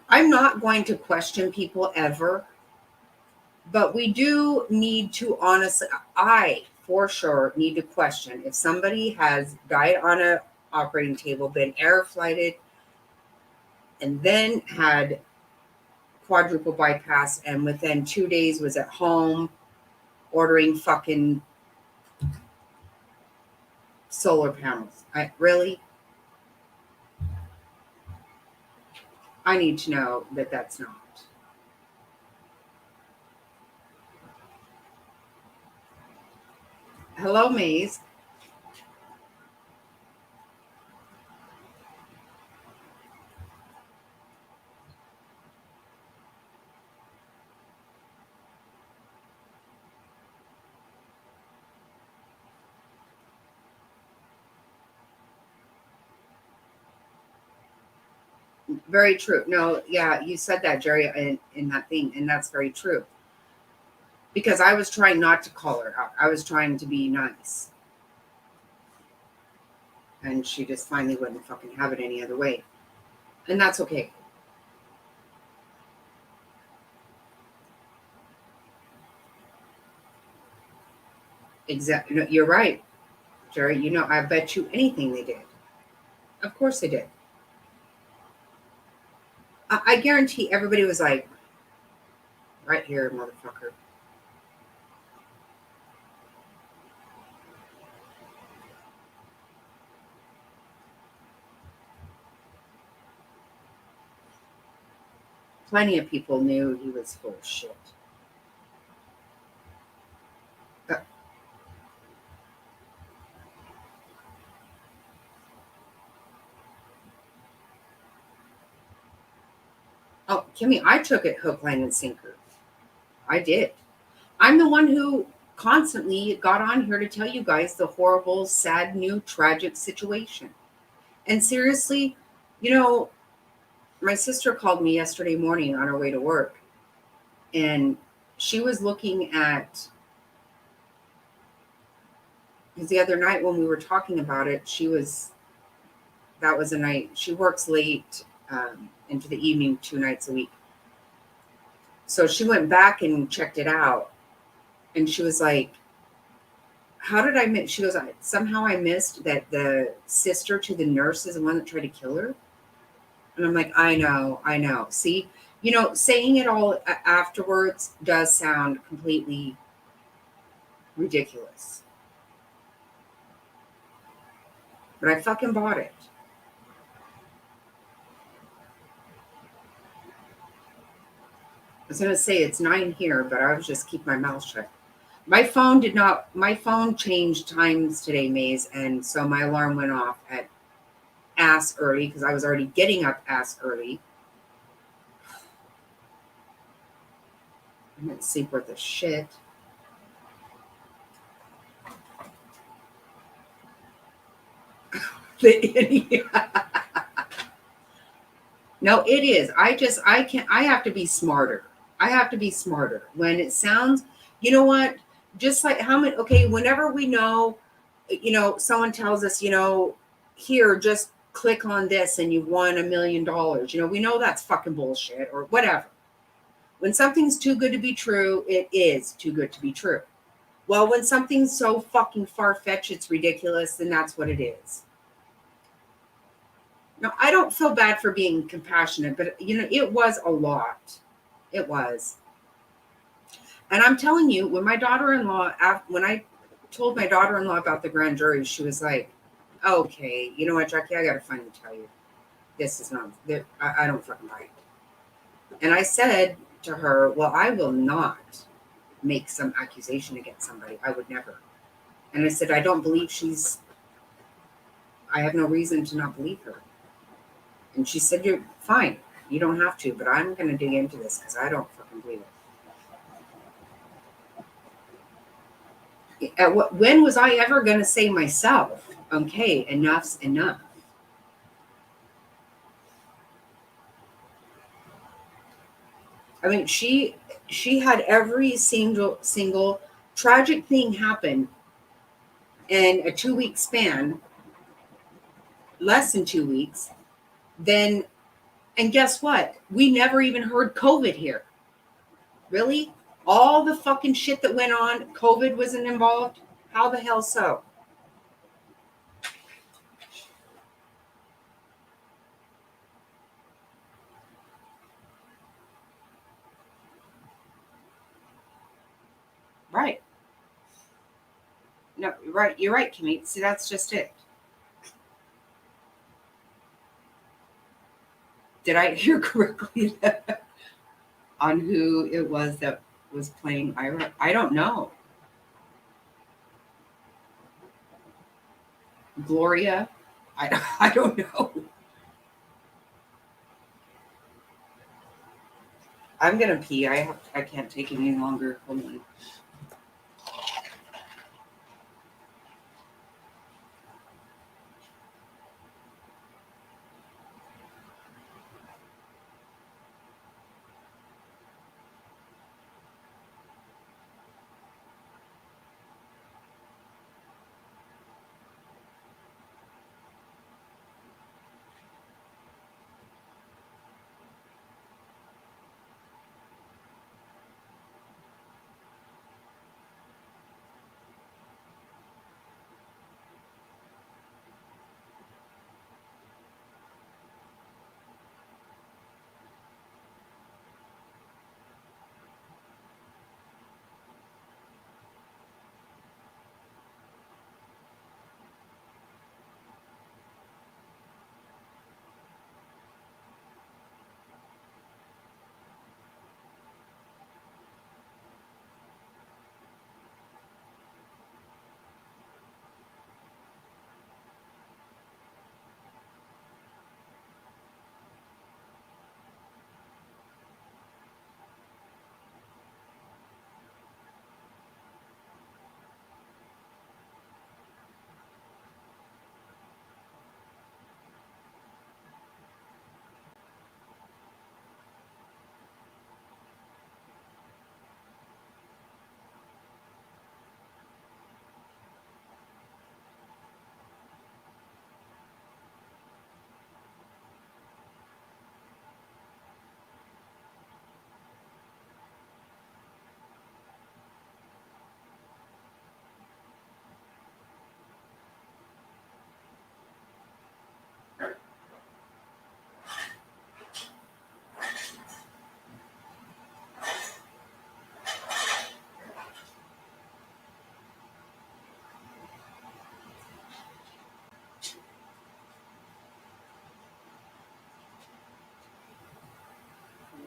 I'm not going to question people ever, but we do need to honestly, I for sure need to question if somebody has died on a operating table, been air flighted, and then had quadruple bypass, and within 2 days was at home ordering fucking solar panels. I need to know that that's not. Hello, Maze. Very true. No, yeah, you said that, Gerri, in that thing, and that's very true. Because I was trying not to call her out. I was trying to be nice. And she just finally wouldn't fucking have it any other way. And that's okay. Exactly. No, you're right, Gerri. You know, I bet you anything they did. Of course they did. I guarantee everybody was like, right here, motherfucker. Plenty of people knew he was full of shit. Uh, oh, Kimmy, I took it hook, line, and sinker. I did. I'm the one who constantly got on here to tell you guys the horrible, sad, new, tragic situation. And seriously, you know, my sister called me yesterday morning on her way to work, and she was looking at, because the other night when we were talking about it, that was a night, she works late into the evening 2 nights a week. So she went back and checked it out, and she was like, how did I miss? She goes, somehow I missed that the sister to the nurse is the one that tried to kill her. And I'm like, I know. See, saying it all afterwards does sound completely ridiculous. But I fucking bought it. I was going to say it's 9 here, but I was just keep my mouth shut. My phone changed times today, Maze. And so my alarm went off at ass early because I was already getting up ass early. I didn't sleep worth a shit. No, it is. I have to be smarter. I have to be smarter. When it sounds, you know what? Just like how many, okay, whenever we know, someone tells us, here, just click on this and you've won $1 million. We know that's fucking bullshit or whatever. When something's too good to be true, it is too good to be true. Well, when something's so fucking far-fetched, it's ridiculous, then that's what it is. No, I don't feel bad for being compassionate, but it was a lot. It was. And I'm telling you, when I told my daughter-in-law about the grand jury, she was like, okay, you know what, Jackie, I got to finally tell you, this is not, I don't fucking buy it. And I said to her, well, I will not make some accusation against somebody. I would never. And I said, I don't believe I have no reason to not believe her. And she said, you're fine. You don't have to, but I'm going to dig into this because I don't fucking believe it. When was I ever going to say myself, okay, enough's enough? I mean, she had every single tragic thing happen in a 2-week span, less than 2 weeks. Then, and guess what? We never even heard COVID here. Really? All the fucking shit that went on, COVID wasn't involved? How the hell so? Right. No, right. You're right, Kimmy. See, that's just it. Did I hear correctly on who it was that was playing Ira? I don't know. Gloria? I don't know. I'm gonna pee. I can't take it any longer. Hold on.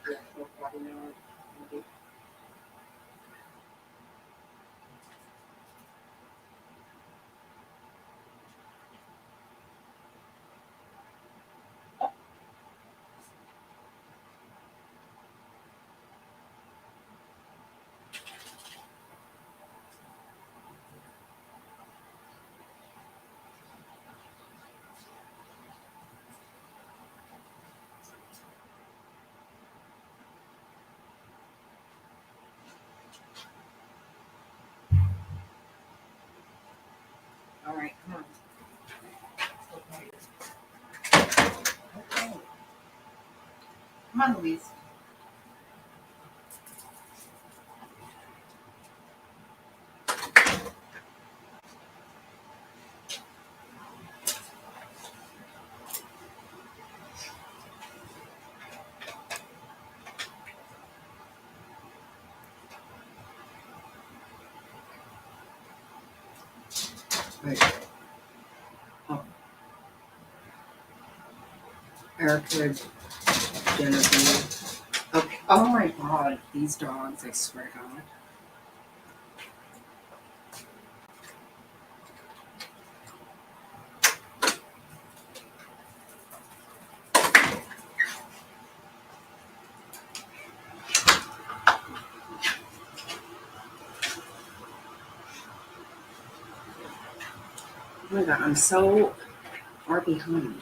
Yeah, we'll probably know it. Maybe. All right, come on. Okay. Come on, Louise. Wait. Oh, Erica, Genevieve. Okay. Oh my God, these dogs! I swear to God. Oh my God, I'm so far behind.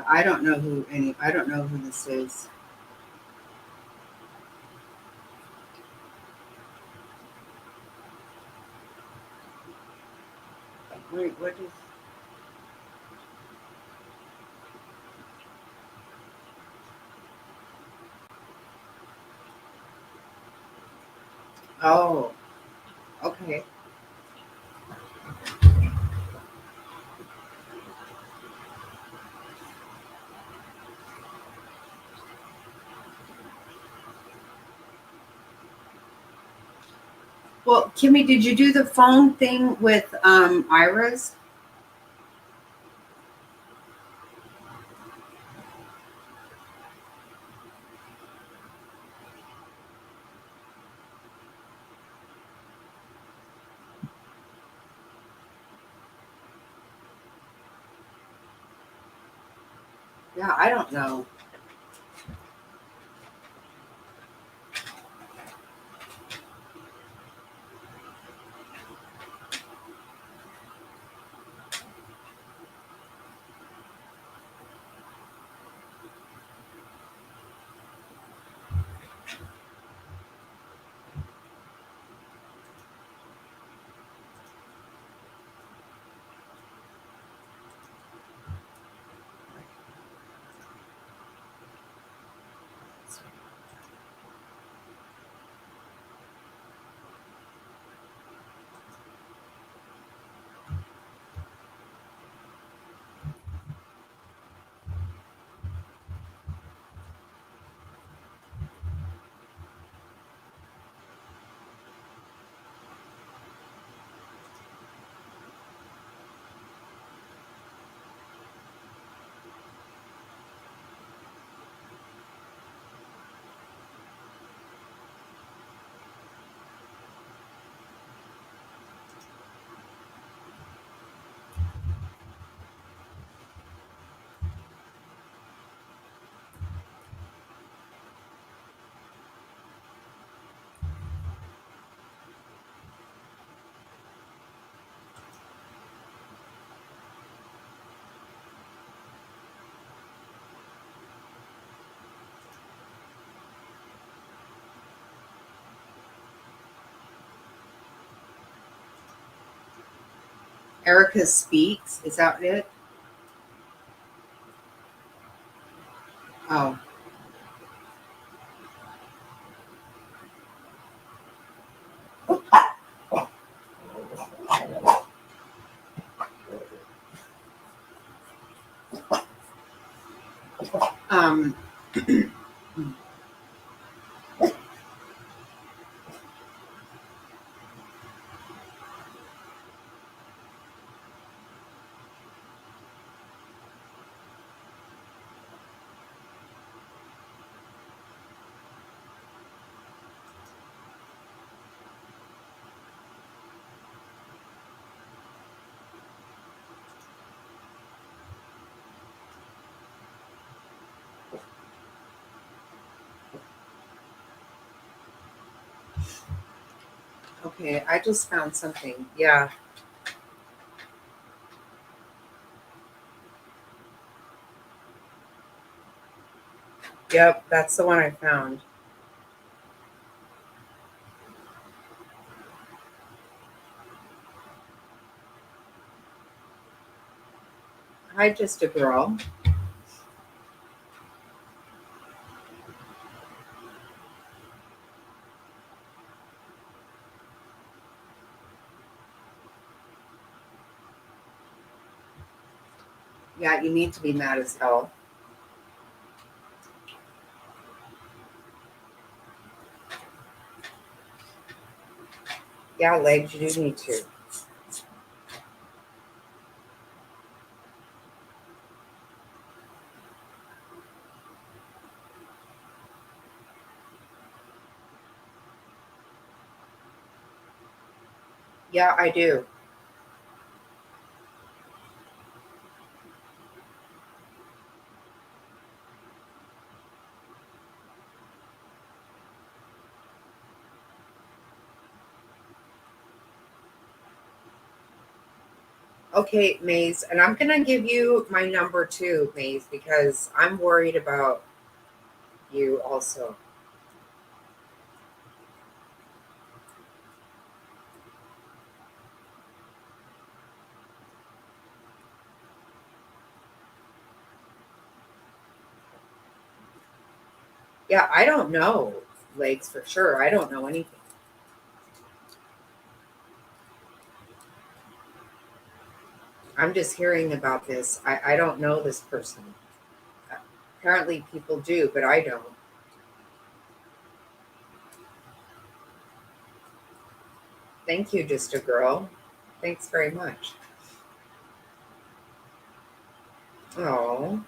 I don't know who any. I don't know who this is. Wait, what is? Oh, okay. Well, Kimmy, did you do the phone thing with Iris? Yeah, I don't know. Erica speaks. Is that it? Oh, um, Okay, I just found something. Yeah. Yep, that's the one I found. Hi, just a girl. Yeah, you need to be mad as hell. Yeah, legs, you do need to. Yeah, I do. Okay, Maze, and I'm gonna give you my number too, Maze, because I'm worried about you also. Yeah, I don't know legs for sure. I don't know anything. I'm just hearing about this. I don't know this person. Apparently, people do, but I don't. Thank you, just a girl. Thanks very much. Oh,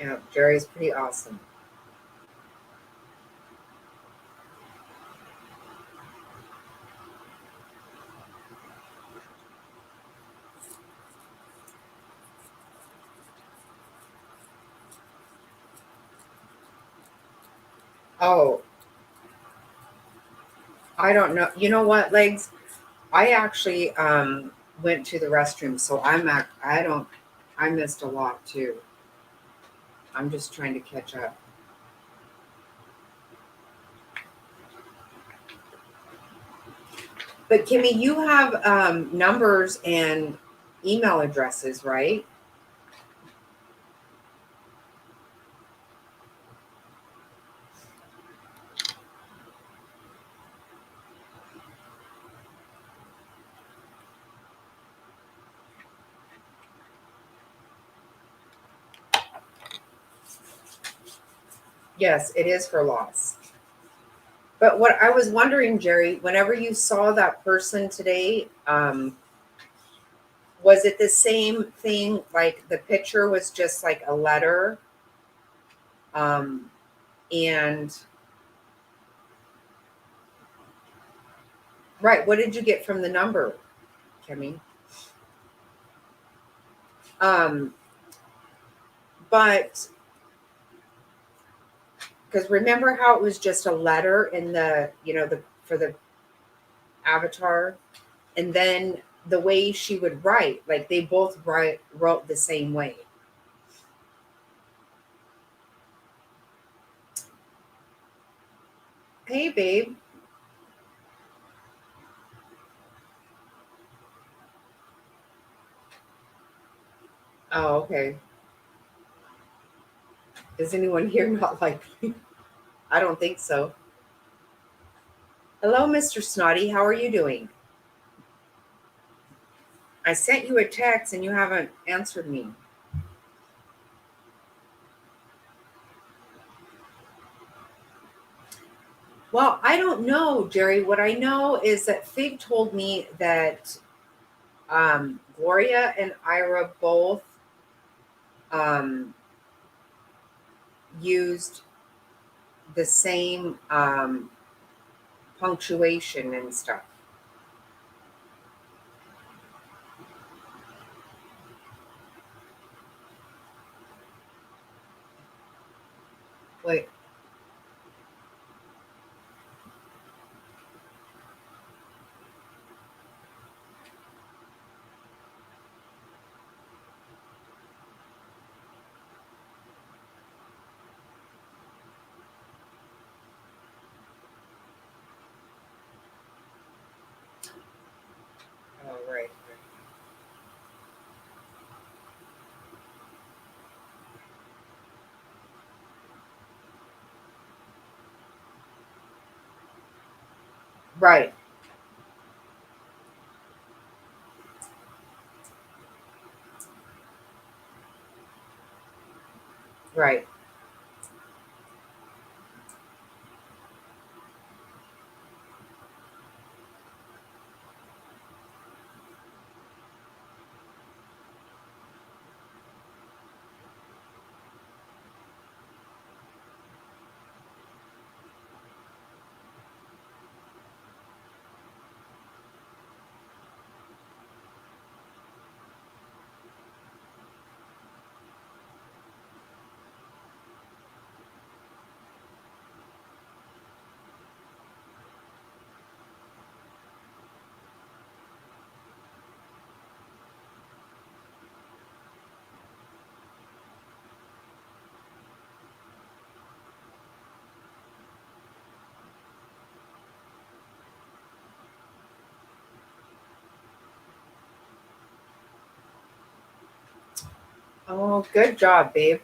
yeah, Jerry's pretty awesome. Oh, I don't know. You know what, legs? I actually went to the restroom, so I don't. I missed a lot too. I'm just trying to catch up. But Kimmy, you have numbers and email addresses, right? Yes, it is for loss. But what I was wondering, Jerry, whenever you saw that person today, was it the same thing? Like the picture was just like a letter, um, and right. What did you get from the number, Kimmy? Um, but because remember how it was just a letter in the the for the avatar, and then the way she would write, like they both wrote the same way. Hey, babe. Oh, okay. Is anyone here not like me? I don't think so. Hello, Mr. Snotty. How are you doing? I sent you a text and you haven't answered me. Well, I don't know, Jerry. What I know is that Fig told me that Gloria and Ira both um, used the same punctuation and stuff. Wait. Oh, right. Right. Right. Oh, good job, babe.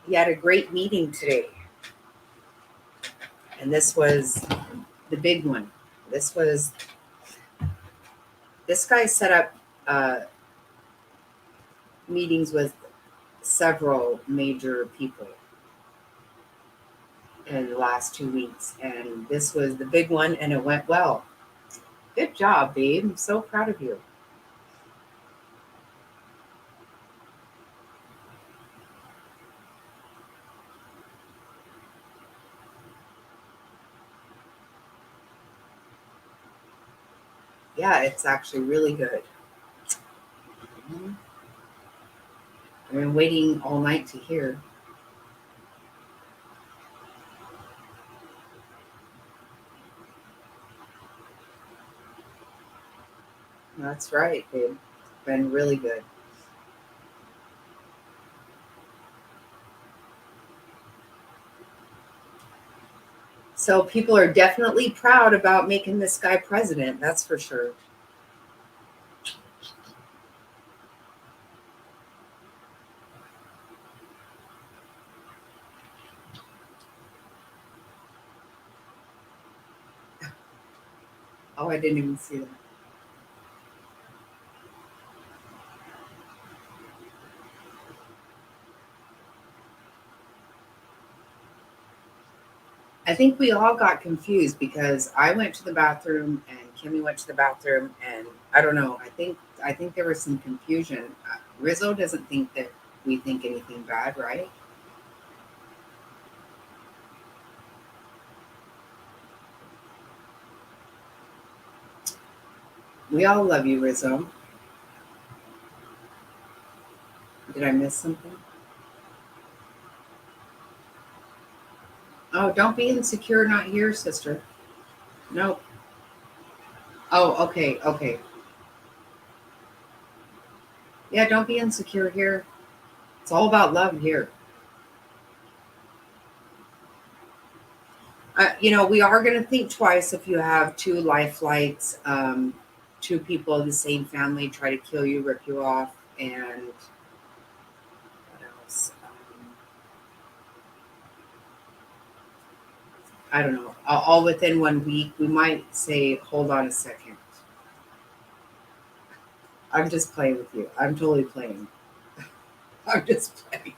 You had a great meeting today, and this was the big one. This was this guy set up uh, meetings with several major people in the last 2 weeks, and this was the big one, and it went well. Good job, babe. I'm so proud of you. Yeah, it's actually really good. Mhm. I've been waiting all night to hear. That's right, babe. Been really good. So people are definitely proud about making this guy president. That's for sure. Oh, I didn't even see that. I think we all got confused because I went to the bathroom and Kimmy went to the bathroom, and I don't know. I think there was some confusion. Rizzo doesn't think that we think anything bad, right? We all love you, Rizzo. Did I miss something? Oh, don't be insecure. Not here, sister. No. Oh, okay, okay. Yeah, don't be insecure here. It's all about love here. We are going to think twice if you have two life flights, two people of the same family try to kill you, rip you off, and what else? I don't know. All within 1 week, we might say, hold on a second. I'm just playing with you. I'm totally playing. I'm just playing.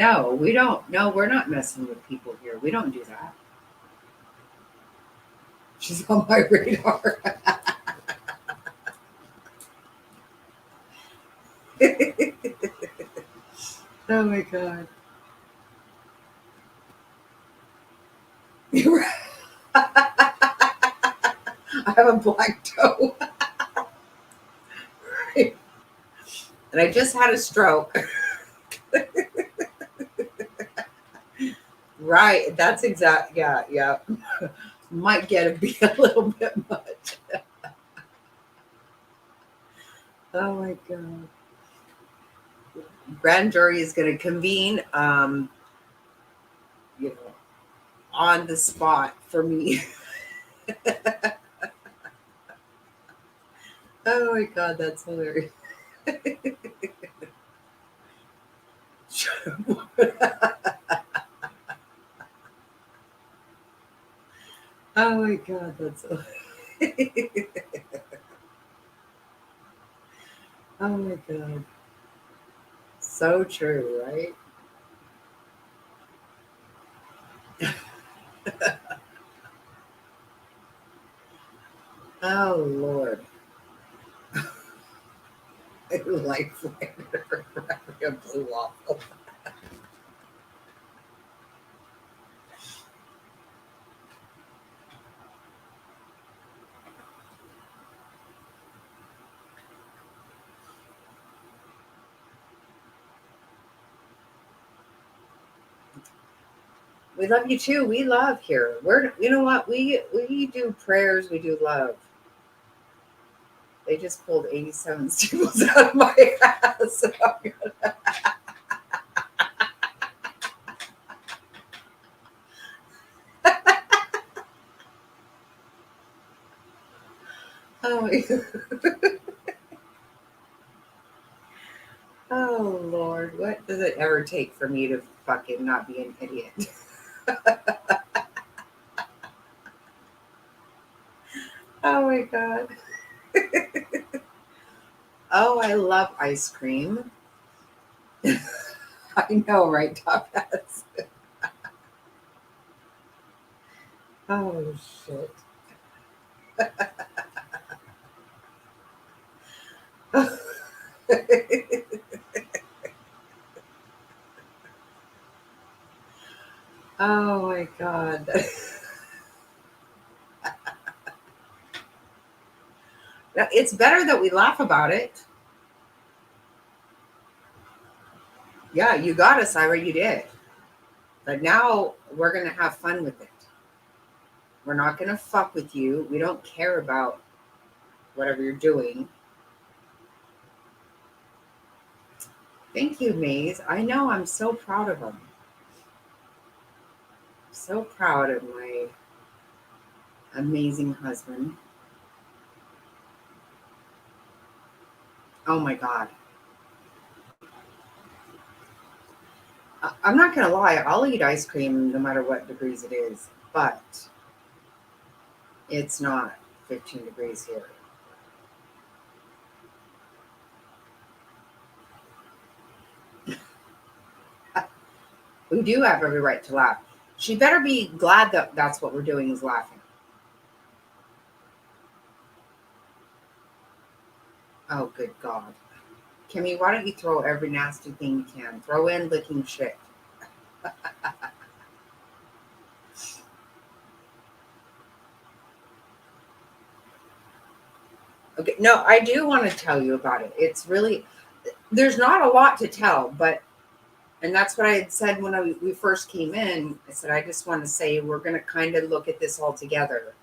No, we don't. No, we're not messing with people here. We don't do that. She's on my radar. Oh my god. You're right. I have a black toe. And I just had a stroke. Right. That's exact. Yeah. Yeah. Might be a little bit much. Oh my god. Grand jury is going to convene, you know, on the spot for me. Oh my god, that's hilarious. Oh my god, that's hilarious. Oh my god. So true, right? Oh Lord. Life flander. A blue waffle. We love you too. We love here. We're you know what? We do prayers, we do love. They just pulled 87 staples out of my ass. Oh, oh Lord, what does it ever take for me to fucking not be an idiot? Oh my god. Oh, I love ice cream. I know, right, Top Hats? Oh shit. Oh my god. It's better that we laugh about it. Yeah, you got us, Ira. You did. But now we're going to have fun with it. We're not going to fuck with you. We don't care about whatever you're doing. Thank you, Maze. I know. I'm so proud of him. So proud of my amazing husband. Oh my God. I'm not going to lie. I'll eat ice cream no matter what degrees it is. But it's not 15 degrees here. We do have every right to laugh. She better be glad that that's what we're doing is laughing. Oh, good God. Kimmy, why don't you throw every nasty thing you can? Throw in licking shit. Okay, no, I do want to tell you about it. It's really, there's not a lot to tell, but, and that's what I had said when we first came in. I said, I just want to say we're going to kind of look at this all together.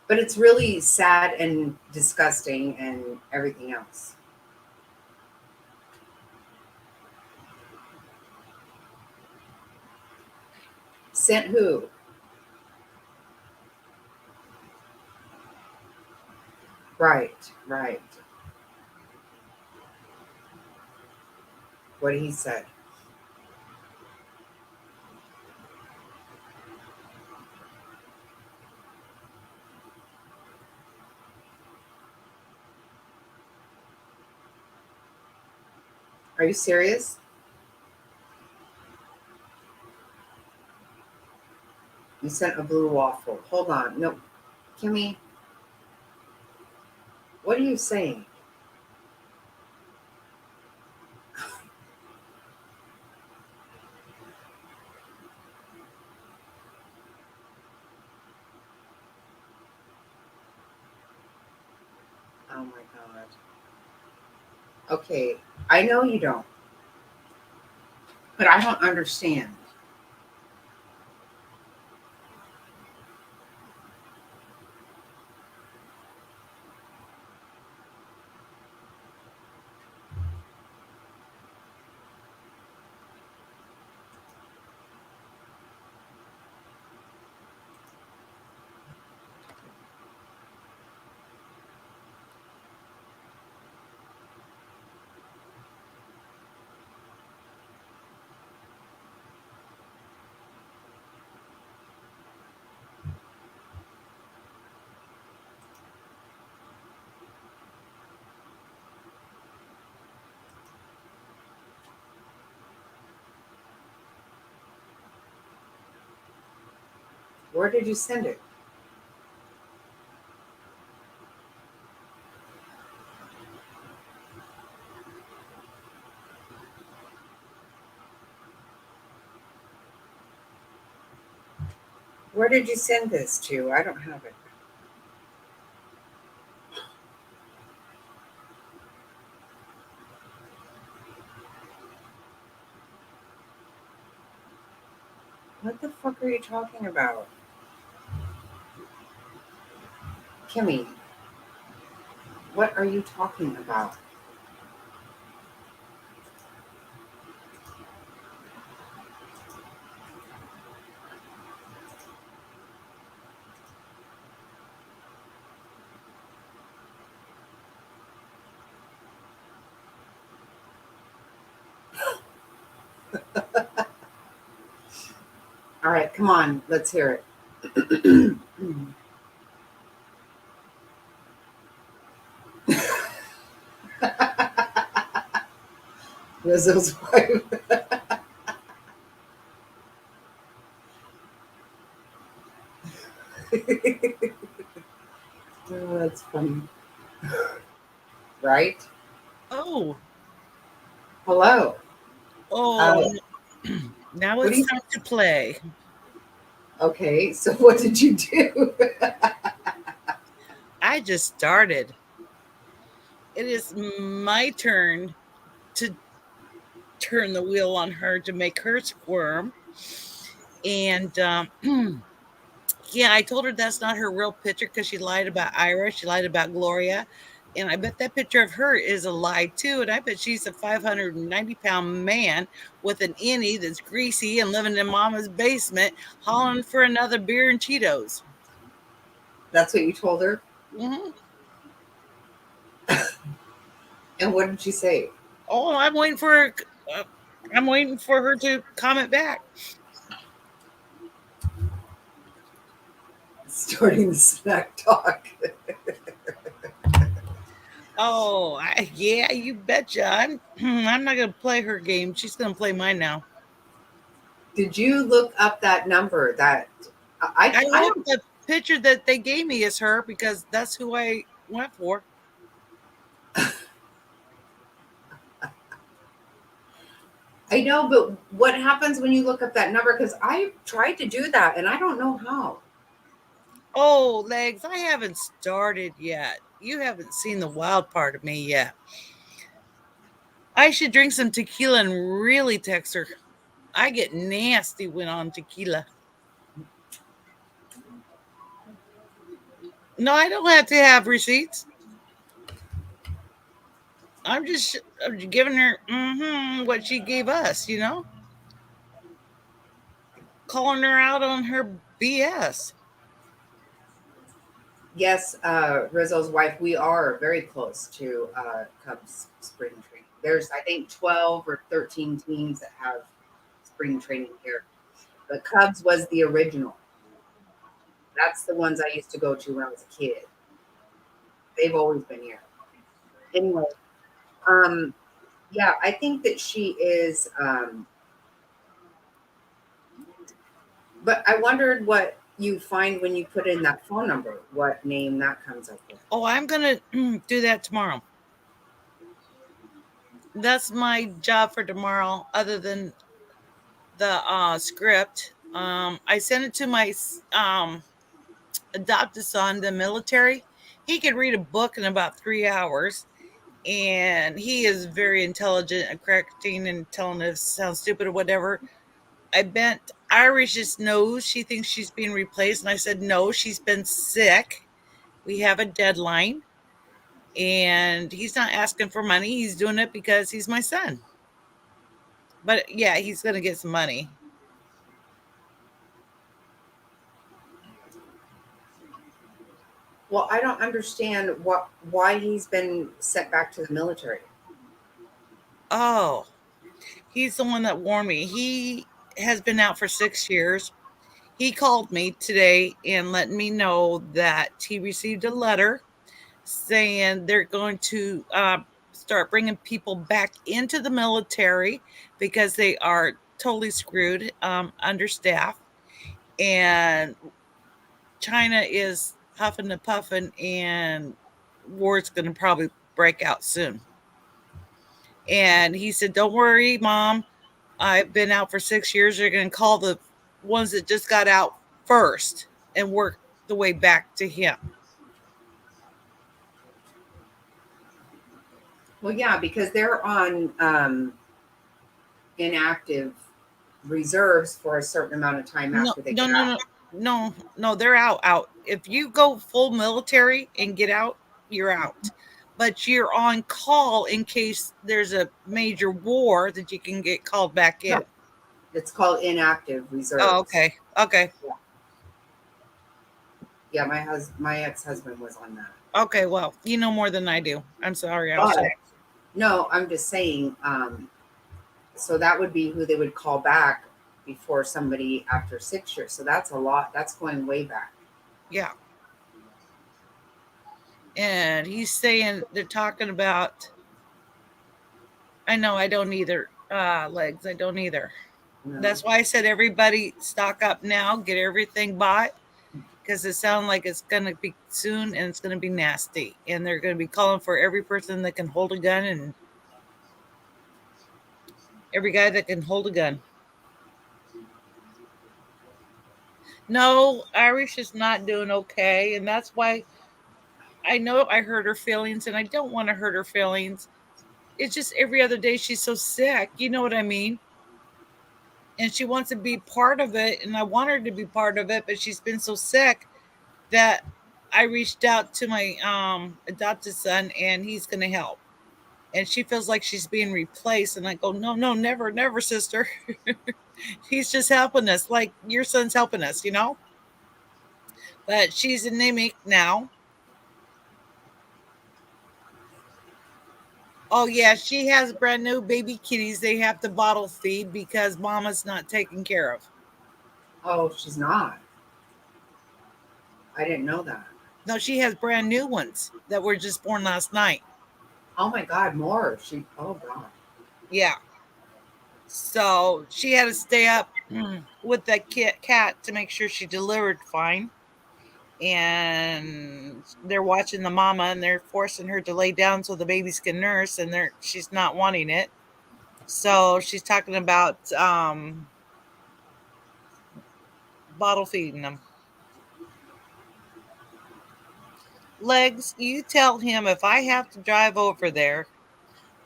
But it's really sad and disgusting and everything else. Sent who? Right, right. What he said. Are you serious? You sent a blue waffle. Hold on. No, Kimmy, what are you saying? Oh my God. Okay, I know you don't, but I don't understand. Where did you send it? Where did you send this to? I don't have it. What the fuck are you talking about? Kimmy, what are you talking about? All right, come on, let's hear it. Rizzo's wife. Oh, that's funny. Right? Oh, Hello. oh, Uh, now what do it's you? time to play. Okay, so what did you do? I just started. It is my turn to turn the wheel on her to make her squirm. And yeah, I told her that's not her real picture because she lied about Ira. She lied about Gloria. And I bet that picture of her is a lie too. And I bet she's a 590-pound man with an innie that's greasy and living in mama's basement, hollering for another beer and Cheetos. That's what you told her? Hmm. And what did she say? Oh, I'm waiting for her. Uh, I'm waiting for her to comment back. Starting the snack talk. Oh, yeah, you betcha. I'm not gonna play her game. She's gonna play mine now. Did you look up that number? That I I hope don't. the picture that they gave me is her because that's who I went for. I know, but what happens when you look up that number? Because I tried to do that and I don't know how. Oh, legs, I haven't started yet. You haven't seen the wild part of me yet. I should drink some tequila and really text her. I get nasty when on tequila. No, I don't have to have receipts. I'm giving her what she gave us. Calling her out on her BS. Yes, Rizzo's wife, we are very close to Cubs spring training. There's, I think, 12 or 13 teams that have spring training here. But Cubs was the original. That's the ones I used to go to when I was a kid. They've always been here. Anyway, um, Yeah, I think that she is. But I wondered what you find when you put in that phone number, what name that comes up with. Oh, I'm gonna do that tomorrow. That's my job for tomorrow. Other than the script, I sent it to my adopted son, the military. He could read a book in about 3 hours, and he is very intelligent and correcting and telling us sounds stupid or whatever. I bent Irish's nose. She thinks she's being replaced, and I said no, she's been sick. We have a deadline, and he's not asking for money. He's doing it because he's my son. But yeah, he's gonna get some money. Well, I don't understand why he's been sent back to the military. Oh, he's the one that warned me. He has been out for 6 years. He called me today and let me know that he received a letter saying they're going to start bringing people back into the military because they are totally screwed, understaffed, and China is huffing and puffing, and war's going to probably break out soon. And he said, "Don't worry, Mom. I've been out for 6 years. They're going to call the ones that just got out first and work the way back to him." Well, yeah, because they're on inactive reserves for a certain amount of time No, after they no, get no, out. no, no, no. They're out. If you go full military and get out, you're out. But you're on call in case there's a major war that you can get called back No, in. it's called inactive Oh, reserves. okay, okay, Yeah, yeah. My ex husband was on that. okay. Well, you know more than I do. I'm sorry. I But should. no, I'm just saying. So that would be who they would call back before somebody after 6 years. So that's a lot. That's going way back. Yeah. And he's saying they're talking about. I know I don't either. Legs. I don't either. No. That's why I said everybody stock up now, get everything bought, because it sounds like it's going to be soon and it's going to be nasty. And they're going to be calling for every person that can hold a gun and every guy that can hold a gun. No, Irish is not doing okay. And that's why I know I hurt her feelings and I don't want to hurt her feelings. It's just every other day she's so sick. You know what I mean? And she wants to be part of it. And I want her to be part of it, but she's been so sick that I reached out to my adopted son and he's going to help. And she feels like she's being replaced. And I go, no, no, never, never, sister. He's just helping us, like your son's helping us, you know? But she's anemic now. Oh, yeah, she has brand new baby kitties they have to bottle feed because mama's not taken care of. Oh, she's not. I didn't know that. No, she has brand new ones that were just born last night. Oh my God, more. Oh God. Yeah. So she had to stay up with that cat to make sure she delivered fine. And they're watching the mama and they're forcing her to lay down so the babies can nurse, and she's not wanting it. So she's talking about bottle feeding them. Legs, you tell him if I have to drive over there,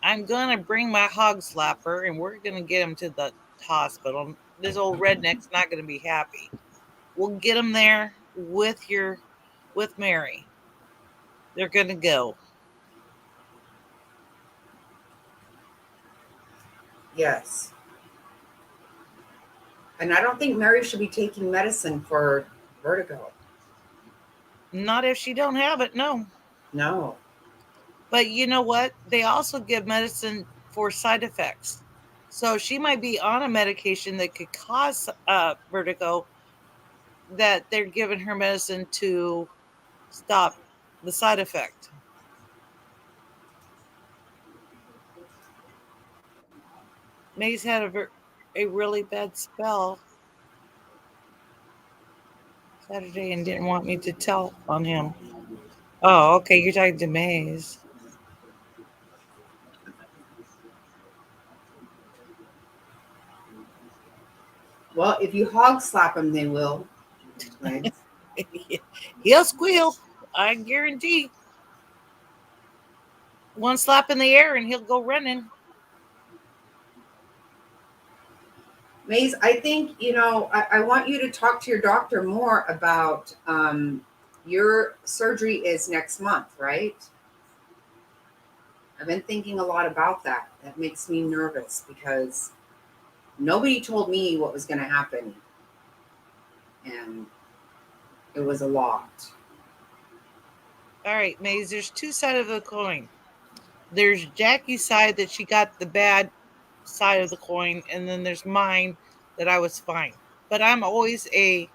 I'm gonna bring my hog slapper and we're gonna get him to the hospital. This old redneck's not gonna be happy. We'll get him there with Mary. They're gonna go. Yes. And I don't think Mary should be taking medicine for vertigo. Not if she don't have it, no. No. But you know what? They also give medicine for side effects. So she might be on a medication that could cause vertigo, that they're giving her medicine to stop the side effect. Maze had a really bad spell Saturday and didn't want me to tell on him. Oh, okay. You're talking to Maze. Well, if you hog slap them, they will. Right? He'll squeal. I guarantee. One slap in the air and he'll go running. Maze, I think, I want you to talk to your doctor more about your surgery is next month, right? I've been thinking a lot about that. That makes me nervous because nobody told me what was going to happen. And it was a lot. All right, Maze, there's two sides of the coin. There's Jackie's side that she got the bad side of the coin, and then there's mine that I was fine. But I'm always a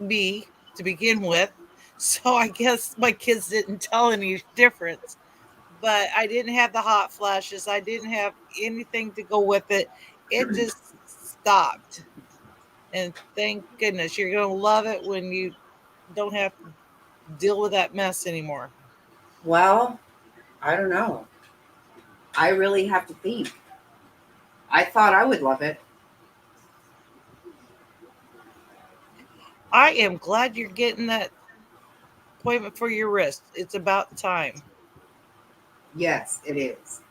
B to begin with. So I guess my kids didn't tell any difference. But I didn't have the hot flashes. I didn't have anything to go with it. It just stopped. And thank goodness you're going to love it when you don't have to deal with that mess anymore. Well, I don't know. I really have to think. I thought I would love it. I am glad you're getting that appointment for your wrist. It's about time. Yes, it is.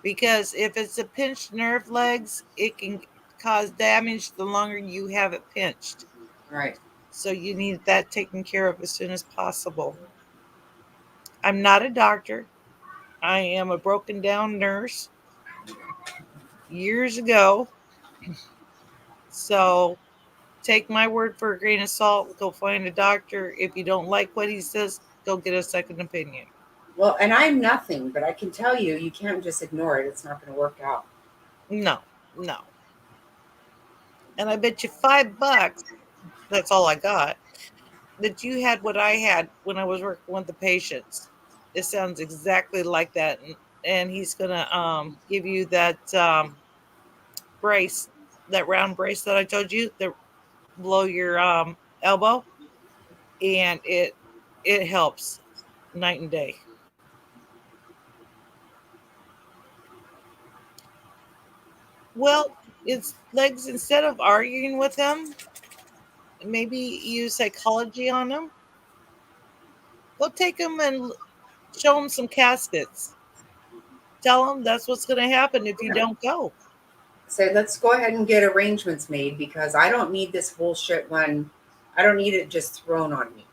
Because if it's a pinched nerve legs, it can cause damage the longer you have it pinched. Right. So you need that taken care of as soon as possible. I'm not a doctor. I am a broken down nurse years ago. So take my word for a grain of salt. Go find a doctor. If you don't like what he says, go get a second opinion. Well, and I'm nothing, but I can tell you, you can't just ignore it. It's not going to work out. No, no. And I bet you $5, that's all I got, that you had what I had when I was working with the patients. It sounds exactly like that. And he's going to give you that brace, that round brace that I told you, that below your elbow. And it helps night and day. Well, it's legs, instead of arguing with him, maybe use psychology on him. Go take him and show him some caskets. Tell him that's what's going to happen if you Yeah. don't go. Say, let's go ahead and get arrangements made because I don't need this bullshit when I don't need it just thrown on me.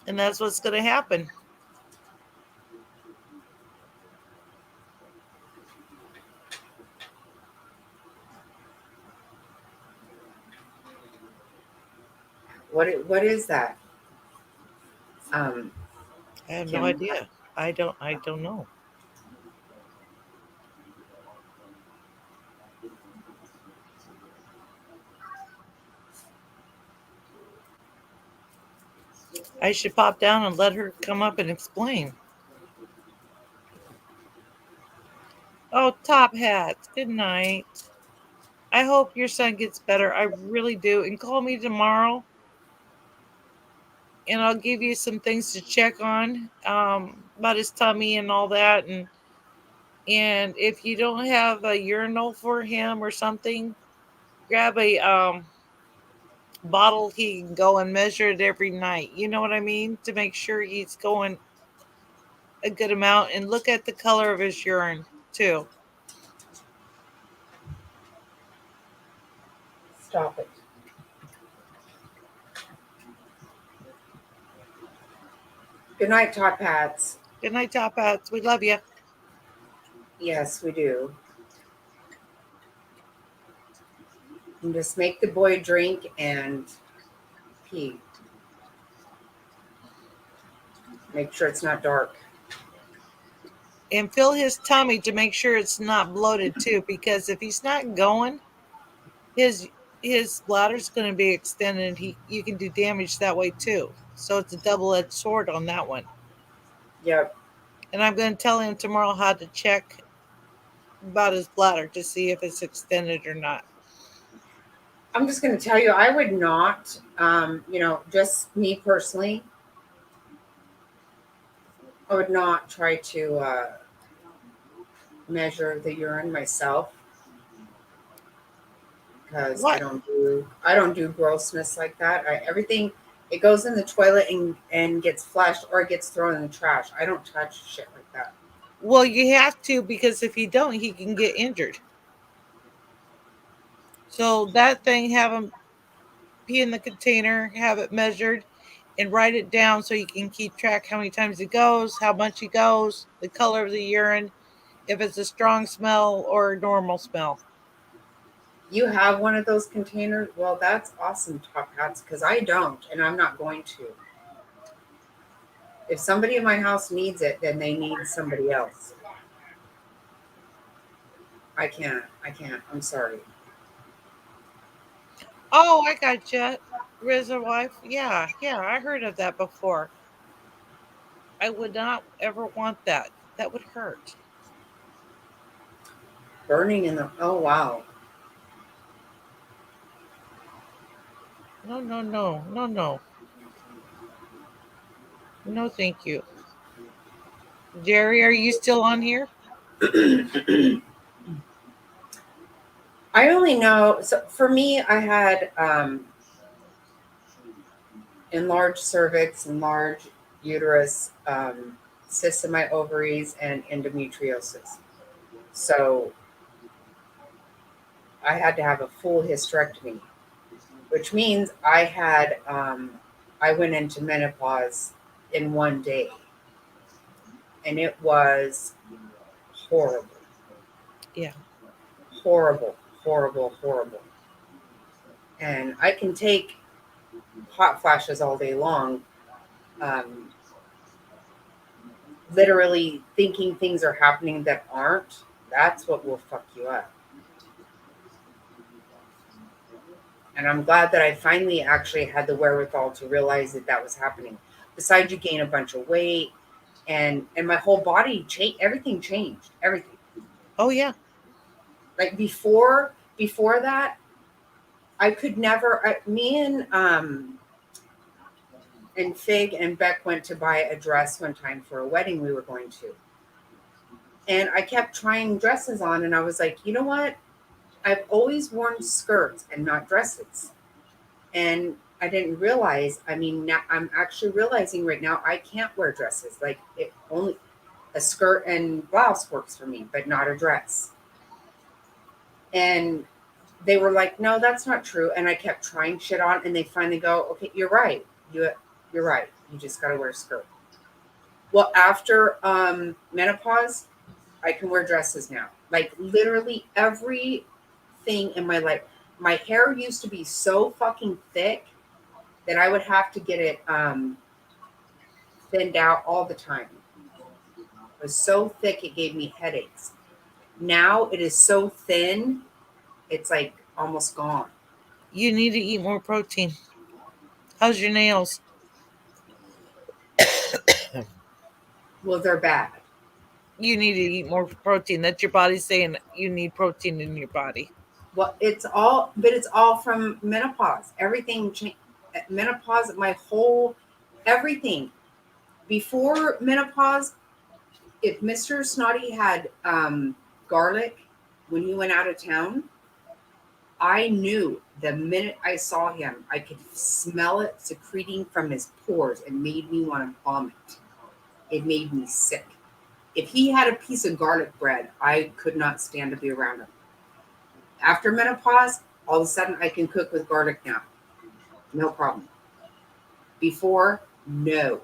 And that's what's going to happen. What is that? I have no Kim. idea. I don't know. I should pop down and let her come up and explain. Oh, top hats. Good night. I hope your son gets better. I really do. And call me tomorrow and I'll give you some things to check on about his tummy and all that. And if you don't have a urinal for him or something, grab a bottle. He can go and measure it every night. You know what I mean? To make sure he's going a good amount, and look at the color of his urine too. Stop it. Good night, Top Hats. Good night, top hats. We love you. Yes, we do. And just make the boy drink and pee. Make sure it's not dark. And fill his tummy to make sure it's not bloated too, because if he's not going, his his bladder's going to be extended, and he you can do damage that way too. So it's a double-edged sword on that one. Yep. And I'm going to tell him tomorrow how to check about his bladder to see if it's extended or not. I'm just going to tell you, I would not, just me personally, I would not try to measure the urine myself because What? I don't do grossness like that. Everything it goes in the toilet and gets flushed or it gets thrown in the trash. I don't touch shit like that. Well, you have to, because if you don't, he can get injured. So that thing, have him pee in the container, have it measured, and write it down so you can keep track how many times he goes, how much he goes, the color of the urine, if it's a strong smell or a normal smell. You have one of those containers? Well, that's awesome, Top Hats, because I don't, and I'm not going to. If somebody in my house needs it, then they need somebody else. I can't. I can't. I'm sorry. Oh, I got you. Rizzo wife. Yeah, yeah, I heard of that before. I would not ever want that. That would hurt. Burning in the. Oh, wow. No, no, no, no, no. No, thank you. Gerri, are you still on here? I only know. So for me, I had enlarged cervix, enlarged uterus, cysts in my ovaries, and endometriosis. So I had to have a full hysterectomy, which means I went into menopause in one day, and it was horrible, Yeah. horrible, horrible, horrible. And I can take hot flashes all day long, um, literally thinking things are happening that aren't. That's what will fuck you up. And I'm glad that I finally actually had the wherewithal to realize that that was happening. Besides, you gain a bunch of weight, and my whole body changed. Everything changed. Everything. Oh, yeah. Like before that, I could never. Me and Fig and Beck went to buy a dress one time for a wedding we were going to, and I kept trying dresses on, and I was like, you know what? I've always worn skirts and not dresses. And I didn't realize, I mean, now I'm actually realizing right now I can't wear dresses. Like it only a skirt and blouse works for me, but not a dress. And they were like, no, that's not true. And I kept trying shit on and they finally go, okay, you're right. You're right. You just gotta wear a skirt. Well, after menopause, I can wear dresses now. Like literally everything in my life. My hair used to be so fucking thick that I would have to get it thinned out all the time. It was so thick it gave me headaches. Now it is so thin, it's like almost gone. You need to eat more protein. How's your nails? Well, they're bad. You need to eat more protein. That's your body saying you need protein in your body. Well, it's all from menopause. Everything changed. Menopause, my whole everything. Before menopause, if Mr. Snotty had garlic when he went out of town, I knew the minute I saw him, I could smell it secreting from his pores and made me want to vomit. It made me sick. If he had a piece of garlic bread, I could not stand to be around him. After menopause, all of a sudden I can cook with garlic now. No problem. Before, no.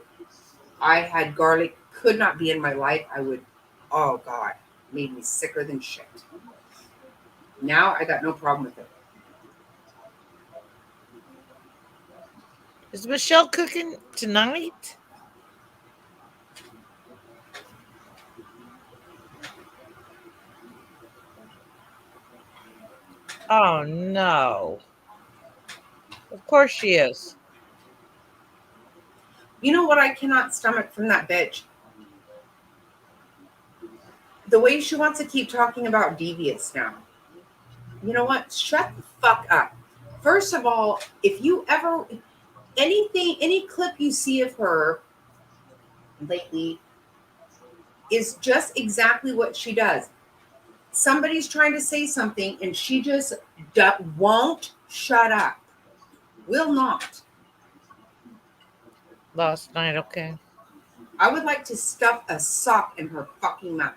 I had garlic, could not be in my life. I would, oh God, made me sicker than shit. Now I got no problem with it. Is Michelle cooking tonight? Oh, no. Of course she is. You know what I cannot stomach from that bitch? The way she wants to keep talking about devious now. You know what? Shut the fuck up. First of all, if you ever any clip you see of her lately is just exactly what she does. Somebody's trying to say something and she just won't shut up. Will not. Last night, okay. I would like to stuff a sock in her fucking mouth.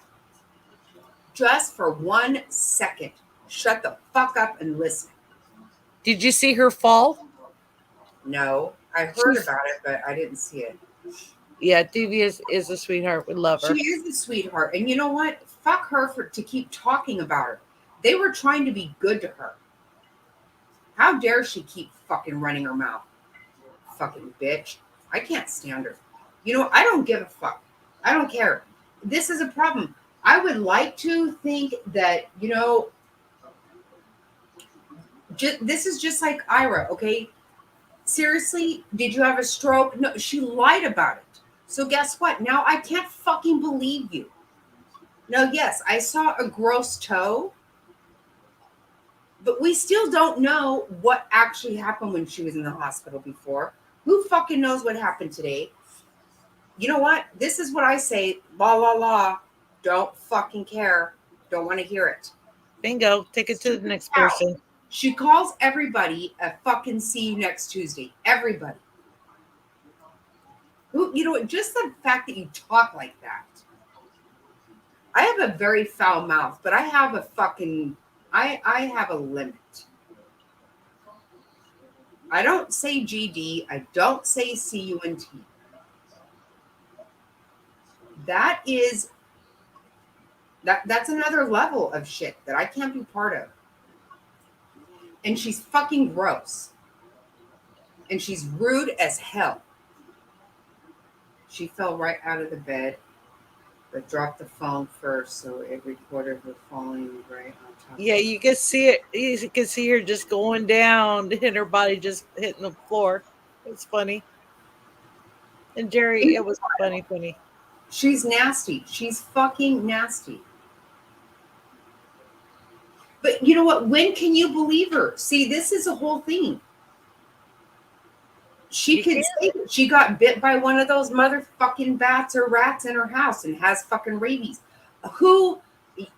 Just for 1 second. Shut the fuck up and listen. Did you see her fall? No, I heard about it, but I didn't see it. Yeah, Devious is a sweetheart. We love her. She is a sweetheart. And you know what? Fuck her to keep talking about her. They were trying to be good to her. How dare she keep fucking running her mouth? Fucking bitch. I can't stand her. You know, I don't give a fuck. I don't care. This is a problem. I would like to think that, you know, this is just like Ira, okay? Seriously, did you have a stroke? No, she lied about it. So guess what? Now I can't fucking believe you. Now, yes, I saw a gross toe, but we still don't know what actually happened when she was in the hospital before. Who fucking knows what happened today? You know what? This is what I say. La la la. Don't fucking care. Don't want to hear it. Bingo. Take it to the next person. She calls everybody a fucking see you next Tuesday. Everybody. Who, you know, just the fact that you talk like that. I have a very foul mouth, but I have a fucking, I have a limit. I don't say GD. I don't say CUNT. That is, that's another level of shit that I can't be part of. And she's fucking gross. And she's rude as hell. She fell right out of the bed, but dropped the phone first, so it recorded her falling right on top. Yeah, you can see it. You can see her just going down and her body just hitting the floor. It's funny. And Gerri, it was funny. She's nasty. She's fucking nasty. But you know what? When can you believe her? See, this is a whole thing. She could say that she got bit by one of those motherfucking bats or rats in her house and has fucking rabies. Who,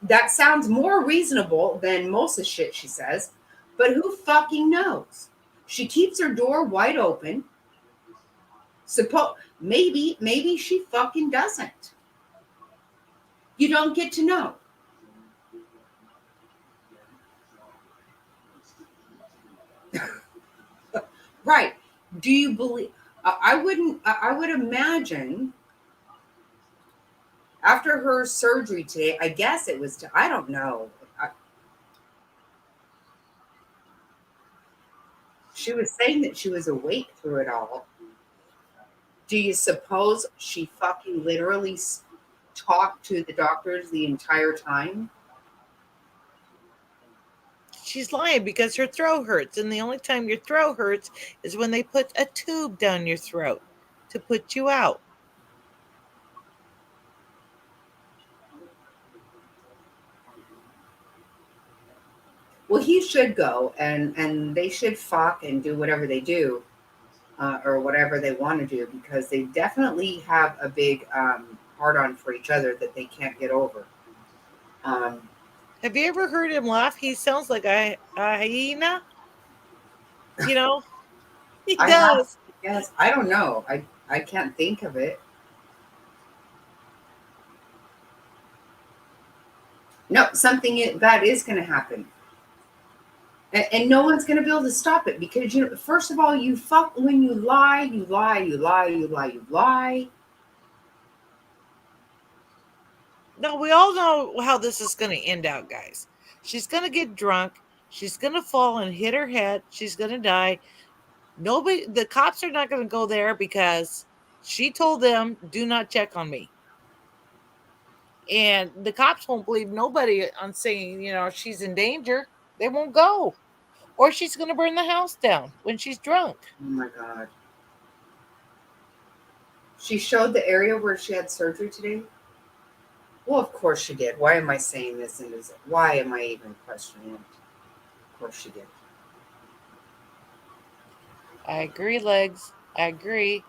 that sounds more reasonable than most of the shit she says, but who fucking knows? She keeps her door wide open. Maybe she fucking doesn't. You don't get to know. Right. Do you believe? I would imagine after her surgery today, I guess it was, I don't know. She was saying that she was awake through it all. Do you suppose she fucking literally talked to the doctors the entire time? She's lying because her throat hurts. And the only time your throat hurts is when they put a tube down your throat to put you out. Well, he should go and they should fuck and do whatever they do. Or whatever they want to do, because they definitely have a big hard on for each other that they can't get over. Have you ever heard him laugh? He sounds like a hyena. You know, he does. Yes, I don't know. I can't think of it. No, something bad is going to happen. And no one's going to be able to stop it because, you know, first of all, you fuck when you lie, you lie, you lie, you lie, you lie. No, we all know how this is going to end out, guys. She's going to get drunk. She's going to fall and hit her head. She's going to die. Nobody, the cops are not going to go there because she told them, do not check on me. And the cops won't believe nobody on saying, you know, she's in danger. They won't go. Or she's going to burn the house down when she's drunk. Oh my God. She showed the area where she had surgery today. Well, of course she did. Why am I saying this? And why am I even questioning it? Of course she did. I agree, Legs. I agree.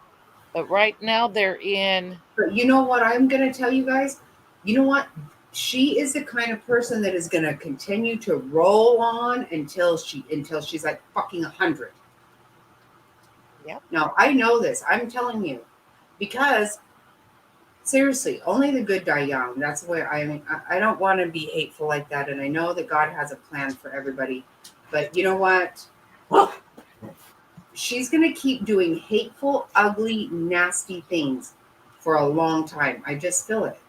But right now they're in. But you know what I'm going to tell you guys? You know what? She is the kind of person that is going to continue to roll on until she's like fucking 100. Yep. Now, I know this. I'm telling you because seriously, only the good die young. That's the way I mean. I don't want to be hateful like that, and I know that God has a plan for everybody. But you know what? She's going to keep doing hateful, ugly, nasty things for a long time. I just feel it.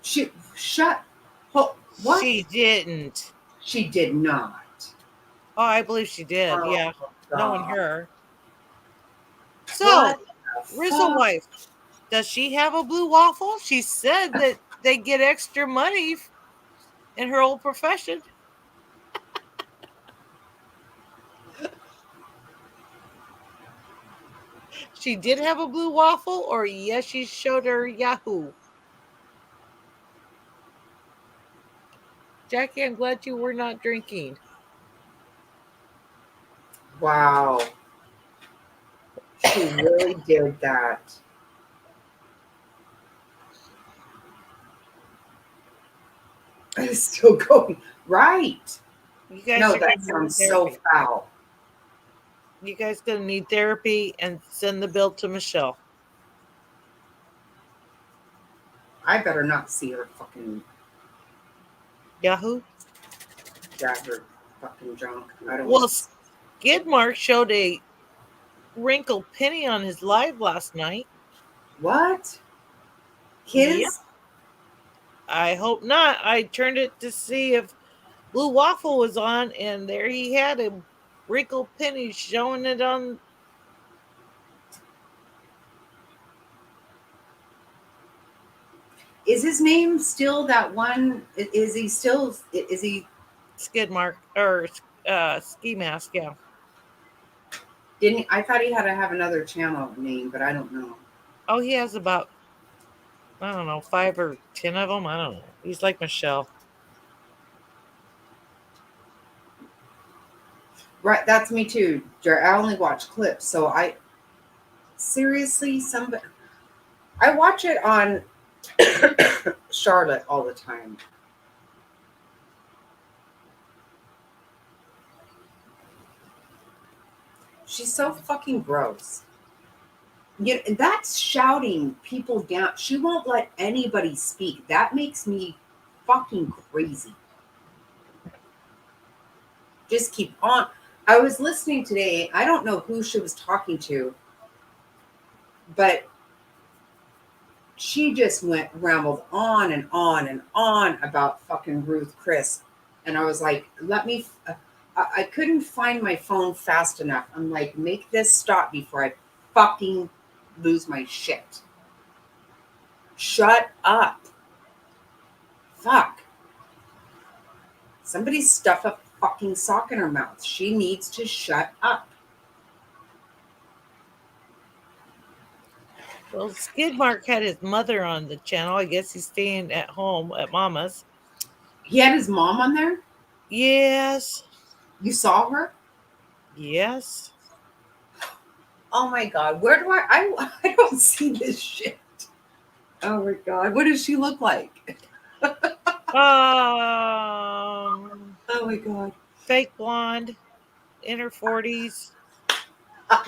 She shut. What? She didn't. She did not. Oh, I believe she did. Oh Yeah. Knowing God! her. What So, the Rizzo fuck? wife, does she have a blue waffle? She said that they get extra money in her old profession. She did have a blue waffle, or yes, she showed her Yahoo. Jackie, I'm glad you were not drinking. Wow! She really did that. It's still going right. You guys No, are going that to need sounds so therapy. foul. You guys going to need therapy and send the bill to Michelle. I better not see her fucking Yahoo. her fucking junk. I don't Well, want to. Skidmark showed a wrinkled penny on his live last night. What? Yep. His? I hope not. I turned it to see if Blue Waffle was on, and there he had a wrinkled penny showing it on. Is his name still that one? Is he still? Is he? Skidmark or Ski Mask. Yeah. Didn't I thought he had to have another channel name, but I don't know. Oh, he has about, I don't know, 5 or 10 of them. I don't know. He's like Michelle. Right, that's me too. I only watch clips, so I seriously somebody. I watch it on Charlotte all the time. She's so fucking gross. That's shouting people down. She won't let anybody speak. That makes me fucking crazy. Just keep on. I was listening today. I don't know who she was talking to, but she just went rambled on and on and on about fucking Ruth Chris. And I was like, let me. I couldn't find my phone fast enough. I'm like, make this stop before I fucking lose my shit. Shut up. Fuck. Somebody stuff a fucking sock in her mouth. She needs to shut up. Well, Skidmark had his mother on the channel. I guess he's staying at home at Mama's. He had his mom on there. Yes. You saw her? Yes. Oh my god. Where do I don't see this shit. Oh my god. What does she look like? Oh my god. Fake blonde, in her 40s,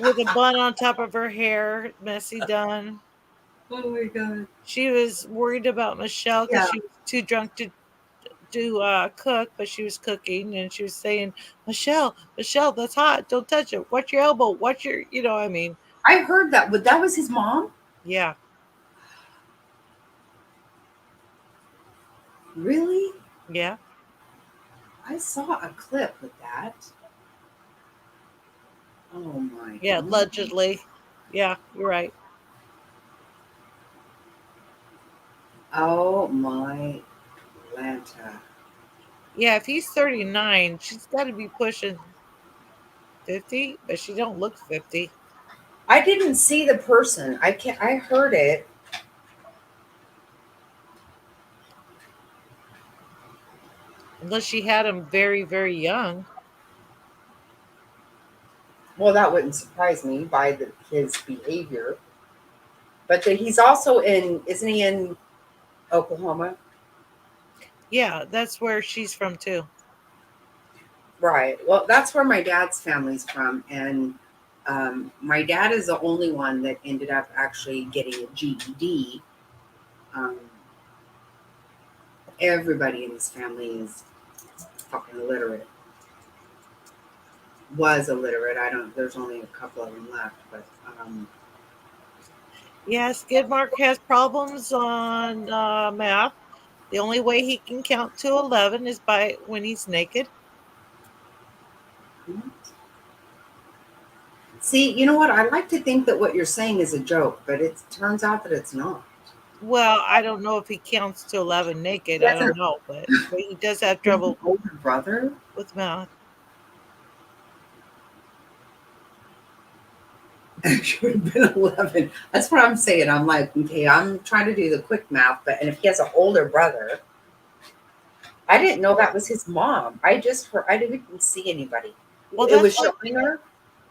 with a bun on top of her hair, messy done. Oh my god. She was worried about Michelle because Yeah. she was too drunk to cook, but she was cooking, and she was saying, Michelle, Michelle, that's hot. Don't touch it. Watch your elbow. Watch your, I mean, I heard that, but that was his mom? yeah. Really? Yeah. I saw a clip with that. Oh my Yeah. god. Allegedly. Yeah. You're right. Oh my Lanta. Yeah. If he's 39, she's got to be pushing 50, but she don't look 50. I didn't see the person. I heard it. unless she had him very, very young. Well, that wouldn't surprise me by his behavior. But he's also isn't he in Oklahoma? Yeah, that's where she's from too. Right. Well, that's where my dad's family's from. And my dad is the only one that ended up actually getting a GED. Um, everybody in his family is fucking illiterate. Was illiterate. There's only a couple of them left. But Yeah, Skidmark has problems on math. The only way he can count to 11 is by when he's naked. see, you know what? I like to think that what you're saying is a joke, but it turns out that it's not. Well, I don't know if he counts to 11 naked. He I has don't know, but he does have an trouble older brother. with math. Should have been 11. That's what I'm saying. I'm like, okay, I'm trying to do the quick math, but and if he has an older brother, I didn't know that was his mom. I just heard, I didn't even see anybody. Well, It was showing her.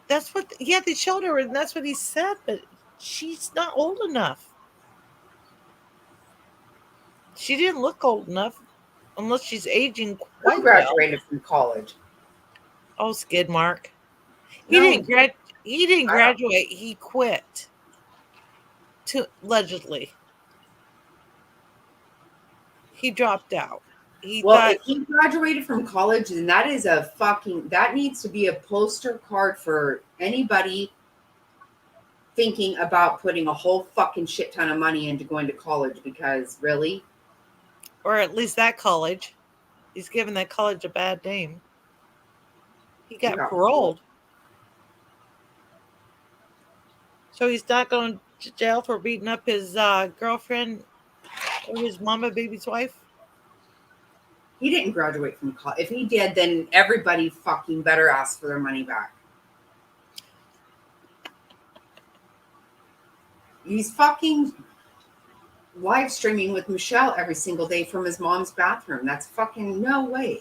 that's what, yeah, they showed her, and that's what he said, but she's not old enough. She didn't look old enough unless she's aging Who quite well. graduated from college? Oh, Skidmark. No, He didn't I don't. graduate. He quit. To allegedly. He dropped out. He Well, thought, if he graduated from college, then that needs to be a poster card for anybody thinking about putting a whole fucking shit ton of money into going to college because really, or at least that college. He's given that college a bad name. He he got got paroled. paroled. So he's not going to jail for beating up his girlfriend or his mama baby's wife. He didn't graduate from college. If he did, then everybody fucking better ask for their money back. He's fucking live streaming with Michelle every single day from his mom's bathroom. That's fucking no way.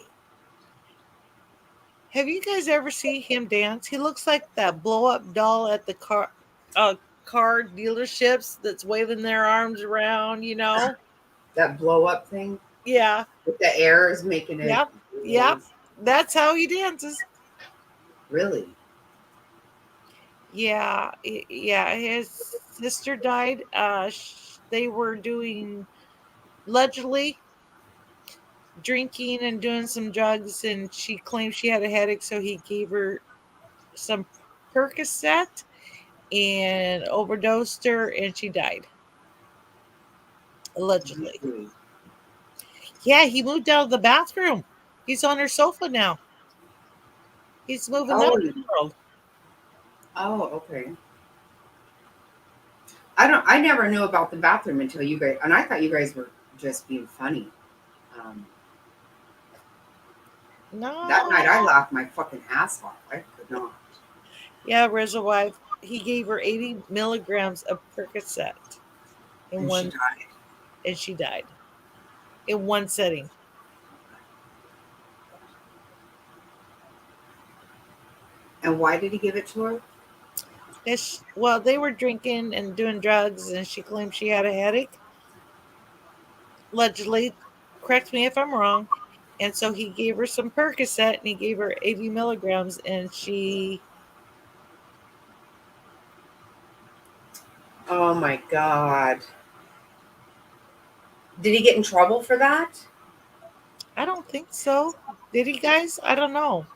Have you guys ever seen him dance? He looks like that blow up doll at the car dealerships that's waving their arms around, you know? That blow up thing Yeah. with the air is making it. Yep. Yep. That's how he dances. Really? Yeah. Yeah. His sister died. They were doing allegedly drinking and doing some drugs, and she claimed she had a headache, so he gave her some Percocet and overdosed her, and she died. Allegedly. Really? Yeah, he moved out of the bathroom. He's on her sofa now. He's moving up Oh, in the world. oh, okay. I never knew about the bathroom until you guys, and I thought you guys were just being funny. Um, that night I No. laughed my fucking ass off. I could not. Yeah, Rizzo wife. He gave her 80 milligrams of Percocet in And she one, died. and she died in one setting. And why did he give it to her? Well, they were drinking and doing drugs, and she claimed she had a headache. Allegedly, correct me if I'm wrong. And so he gave her some Percocet, and he gave her 80 milligrams, and she. Oh my god. Did he get in trouble for that? I don't think so. Did he, guys? I don't know.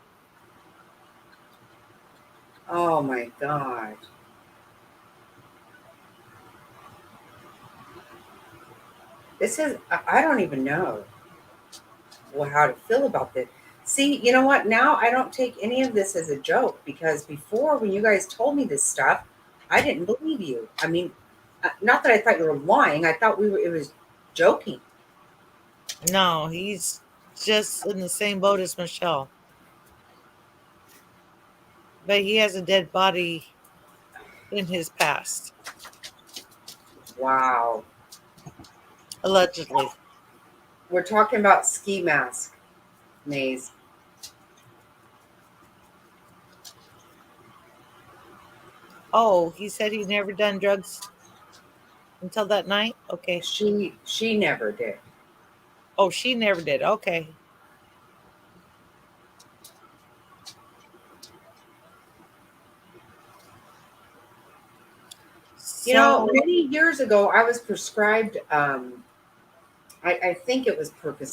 Oh my god. This is, I don't even know how to feel about this. See, you know what? Now I don't take any of this as a joke because before, when you guys told me this stuff, I didn't believe you. I mean, not that I thought you were lying. I thought it was joking. No, he's just in the same boat as Michelle. But he has a dead body in his past, Wow. allegedly. We're talking about ski mask. Maze. Oh, he said he'd never done drugs until that night? Okay. She never did. Oh, she never did. Okay. You know, So many years ago, I was prescribed, I think it was Percocet.